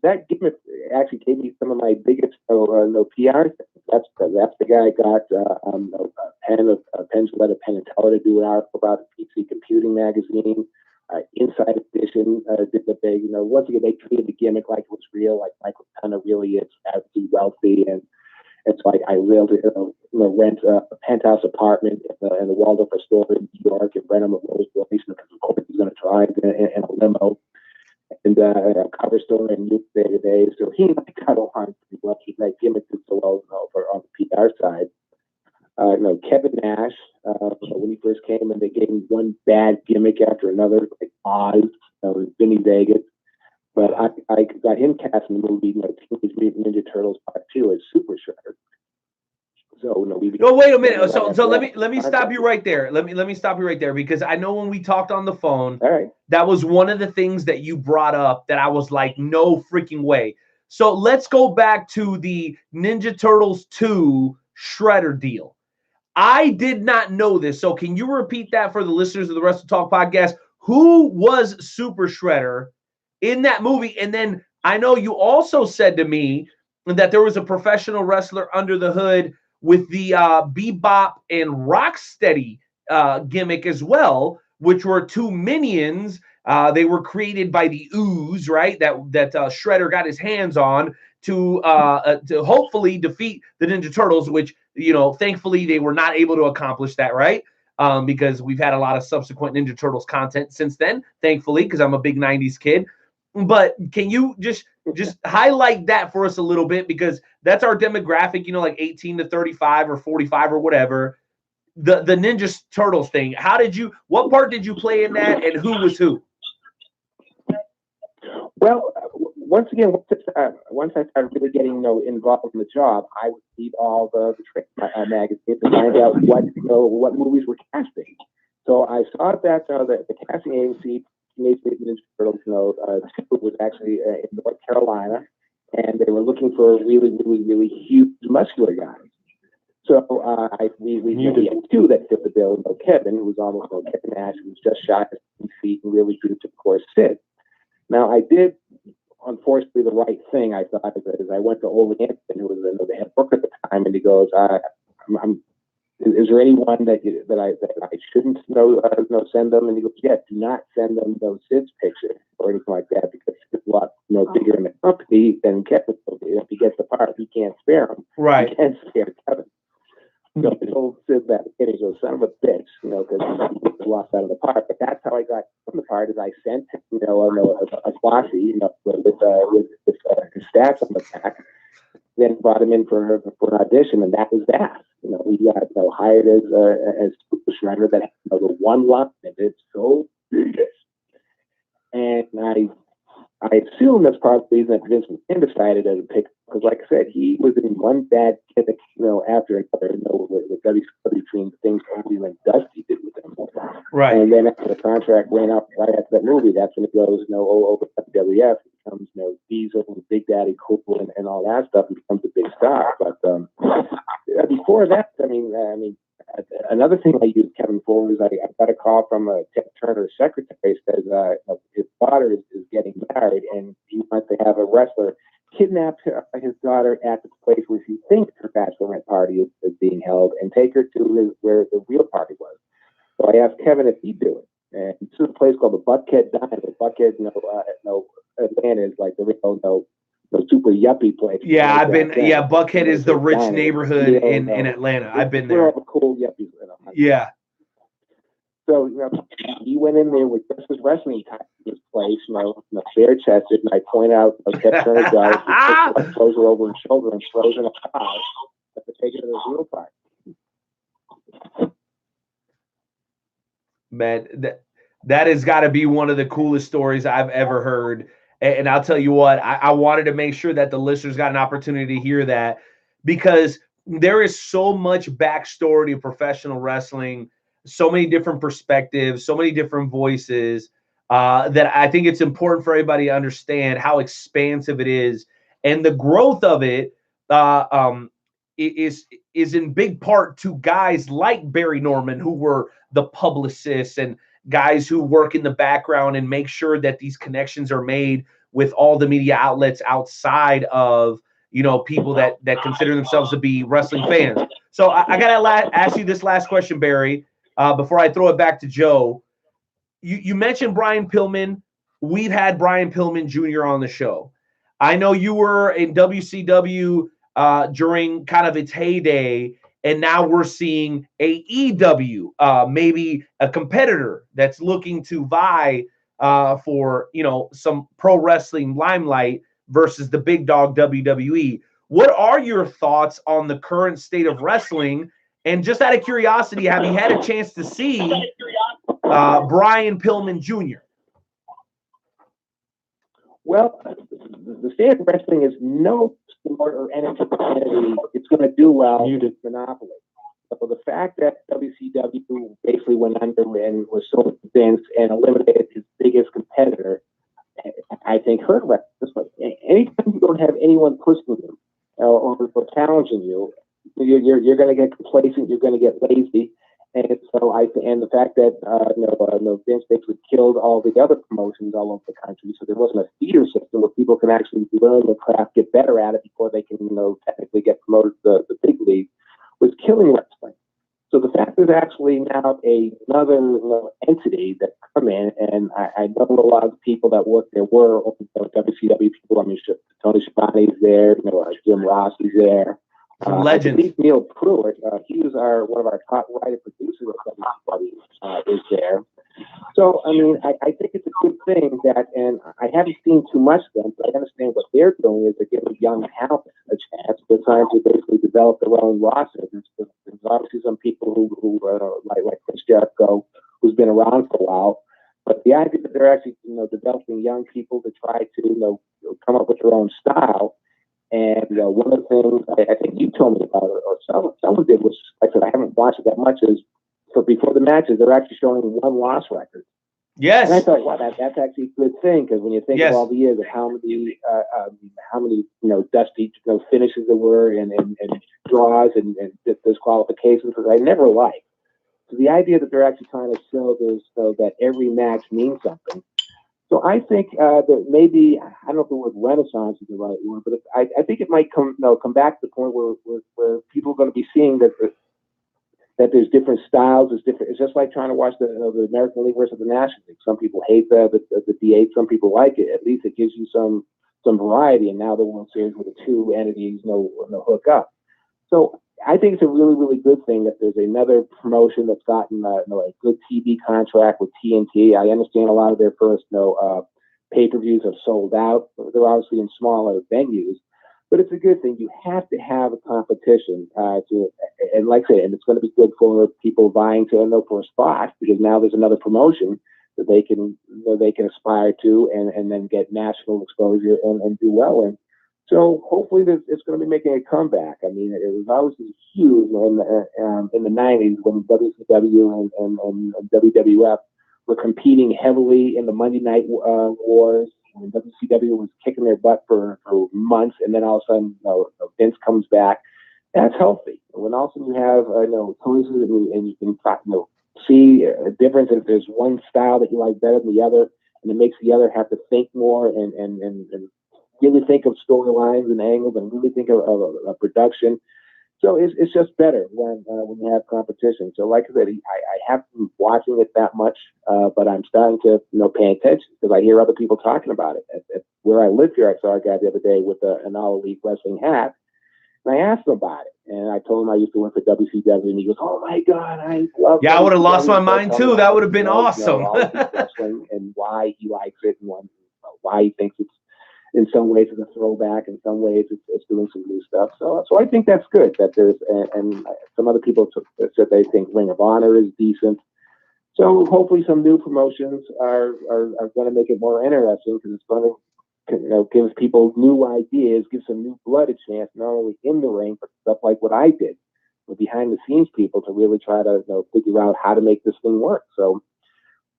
That gimmick actually gave me some of my biggest PR. That's the guy I got Penn and Teller to do an article about the PC Computing magazine. Inside Edition did the big, once again, they treated the gimmick like it was real, like Michael Pena really is absolutely wealthy. And it's like I was able to rent a penthouse apartment in the Waldorf Astoria in New York and rent him a Rolls Royce because of course he's going to drive in a limo. And a cover story in Newsday Today. So he and I got along pretty well. He gimmicked it so well on the PR side. Kevin Nash, when he first came, and they gave him one bad gimmick after another, like Oz, Vinny Vegas. But I got him cast in the movie, Teenage Mutant Ninja Turtles Part 2 as Super Shredder. So wait a minute. So let me stop you right there. Let me stop you right there because I know when we talked on the phone, that was one of the things that you brought up that I was like, no freaking way. So let's go back to the Ninja Turtles 2 Shredder deal. I did not know this. So can you repeat that for the listeners of the Wrestle Talk podcast? Who was Super Shredder in that movie? And then I know you also said to me that there was a professional wrestler under the hood with the Bebop and Rocksteady gimmick as well, which were two minions. They were created by the Ooze, right? That Shredder got his hands on to hopefully defeat the Ninja Turtles, which thankfully they were not able to accomplish that, right? Because we've had a lot of subsequent Ninja Turtles content since then, thankfully, because I'm a big 90s kid. But can you just highlight that for us a little bit, because that's our demographic, like 18 to 35 or 45 or whatever. The Ninja Turtles thing. What part did you play in that, and who was who? Well, once again, once I started really getting involved in the job, I would read all the trade magazines to find out what movies were casting. So I saw that the casting agency Teenage Mutant Ninja Turtles was actually in North Carolina, and they were looking for a really, really, really huge muscular guy. So we had two that fit the bill. Kevin, who was almost Kevin Nash, who was just shot at 10 feet and really huge, of course, Sid. Now I did, unfortunately, the right thing. I thought is I went to Ole Anthony, who was the head booker at the time, and he goes, "Is there anyone that I shouldn't send them?" And he goes, "Yeah, do not send them those Sid's pictures or anything like that, because Sid's a lot bigger in the company than Kevin. If he gets the part, he can't spare him. Right? He can't spare Kevin." He told Sid that he goes, "Son of a bitch," because he lost out of the part. But that's how I got from the part. Is I sent him, a glossy, with his stats on the back. Then brought him in for an audition, and that was that. We got hired as Super Shredder that had the one line, and it's so big. And I assume that's part of the reason that Vince McMahon decided to pick, because like I said, he was in one bad gimmick, after another, with WCW between the things Oldie and Dusty did with them. Right. And then after the contract ran out right after that movie, that's when it goes, over WWF, it becomes, Diesel and Big Daddy Cool and all that stuff, and becomes a big star. But before that, I mean, another thing I used Kevin for was I got a call from Ted Turner's secretary, says his daughter is getting married, and he wants to have a wrestler kidnap his daughter at the place where she thinks her bachelorette party is being held, and take her to where the real party was. So I asked Kevin if he'd do it. And this is a place called the Buckhead Diner. Buckhead, Atlanta is like the real, super yuppie place. Yeah, like I've been. that. Yeah, Buckhead is the rich Diner. neighborhood in Atlanta. I've been there. All the cool yuppies. Yeah. So he went in there with just his wrestling type in his place, bare chested, and I point out, Ted Turner does, throws her over her shoulder and throws in a car to take her to the real party. Man, that has got to be one of the coolest stories I've ever heard. And I'll tell you what, I wanted to make sure that the listeners got an opportunity to hear that, because there is so much backstory to professional wrestling, so many different perspectives, so many different voices, that I think it's important for everybody to understand how expansive it is. And the growth of it is in big part to guys like Barry Norman, who were the publicists, and guys who work in the background and make sure that these connections are made with all the media outlets outside of, people that consider themselves to be wrestling fans. So I gotta ask you this last question, Barry, before I throw it back to Joe. You mentioned Brian Pillman. We've had Brian Pillman Jr. on the show. I know you were in WCW during kind of its heyday, and now we're seeing AEW, maybe a competitor that's looking to vie for, some pro wrestling limelight versus the big dog WWE. What are your thoughts on the current state of wrestling? And just out of curiosity, have you had a chance to see Brian Pillman Jr.? Well, the state of wrestling is no sport or entity it's going to do well with monopoly. So the fact that WCW basically went under and was so convinced and eliminated his biggest competitor, I think hurt wrestling. Anytime you don't have anyone pushing you or challenging you, you're going to get complacent. You're going to get lazy. And so and the fact that Vince basically killed all the other promotions all over the country, so there wasn't a feeder system where people can actually learn the craft, get better at it before they can technically get promoted to the big league, was killing wrestling. So the fact there's actually now another entity that come in, and I know a lot of the people that work there were WCW people. I mean, Tony Schiavone's there, Jim Ross is there. Legends. I believe Neil Pruitt, he was one of our top writer producers of WCW, is there. So, I mean, I think it's a good thing that, and I haven't seen too much of them, but I understand what they're doing is they're giving young talent a chance. They're trying to basically develop their own roster. There's obviously some people who like Chris Jericho, who's been around for a while. But the idea that they're actually, developing young people to try to, come up with their own style. And one of the things I think you told me about, or someone did, was, like I said, I haven't watched it that much, is before the matches, they're actually showing one loss record. Yes. And I thought, wow, that's actually a good thing, because when you think of all the years of how many dusty finishes there were and draws and disqualifications, because I never liked. So the idea that they're actually trying to show this so that every match means something. So I think that maybe, I don't know if the word renaissance is the right word, but I think it might come back to the point where people are going to be seeing that there's different styles. It's just like trying to watch the American League versus the National League. Some people hate the D8, some people like it. At least it gives you some variety. And now the World Series with the two entities no hook up. So I think it's a really, really good thing that there's another promotion that's gotten a good TV contract with TNT. I understand a lot of their first pay-per-views have sold out. They're obviously in smaller venues, but it's a good thing. You have to have a competition and like I say, and it's going to be good for people vying to for a spot, because now there's another promotion that they can aspire to and then get national exposure and do well in. So hopefully it's going to be making a comeback. I mean, it was obviously huge in the 90s when WCW and WWF were competing heavily in the Monday Night Wars. And WCW was kicking their butt for months, and then all of a sudden, Vince comes back. That's healthy. When also you have choices and you can see a difference if there's one style that you like better than the other, and it makes the other have to think more and really think of storylines and angles and really think of a production. So it's just better when you have competition. So like I said, I haven't been watching it that much, but I'm starting to pay attention because I hear other people talking about it. At where I live here, I saw a guy the other day with an All Elite Wrestling hat, and I asked him about it. And I told him I used to work for WCW, and he goes, "Oh my God, I love." Yeah, I would have lost my mind too. That would have been awesome. All wrestling and why he likes it and why he thinks it's. In some ways, it's a throwback. In some ways, it's doing some new stuff. So I think that's good. That there's and some other people said they think Ring of Honor is decent. So hopefully, some new promotions are going to make it more interesting because it's going to give people new ideas, give some new blood a chance, not only in the ring but stuff like what I did with behind the scenes people to really try to figure out how to make this thing work. So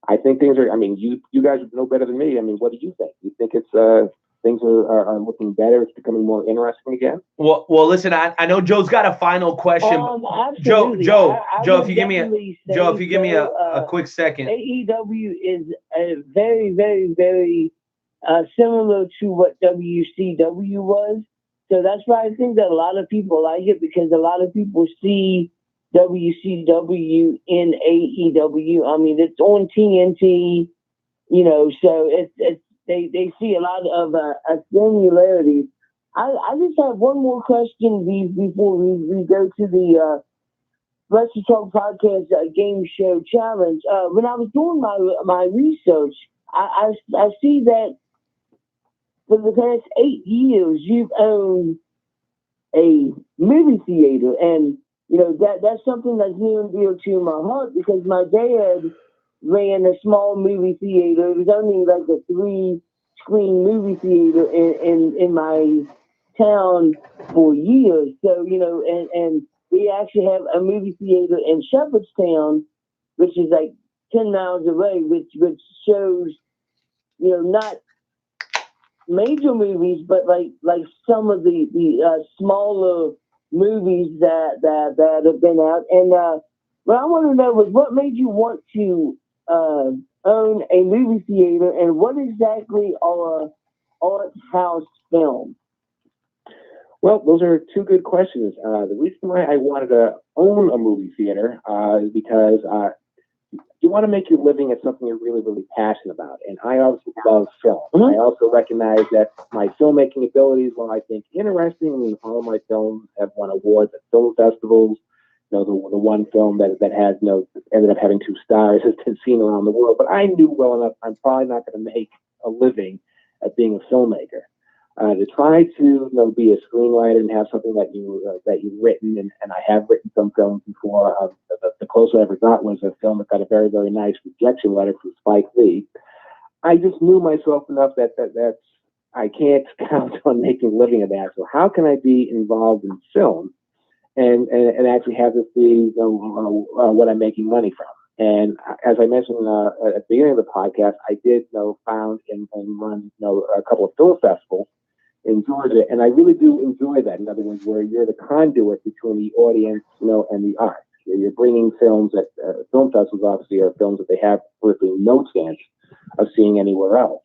I think things are. I mean, you guys know better than me. I mean, what do you think? Do you think it's things are looking better? It's becoming more interesting again. Well, listen. I know Joe's got a final question. Absolutely. Joe, I if would you give me a quick second. AEW is very, very, very similar to what WCW was. So that's why I think that a lot of people like it because a lot of people see WCW in AEW. I mean, it's on TNT, so it's they see a lot of similarities. I just have one more question before we go to the Wrestle Talk Podcast Game Show Challenge. When I was doing my research, I see that for the past 8 years you've owned a movie theater, and that's something that's near and dear to my heart because my dad ran a small movie theater. It was only like a 3-screen movie theater in my town for years. So, and we actually have a movie theater in Shepherdstown, which is like 10 miles away, which shows, not major movies, but like some of the smaller movies that have been out. And what I want to know was what made you want to own a movie theater, and what exactly are art house films? Well, those are two good questions. The reason why I wanted to own a movie theater is because you want to make your living at something you're really, really passionate about. And I obviously love film. I also recognize that my filmmaking abilities, while I think interesting, I mean, all of my films have won awards at film festivals. The one film that has ended up having 2 stars has been seen around the world. But I knew well enough I'm probably not going to make a living at being a filmmaker. To try to be a screenwriter and have something that you've written, and I have written some films before. The closest I ever got was a film that got a very, very nice rejection letter from Spike Lee. I just knew myself enough that I can't count on making a living at that. So how can I be involved in film and actually have this be what I'm making money from? And as I mentioned at the beginning of the podcast, I did found and run a couple of film festivals in Georgia, and I really do enjoy that. In other words, where you're the conduit between the audience, and the art. You're bringing films that film festivals obviously are films that they have virtually no chance of seeing anywhere else.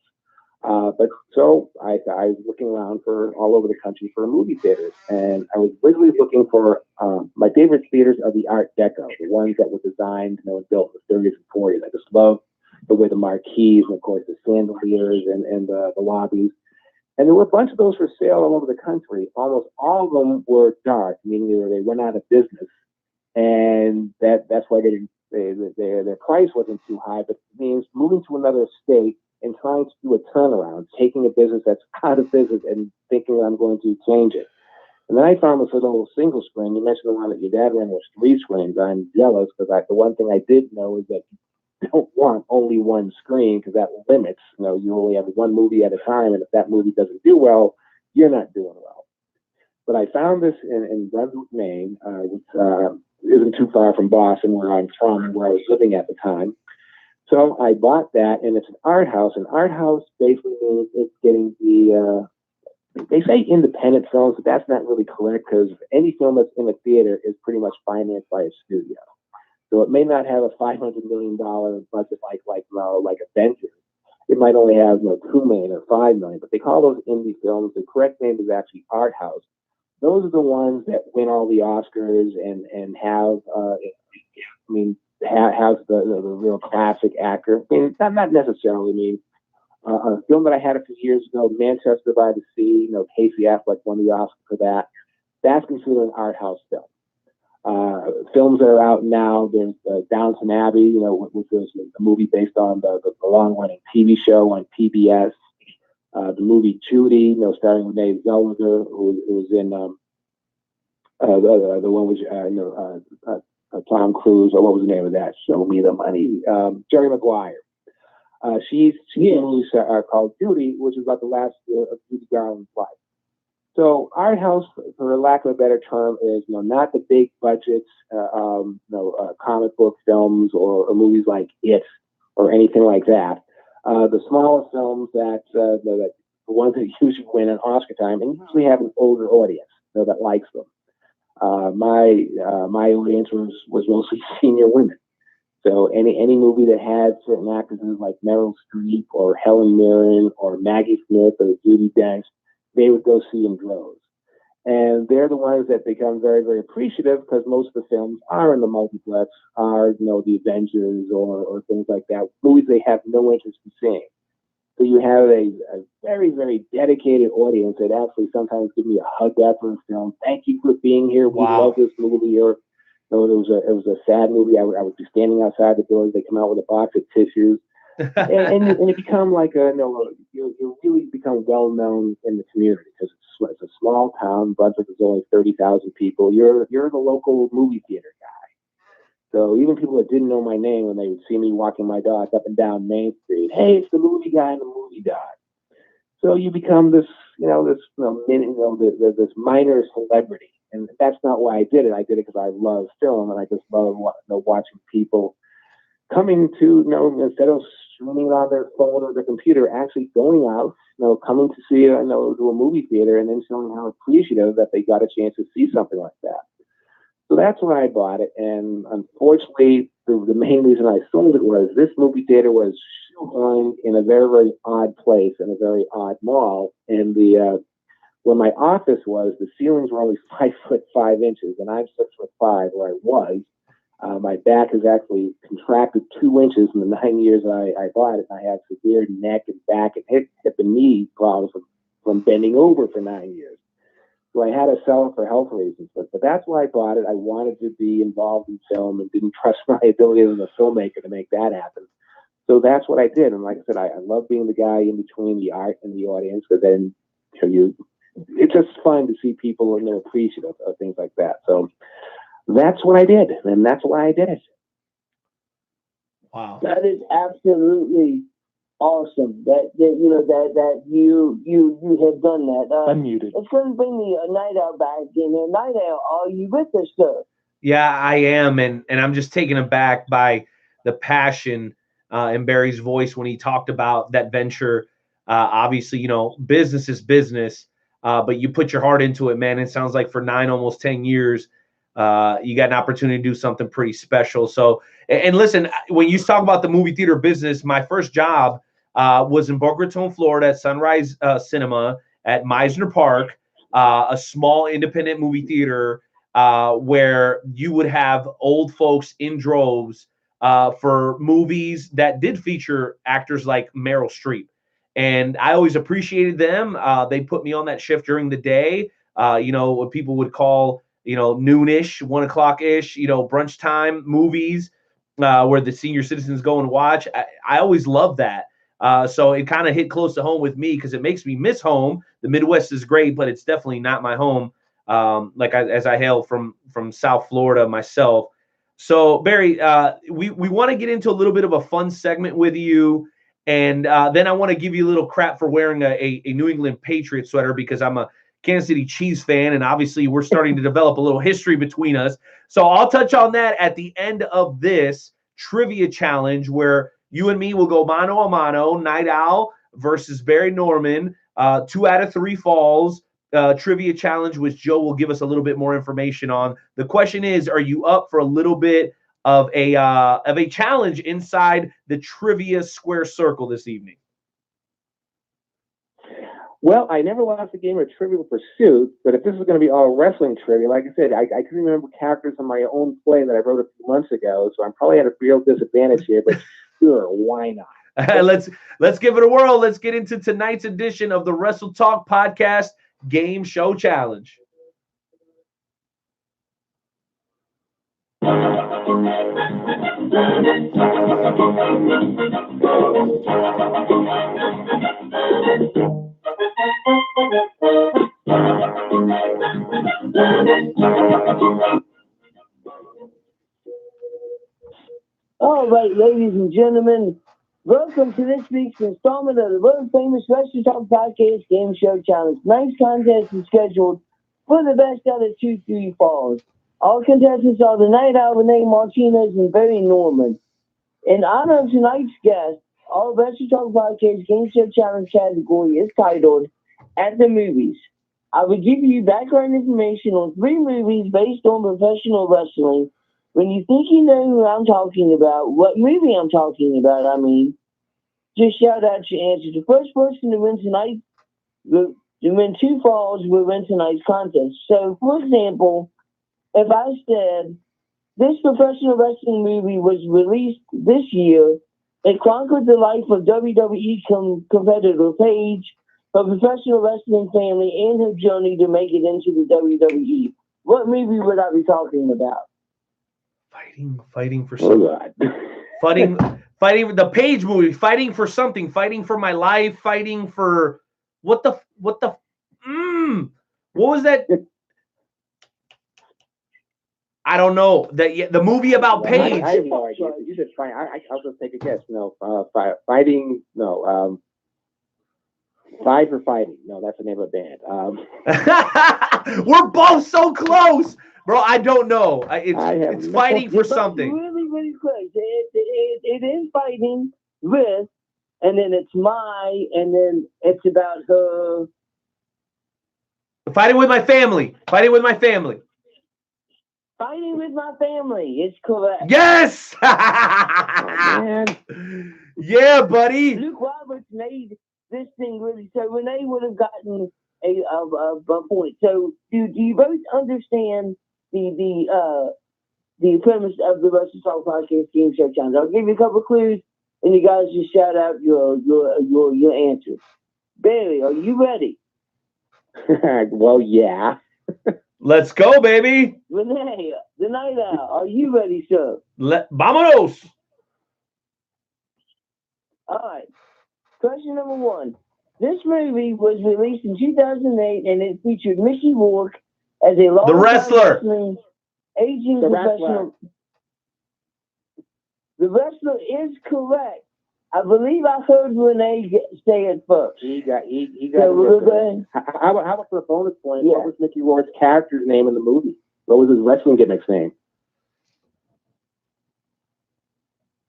But so I was looking around for all over the country for movie theaters, and I was literally looking for my favorite theaters are the Art Deco, the ones that were designed, and built in the 30s and 40s. I just love the way the marquees, and of course the chandeliers and the lobbies. And there were a bunch of those for sale all over the country. Almost all of them were dark, meaning they went out of business, and that's why their price wasn't too high. But it means moving to another state and trying to do a turnaround, taking a business that's out of business and thinking I'm going to change it. And then I found this little single screen. You mentioned the one that your dad ran was 3 screens. I'm jealous because the one thing I did know is that don't want only one screen because that limits. You only have one movie at a time, and if that movie doesn't do well, you're not doing well. But I found this in Brunswick, Maine, which isn't too far from Boston, where I'm from and where I was living at the time. So I bought that, and it's an art house. An art house basically means it's getting the, they say independent films, but that's not really correct, because any film that's in a theater is pretty much financed by a studio. So it may not have a $500 million budget like Avengers. It might only have $2 million or $5 million, but they call those indie films. The correct name is actually art house. Those are the ones that win all the Oscars and have, has the real classic actor. I mean, not necessarily. I mean, a film that I had a few years ago, Manchester by the Sea. Casey Affleck won the Oscar for that. That's considered an art house film. Films that are out now, there's Downton Abbey, which was a movie based on the long-running TV show on PBS. The movie Judy, starring Renee Zellweger, who was in the one with Tom Cruise, or what was the name of that? Show Me the Money. Jerry Maguire. She's in a movie called Judy, which is about the last year of Judy Garland's life. So art house, for lack of a better term, is not the big budgets, comic book films or movies like It or anything like that. The smaller films that the ones that usually win an Oscar time and usually have an older audience that likes them. My audience was mostly senior women. So any movie that had certain actresses like Meryl Streep or Helen Mirren or Maggie Smith or Judi Dench, they would go see in droves. And they're the ones that become very, very appreciative, because most of the films are in the multiplex, are, the Avengers or things like that, movies they have no interest in seeing. So you have a very, very dedicated audience that actually sometimes give me a hug after a film. Thank you for being here. We love this movie. Or it was a sad movie. I would be standing outside the door. They come out with a box of tissues. and you become like you really become well known in the community, because it's a small town. Brunswick is only 30,000 people. You're the local movie theater guy. So even people that didn't know my name, when they would see me walking my dog up and down Main Street, hey, it's the movie guy and the movie dog. So you become this minor celebrity, and that's not why I did it. I did it because I love film, and I just love watching people coming to, instead of streaming it on their phone or their computer, actually going out, coming to see to a movie theater, and then showing how appreciative that they got a chance to see something like that. So that's why I bought it. And unfortunately, the main reason I sold it was this movie theater was shoehorned in a very, very odd place, in a very odd mall. And where my office was, the ceilings were only 5'5" and I'm 6'5" where I was. My back has actually contracted 2 inches in the 9 years I bought it. I had severe neck and back and hip and knee problems from bending over for 9 years. So I had to sell it for health reasons. But that's why I bought it. I wanted to be involved in film and didn't trust my ability as a filmmaker to make that happen. So that's what I did. And like I said, I love being the guy in between the art and the audience, because then it's just fun to see people appreciative of things like that. So that's what I did, and that's why I did it. Wow, that is absolutely awesome. That you have done that. I'm muted. It's going to bring me a Night Owl back in. Night Owl, are you with us, sir? yeah, I am, and I'm just taken aback by the passion in Barry's voice when he talked about that venture. Obviously, business is business, but you put your heart into it, man. It sounds like for 9, almost 10 years. You got an opportunity to do something pretty special. So, and listen, when you talk about the movie theater business, my first job was in Boca Raton, Florida, at Sunrise Cinema at Meisner Park, a small independent movie theater where you would have old folks in droves for movies that did feature actors like Meryl Streep. And I always appreciated them. They put me on that shift during the day, what people would call noonish, 1 o'clock ish, brunch time movies where the senior citizens go and watch. I always love that. So it kind of hit close to home with me, because it makes me miss home. The Midwest is great, but it's definitely not my home. As I hail from South Florida myself. So Barry, we want to get into a little bit of a fun segment with you. And then I want to give you a little crap for wearing a New England Patriots sweater because I'm a Kansas City Chiefs fan, and obviously we're starting to develop a little history between us. So I'll touch on that at the end of this trivia challenge where you and me will go mano a mano, Night Owl versus Barry Norman, 2 out of 3 falls. Trivia challenge, which Joe will give us a little bit more information on. The question is, are you up for a little bit of a challenge inside the trivia square circle this evening? Well, I never lost a game of Trivial Pursuit, but if this is going to be all wrestling trivia, like I said, I can remember characters in my own play that I wrote a few months ago, so I'm probably at a real disadvantage here, but sure, why not? Let's give it a whirl. Let's get into tonight's edition of the Wrestle Talk Podcast Game Show Challenge. All right, ladies and gentlemen, welcome to this week's installment of the world famous Wrestle Talk Podcast Game Show Challenge. Tonight's contest is scheduled for the best out of 2-3 falls. All contestants are the Night Owl, Renee Martinez, and Barry Norman. In honor of tonight's guest, our Wrestle Talk Podcast Game Show Challenge category is titled At the Movies. I will give you background information on 3 movies based on professional wrestling. When you think you know who I'm talking about, what movie I'm talking about, just shout out your answer. The first person to win tonight, to win 2 falls, will win tonight's contest. So, for example, if I said, this professional wrestling movie was released this year, it chronicled the life of WWE competitor Paige, her professional wrestling family, and her journey to make it into the WWE. What movie would I be talking about? Fighting for something. Fighting the Paige movie. Fighting for something. Fighting for my life. Fighting for what was that? I don't know. The movie about Paige. I have no idea. You just try. I'll just take a guess. No, fighting. No. Fight for Fighting. No, that's the name of a band. We're both so close, bro. I don't know. It's fighting for something. Really, really close. It is fighting with, and then it's my, and then it's about her. Fighting with my family. Fighting with my family. Fighting with my family. It's correct. Yes. Oh, man. Yeah, buddy. Luke Roberts made this thing really. So Renee would have gotten a point. So do you both understand the premise of the Wrestle Talk Podcast Game Show Challenge? I'll give you a couple of clues, and you guys just shout out your answers. Barry, are you ready? Well, yeah. Let's go, baby. Renee, the Night Owl, are you ready, sir? Vámonos. All right. Question number 1. This movie was released in 2008, and it featured Mickey Rourke as a long-time wrestling, aging professional. The wrestler is correct. I believe I heard Renee say it first. He got so it. How about for a bonus point? Yeah. What was Mickey Rourke's character's name in the movie? What was his wrestling gimmick's name?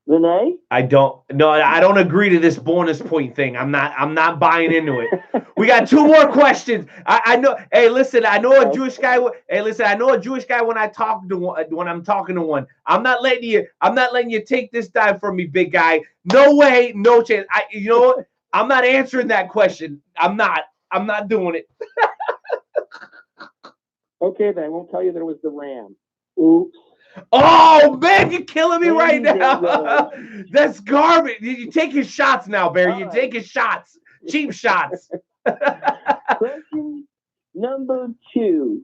Renee? I don't agree to this bonus point thing. I'm not buying into it. We got 2 more questions. I know. Hey, listen, I know a Jewish guy. Hey, listen, I know a Jewish guy when I'm talking to one. I'm not letting you take this dive from me, big guy. No way, no chance. You know what? I'm not answering that question. I'm not doing it. Okay, then I won't tell you that it was the Ram. Oops. Oh, man, you're killing me right now. That's garbage. You take his shots now, Barry. You take his shots. Cheap shots. Question number 2.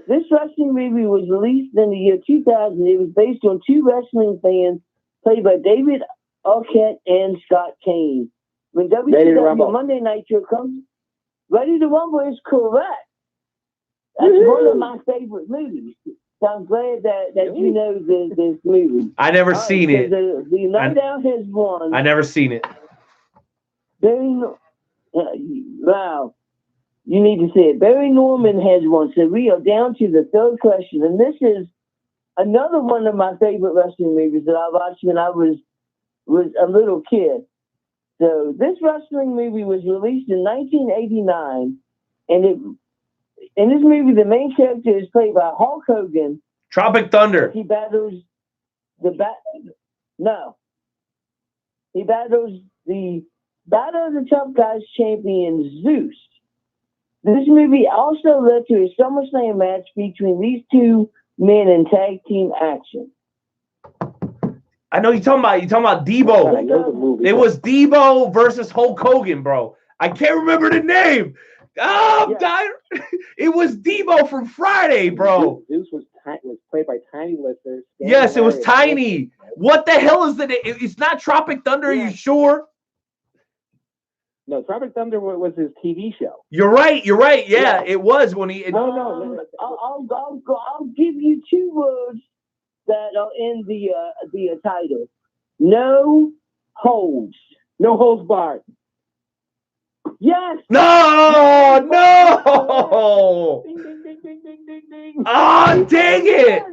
This wrestling movie was released in the year 2000. It was based on 2 wrestling fans played by David Arquette and Scott Kane. When WCW Monday Night Show comes, Ready to Rumble is correct. That's one of my favorite movies. So I'm glad that you know this movie. I never seen it. The Night Owl has won. I never seen it. Wow. You need to say it. Barry Norman has one. So we are down to the third question. And this is another one of my favorite wrestling movies that I watched when I was a little kid. So this wrestling movie was released in 1989. And in this movie, the main character is played by Hulk Hogan. Tropic Thunder. He battles He battles the Battle of the Tough Guys champion Zeus. This movie also led to a SummerSlam match between these two men in tag team action. I know you're talking about Debo. I know the movie. It was Debo versus Hulk Hogan, bro. I can't remember the name. Oh, I'm dying. It was Debo from Friday, bro. Zeus was played by Tiny Lister. Yes, it was Tiny. What the hell is it? It's not Tropic Thunder. Are you sure? No, Tropic Thunder was his TV show. You're right. Yeah, it was when he. No. I'll give you two words that are in the title. No holds. No holds barred. Yes. No. Ding, ding, ding, ding, ding, ding, ding. Oh, dang it.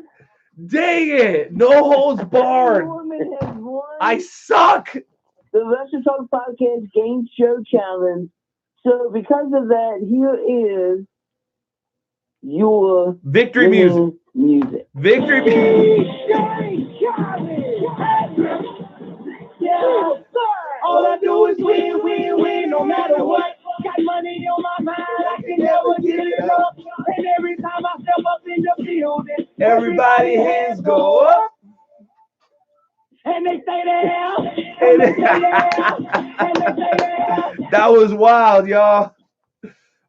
No holds barred. I suck. The Wrestle Talk Podcast Game Show Challenge. So because of that, here is your victory music. Victory music. Yeah, all I do is win, no matter what. Got money on my mind, I can never get it up. And every time I step up in the building, everybody hands go up. And they say there. That was wild, y'all.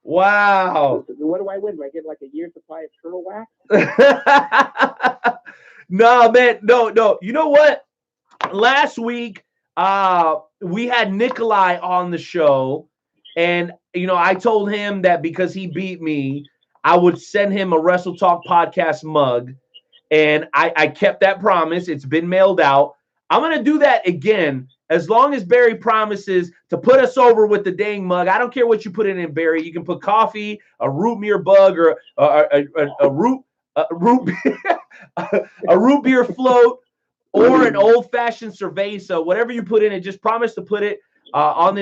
Wow. What do I win? Do I get like a year's supply of turtle wax? No, man. No. You know what? Last week, we had Nikolai on the show. And, I told him that because he beat me, I would send him a Wrestle Talk podcast mug. And I kept that promise. It's been mailed out. I'm going to do that again as long as Barry promises to put us over with the dang mug. I don't care what you put in it, Barry. You can put coffee, a root beer bug, or a root beer float, or an old-fashioned cerveza. Whatever you put in it, just promise to put it on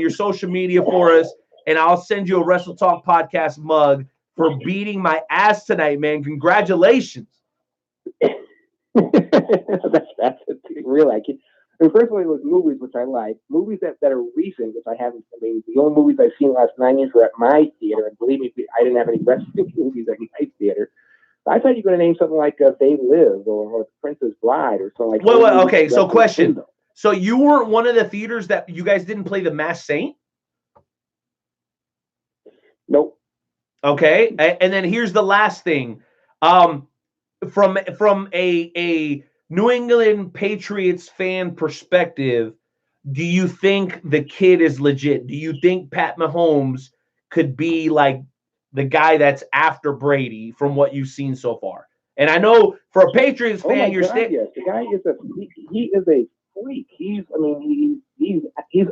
your social media for us, and I'll send you a Wrestle Talk podcast mug for beating my ass tonight, man. Congratulations. That's real. I mean, first of all, it was movies, which I like. Movies that are recent, which I haven't. I mean, the only movies I've seen the last 9 years were at my theater, and believe me, I didn't have any wrestling movies at my theater. I thought you were going to name something like They Live or The Princess Bride or something like that. Wait, okay, so question. So you weren't one of the theaters that you guys didn't play The Masked Saint? Nope. Okay, and then here's the last thing. From a New England Patriots fan perspective, do you think the kid is legit? Do you think Pat Mahomes could be like the guy that's after Brady from what you've seen so far? And I know for a Patriots fan, yes, the guy is a freak. He's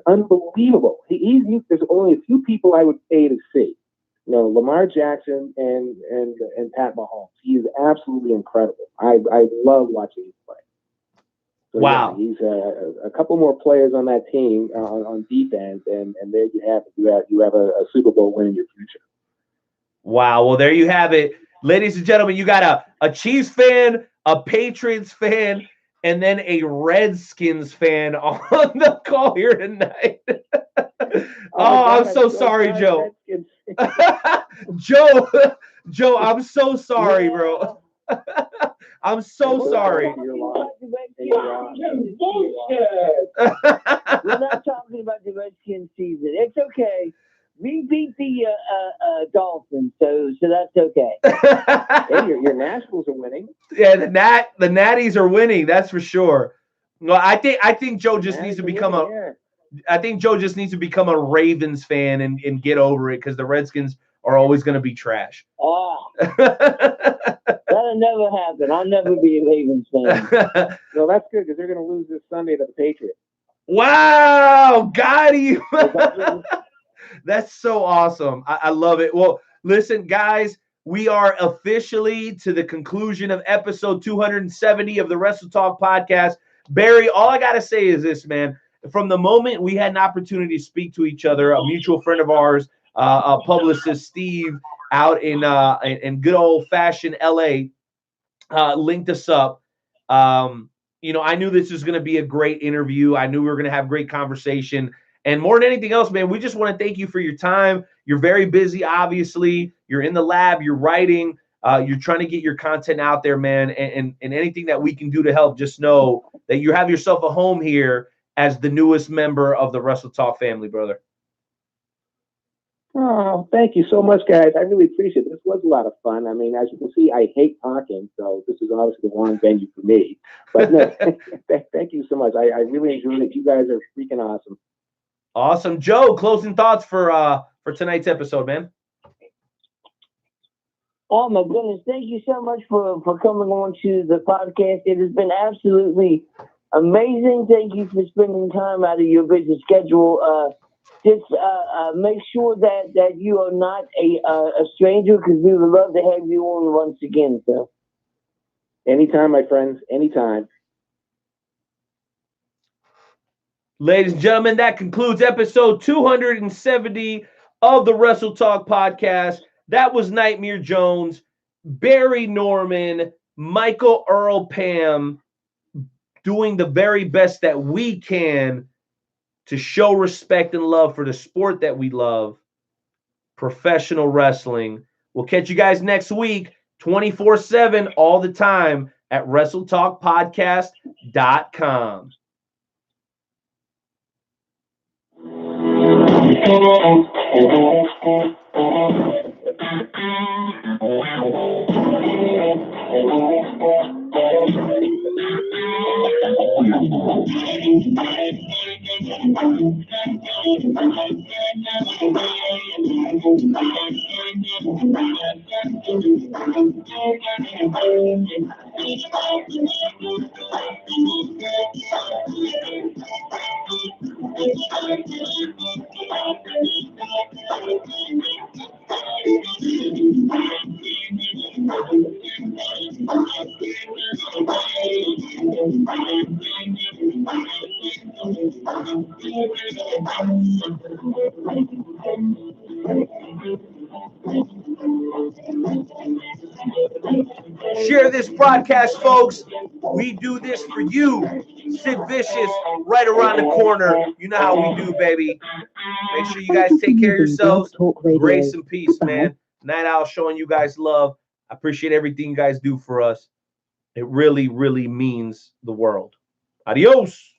unbelievable. There's only a few people I would pay to see. Lamar Jackson and Pat Mahomes. He is absolutely incredible. I love watching him play. So, wow. Yeah, he's a couple more players on that team on defense, and there you have it. You have a Super Bowl win in your future. Wow. Well, there you have it. Ladies and gentlemen, you got a Chiefs fan, a Patriots fan, and then a Redskins fan on the call here tonight. I'm so sorry, Joe. Joe, I'm so sorry, bro. I'm so sorry. We're not talking about the Redskins season. It's okay. We beat the Dolphins, so that's okay. Hey, your Nationals are winning. Yeah, the Natties are winning. That's for sure. No, I think Joe just needs to become a Ravens fan and get over it because the Redskins are always going to be trash. Oh, that'll never happen. I'll never be a Ravens fan. No, that's good because they're going to lose this Sunday to the Patriots. Wow, got him. That's so awesome. I love it. Well, listen, guys, we are officially to the conclusion of episode 270 of the Wrestle Talk podcast. Barry, all I got to say is this, man. From the moment we had an opportunity to speak to each other, a mutual friend of ours, a publicist, Steve, out in good old-fashioned LA, linked us up. I knew this was going to be a great interview. I knew we were going to have great conversation. And more than anything else, man, we just want to thank you for your time. You're very busy, obviously. You're in the lab. You're writing. You're trying to get your content out there, man. And anything that we can do to help, just know that you have yourself a home here as the newest member of the Wrestle Talk family, brother. Oh, thank you so much, guys. I really appreciate it. This was a lot of fun. I mean, as you can see, I hate talking, so this is obviously the wrong venue for me. But no, thank you so much. I really enjoyed it. You guys are freaking awesome. Awesome. Joe, closing thoughts for tonight's episode, man. Oh my goodness, thank you so much for coming on to the podcast. It has been absolutely amazing. Thank you for spending time out of your busy schedule. Just make sure that you are not a stranger, because we would love to have you on once again, sir. Anytime, my friends, anytime. Ladies and gentlemen, that concludes episode 270 of the Wrestle Talk podcast. That was Nightmare Jones, Barry Norman, Michael Earl Pam, doing the very best that we can to show respect and love for the sport that we love, professional wrestling. We'll catch you guys next week, 24/7, all the time at WrestleTalkPodcast.com. Share this broadcast, folks. We do this for you. Sid Vicious, right around the corner. You know how we do, baby. Make sure you guys take care of yourselves. Grace and peace, man. Night Owl showing you guys love. I appreciate everything you guys do for us. It really, really means the world. Adios.